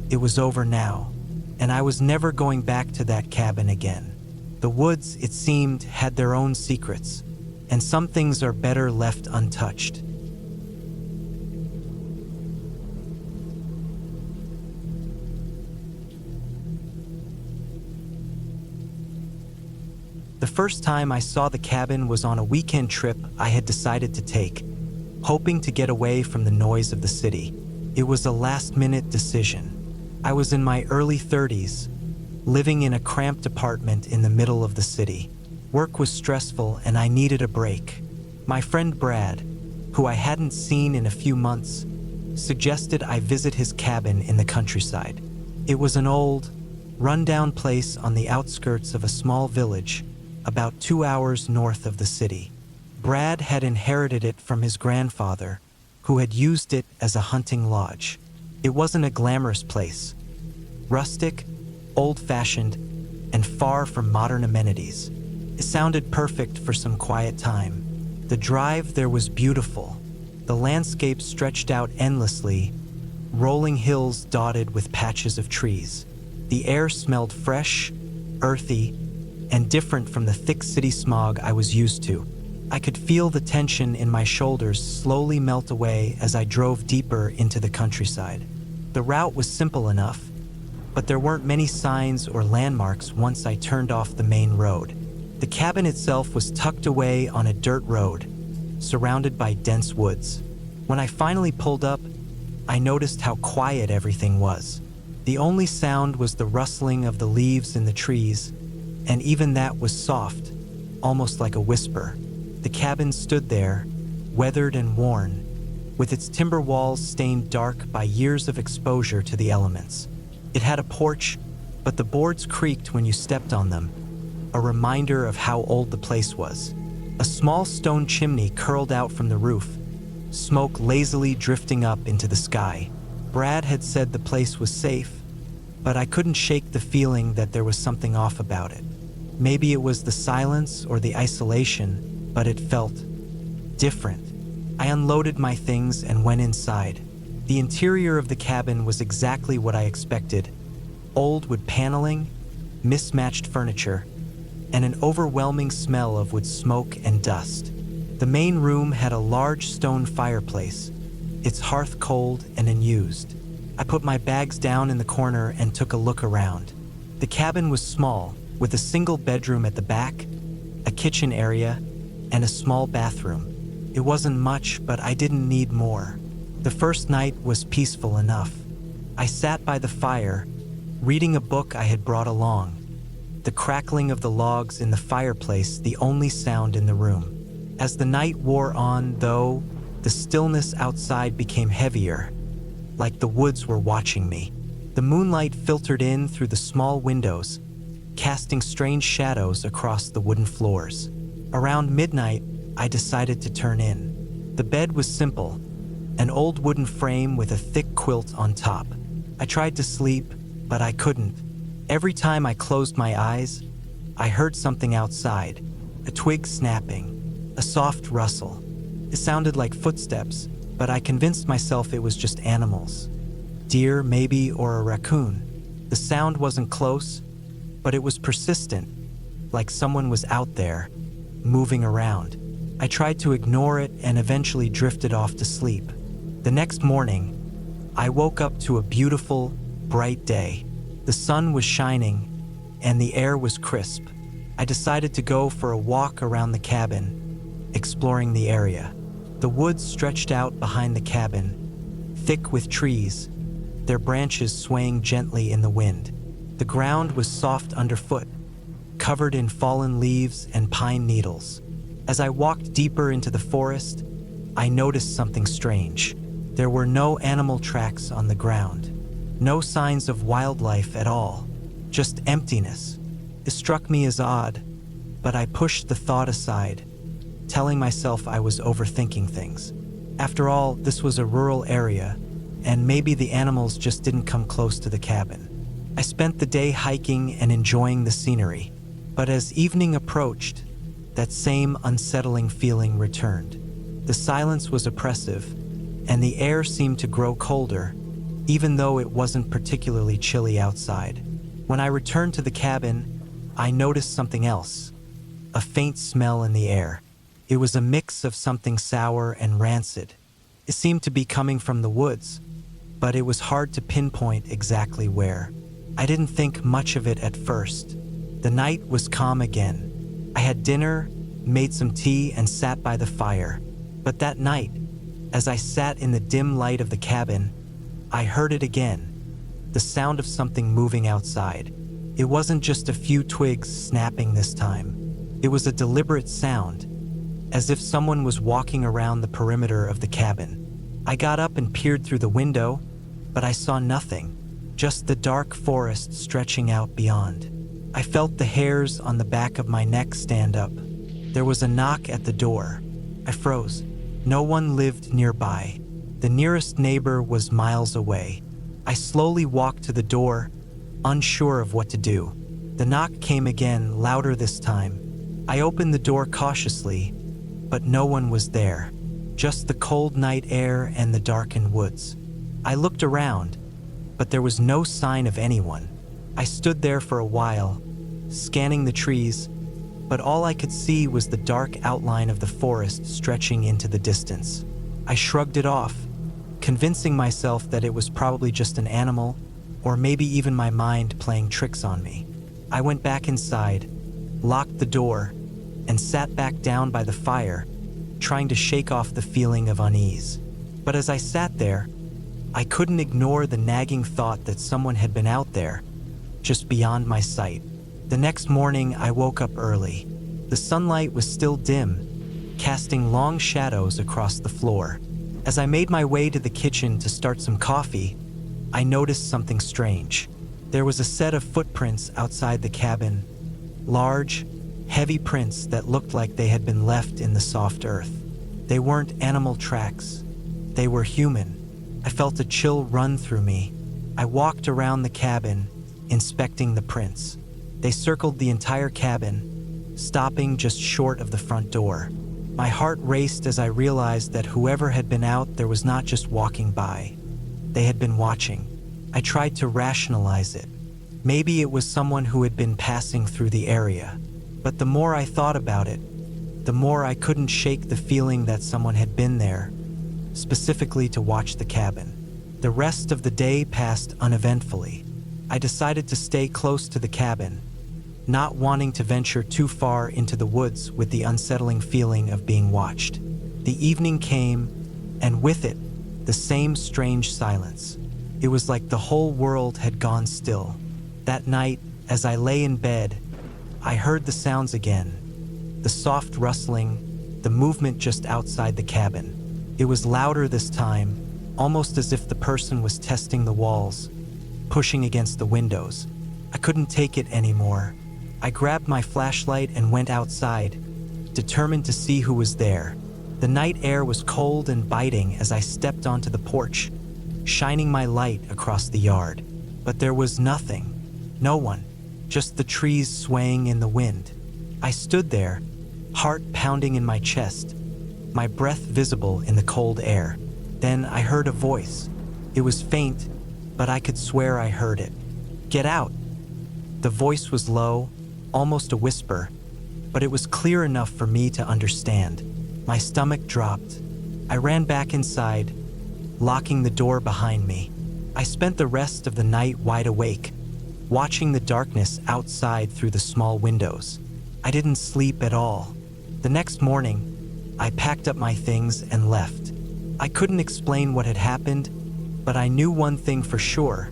it was over now, and I was never going back to that cabin again. The woods, it seemed, had their own secrets, and some things are better left untouched. The first time I saw the cabin was on a weekend trip I had decided to take, hoping to get away from the noise of the city. It was a last-minute decision. I was in my early 30s, living in a cramped apartment in the middle of the city. Work was stressful and I needed a break. My friend Brad, who I hadn't seen in a few months, suggested I visit his cabin in the countryside. It was an old, run-down place on the outskirts of a small village, about 2 hours north of the city. Brad had inherited it from his grandfather, who had used it as a hunting lodge. It wasn't a glamorous place. Rustic, old-fashioned, and far from modern amenities. It sounded perfect for some quiet time. The drive there was beautiful. The landscape stretched out endlessly, rolling hills dotted with patches of trees. The air smelled fresh, earthy, and different from the thick city smog I was used to. I could feel the tension in my shoulders slowly melt away as I drove deeper into the countryside. The route was simple enough, but there weren't many signs or landmarks once I turned off the main road. The cabin itself was tucked away on a dirt road, surrounded by dense woods. When I finally pulled up, I noticed how quiet everything was. The only sound was the rustling of the leaves in the trees, and even that was soft, almost like a whisper. The cabin stood there, weathered and worn, with its timber walls stained dark by years of exposure to the elements. It had a porch, but the boards creaked when you stepped on them, a reminder of how old the place was. A small stone chimney curled out from the roof, smoke lazily drifting up into the sky. Brad had said the place was safe, but I couldn't shake the feeling that there was something off about it. Maybe it was the silence or the isolation, but it felt different. I unloaded my things and went inside. The interior of the cabin was exactly what I expected. Old wood paneling, mismatched furniture, and an overwhelming smell of wood smoke and dust. The main room had a large stone fireplace, its hearth cold and unused. I put my bags down in the corner and took a look around. The cabin was small, with a single bedroom at the back, a kitchen area, and a small bathroom. It wasn't much, but I didn't need more. The first night was peaceful enough. I sat by the fire, reading a book I had brought along. The crackling of the logs in the fireplace the only sound in the room. As the night wore on, though, the stillness outside became heavier, like the woods were watching me. The moonlight filtered in through the small windows, casting strange shadows across the wooden floors. Around midnight, I decided to turn in. The bed was simple, an old wooden frame with a thick quilt on top. I tried to sleep, but I couldn't. Every time I closed my eyes, I heard something outside, a twig snapping, a soft rustle. It sounded like footsteps, but I convinced myself it was just animals. Deer, maybe, or a raccoon. The sound wasn't close, but it was persistent, like someone was out there, moving around. I tried to ignore it and eventually drifted off to sleep. The next morning, I woke up to a beautiful, bright day. The sun was shining, and the air was crisp. I decided to go for a walk around the cabin, exploring the area. The woods stretched out behind the cabin, thick with trees, their branches swaying gently in the wind. The ground was soft underfoot, covered in fallen leaves and pine needles. As I walked deeper into the forest, I noticed something strange. There were no animal tracks on the ground, no signs of wildlife at all, just emptiness. It struck me as odd, but I pushed the thought aside, telling myself I was overthinking things. After all, this was a rural area, and maybe the animals just didn't come close to the cabin. I spent the day hiking and enjoying the scenery, but as evening approached, that same unsettling feeling returned. The silence was oppressive, and the air seemed to grow colder, even though it wasn't particularly chilly outside. When I returned to the cabin, I noticed something else, a faint smell in the air. It was a mix of something sour and rancid. It seemed to be coming from the woods, but it was hard to pinpoint exactly where. I didn't think much of it at first. The night was calm again. I had dinner, made some tea, and sat by the fire. But that night, as I sat in the dim light of the cabin, I heard it again, the sound of something moving outside. It wasn't just a few twigs snapping this time. It was a deliberate sound, as if someone was walking around the perimeter of the cabin. I got up and peered through the window, but I saw nothing, just the dark forest stretching out beyond. I felt the hairs on the back of my neck stand up. There was a knock at the door. I froze. No one lived nearby. The nearest neighbor was miles away. I slowly walked to the door, unsure of what to do. The knock came again, louder this time. I opened the door cautiously, but no one was there. Just the cold night air and the darkened woods. I looked around, but there was no sign of anyone. I stood there for a while, scanning the trees, but all I could see was the dark outline of the forest stretching into the distance. I shrugged it off, convincing myself that it was probably just an animal, or maybe even my mind playing tricks on me. I went back inside, locked the door, and sat back down by the fire, trying to shake off the feeling of unease. But as I sat there, I couldn't ignore the nagging thought that someone had been out there, just beyond my sight. The next morning, I woke up early. The sunlight was still dim, casting long shadows across the floor. As I made my way to the kitchen to start some coffee, I noticed something strange. There was a set of footprints outside the cabin, large, heavy prints that looked like they had been left in the soft earth. They weren't animal tracks. They were human. I felt a chill run through me. I walked around the cabin, inspecting the prints. They circled the entire cabin, stopping just short of the front door. My heart raced as I realized that whoever had been out there was not just walking by. They had been watching. I tried to rationalize it. Maybe it was someone who had been passing through the area. But the more I thought about it, the more I couldn't shake the feeling that someone had been there, specifically to watch the cabin. The rest of the day passed uneventfully. I decided to stay close to the cabin, not wanting to venture too far into the woods with the unsettling feeling of being watched. The evening came, and with it, the same strange silence. It was like the whole world had gone still. That night, as I lay in bed, I heard the sounds again. The soft rustling, the movement just outside the cabin. It was louder this time, almost as if the person was testing the walls, pushing against the windows. I couldn't take it anymore. I grabbed my flashlight and went outside, determined to see who was there. The night air was cold and biting as I stepped onto the porch, shining my light across the yard. But there was nothing. No one. Just the trees swaying in the wind. I stood there, heart pounding in my chest, my breath visible in the cold air. Then I heard a voice. It was faint, but I could swear I heard it. "Get out!" The voice was low, almost a whisper, but it was clear enough for me to understand. My stomach dropped. I ran back inside, locking the door behind me. I spent the rest of the night wide awake, watching the darkness outside through the small windows. I didn't sleep at all. The next morning, I packed up my things and left. I couldn't explain what had happened, but I knew one thing for sure.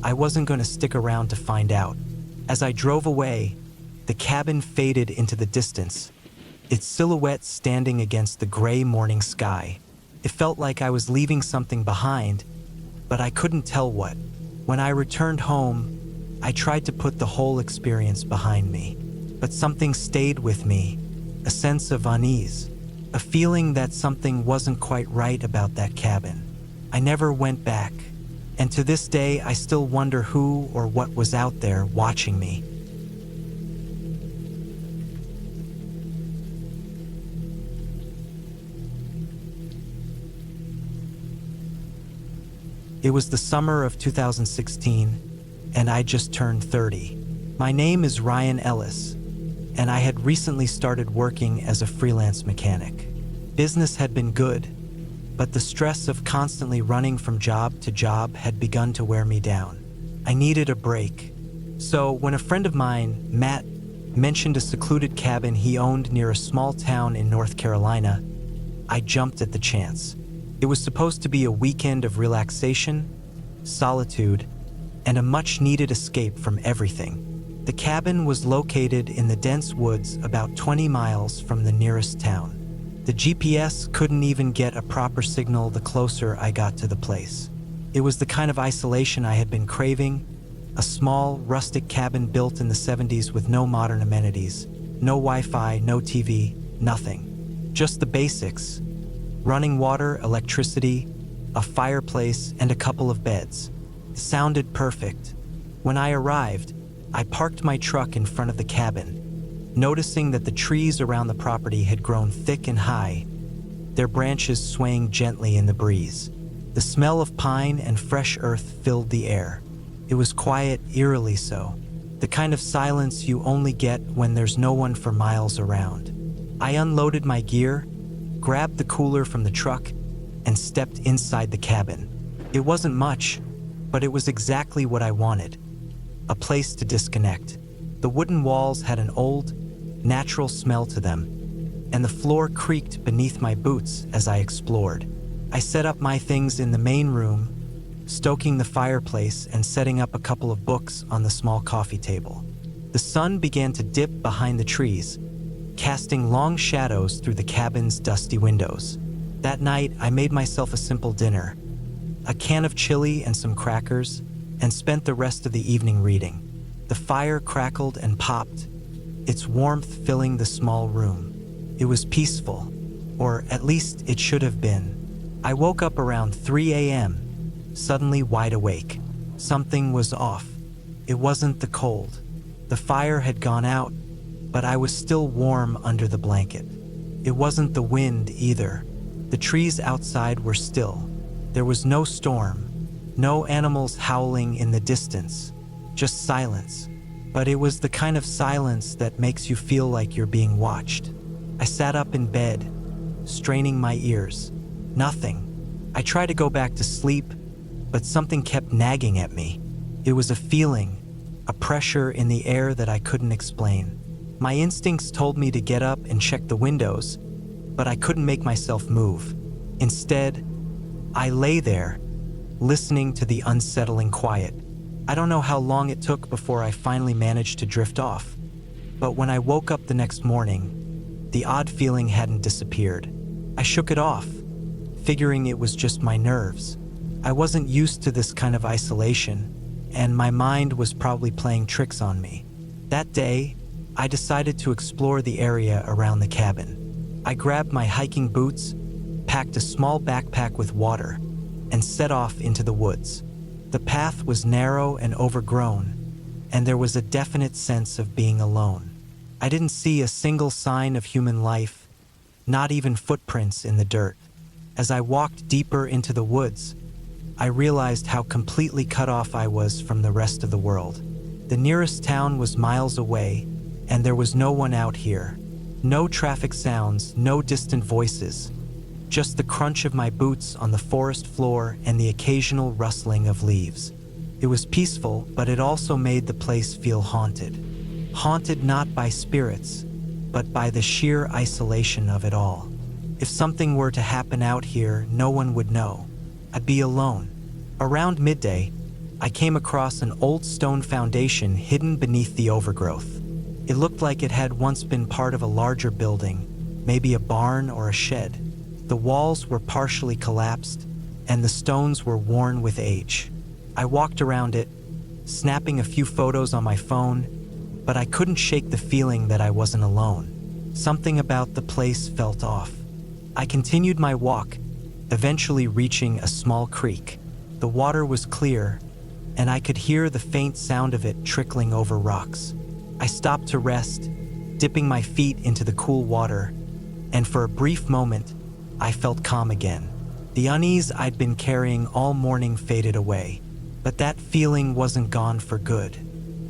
I wasn't going to stick around to find out. As I drove away, the cabin faded into the distance, its silhouette standing against the gray morning sky. It felt like I was leaving something behind, but I couldn't tell what. When I returned home, I tried to put the whole experience behind me, but something stayed with me, a sense of unease, a feeling that something wasn't quite right about that cabin. I never went back, and to this day I still wonder who or what was out there watching me. It was the summer of 2016, and I just turned 30. My name is Ryan Ellis, and I had recently started working as a freelance mechanic. Business had been good, but the stress of constantly running from job to job had begun to wear me down. I needed a break. So when a friend of mine, Matt, mentioned a secluded cabin he owned near a small town in North Carolina, I jumped at the chance. It was supposed to be a weekend of relaxation, solitude, and a much-needed escape from everything. The cabin was located in the dense woods about 20 miles from the nearest town. The GPS couldn't even get a proper signal the closer I got to the place. It was the kind of isolation I had been craving, a small, rustic cabin built in the 70s with no modern amenities, no Wi-Fi, no TV, nothing. Just the basics: running water, electricity, a fireplace, and a couple of beds. Sounded perfect. When I arrived, I parked my truck in front of the cabin, noticing that the trees around the property had grown thick and high, their branches swaying gently in the breeze. The smell of pine and fresh earth filled the air. It was quiet, eerily so, the kind of silence you only get when there's no one for miles around. I unloaded my gear, grabbed the cooler from the truck, and stepped inside the cabin. It wasn't much, but it was exactly what I wanted. A place to disconnect. The wooden walls had an old, natural smell to them, and the floor creaked beneath my boots as I explored. I set up my things in the main room, stoking the fireplace and setting up a couple of books on the small coffee table. The sun began to dip behind the trees, casting long shadows through the cabin's dusty windows. That night, I made myself a simple dinner, a can of chili and some crackers, and spent the rest of the evening reading. The fire crackled and popped, its warmth filling the small room. It was peaceful, or at least it should have been. I woke up around 3 a.m., suddenly wide awake. Something was off. It wasn't the cold. The fire had gone out, but I was still warm under the blanket. It wasn't the wind either. The trees outside were still. There was no storm, no animals howling in the distance, just silence. But it was the kind of silence that makes you feel like you're being watched. I sat up in bed, straining my ears. Nothing. I tried to go back to sleep, but something kept nagging at me. It was a feeling, a pressure in the air that I couldn't explain. My instincts told me to get up and check the windows, but I couldn't make myself move. Instead, I lay there, listening to the unsettling quiet. I don't know how long it took before I finally managed to drift off, but when I woke up the next morning, the odd feeling hadn't disappeared. I shook it off, figuring it was just my nerves. I wasn't used to this kind of isolation, and my mind was probably playing tricks on me. That day, I decided to explore the area around the cabin. I grabbed my hiking boots, packed a small backpack with water, and set off into the woods. The path was narrow and overgrown, and there was a definite sense of being alone. I didn't see a single sign of human life, not even footprints in the dirt. As I walked deeper into the woods, I realized how completely cut off I was from the rest of the world. The nearest town was miles away, and there was no one out here. No traffic sounds, no distant voices, just the crunch of my boots on the forest floor and the occasional rustling of leaves. It was peaceful, but it also made the place feel haunted. Haunted not by spirits, but by the sheer isolation of it all. If something were to happen out here, no one would know. I'd be alone. Around midday, I came across an old stone foundation hidden beneath the overgrowth. It looked like it had once been part of a larger building, maybe a barn or a shed. The walls were partially collapsed, and the stones were worn with age. I walked around it, snapping a few photos on my phone, but I couldn't shake the feeling that I wasn't alone. Something about the place felt off. I continued my walk, eventually reaching a small creek. The water was clear, and I could hear the faint sound of it trickling over rocks. I stopped to rest, dipping my feet into the cool water, and for a brief moment, I felt calm again. The unease I'd been carrying all morning faded away, but that feeling wasn't gone for good.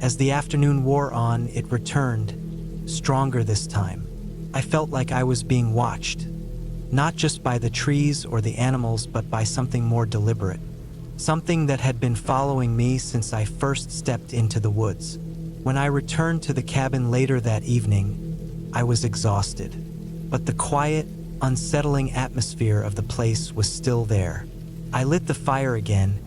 As the afternoon wore on, it returned, stronger this time. I felt like I was being watched, not just by the trees or the animals, but by something more deliberate. Something that had been following me since I first stepped into the woods. When I returned to the cabin later that evening, I was exhausted, but the quiet, unsettling atmosphere of the place was still there. I lit the fire again,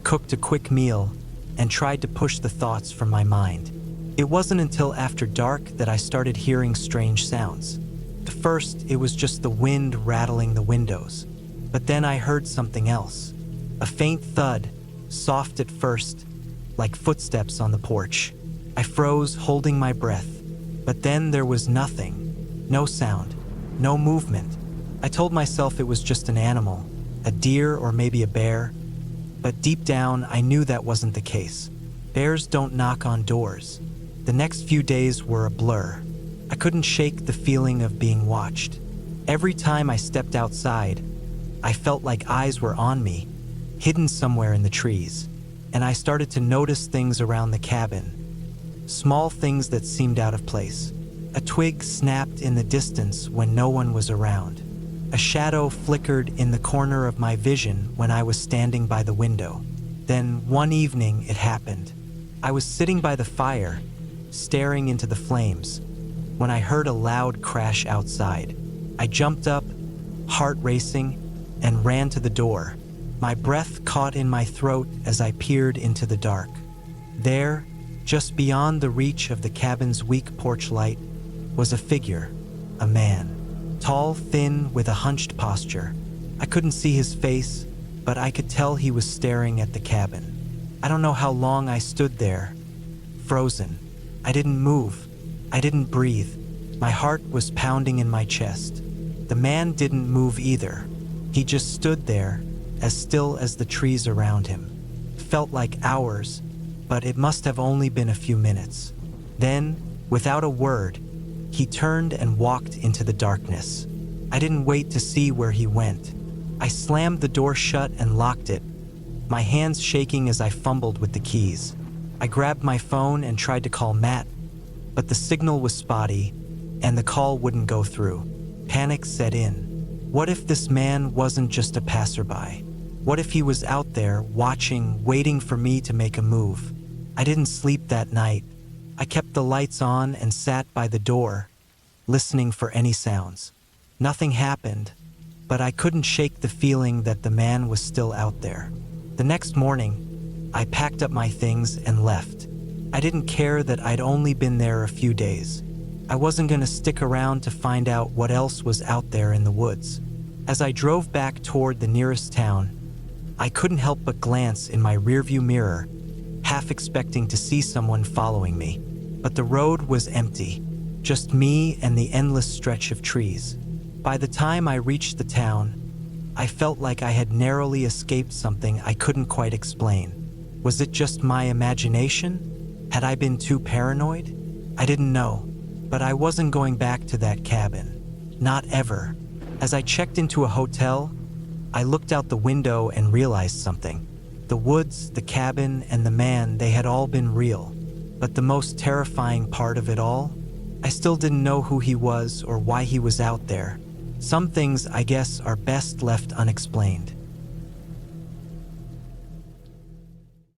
cooked a quick meal, and tried to push the thoughts from my mind. It wasn't until after dark that I started hearing strange sounds. At first, it was just the wind rattling the windows, but then I heard something else. A faint thud, soft at first, like footsteps on the porch. I froze, holding my breath, but then there was nothing. No sound, no movement. I told myself it was just an animal, a deer or maybe a bear, but deep down I knew that wasn't the case. Bears don't knock on doors. The next few days were a blur. I couldn't shake the feeling of being watched. Every time I stepped outside, I felt like eyes were on me, hidden somewhere in the trees, and I started to notice things around the cabin. Small things that seemed out of place. A twig snapped in the distance when no one was around. A shadow flickered in the corner of my vision when I was standing by the window. Then one evening it happened. I was sitting by the fire, staring into the flames, when I heard a loud crash outside. I jumped up, heart racing, and ran to the door. My breath caught in my throat as I peered into the dark. There, just beyond the reach of the cabin's weak porch light, was a figure, a man. Tall, thin, with a hunched posture. I couldn't see his face, but I could tell he was staring at the cabin. I don't know how long I stood there, frozen. I didn't move. I didn't breathe. My heart was pounding in my chest. The man didn't move either. He just stood there, as still as the trees around him. Felt like hours, but it must have only been a few minutes. Then, without a word, he turned and walked into the darkness. I didn't wait to see where he went. I slammed the door shut and locked it, my hands shaking as I fumbled with the keys. I grabbed my phone and tried to call Matt, but the signal was spotty, and the call wouldn't go through. Panic set in. What if this man wasn't just a passerby? What if he was out there, watching, waiting for me to make a move? I didn't sleep that night. I kept the lights on and sat by the door, listening for any sounds. Nothing happened, but I couldn't shake the feeling that the man was still out there. The next morning, I packed up my things and left. I didn't care that I'd only been there a few days. I wasn't going to stick around to find out what else was out there in the woods. As I drove back toward the nearest town, I couldn't help but glance in my rearview mirror, half expecting to see someone following me. But the road was empty, just me and the endless stretch of trees. By the time I reached the town, I felt like I had narrowly escaped something I couldn't quite explain. Was it just my imagination? Had I been too paranoid? I didn't know, but I wasn't going back to that cabin. Not ever. As I checked into a hotel, I looked out the window and realized something. The woods, the cabin, and the man, they had all been real. But the most terrifying part of it all? I still didn't know who he was or why he was out there. Some things, I guess, are best left unexplained.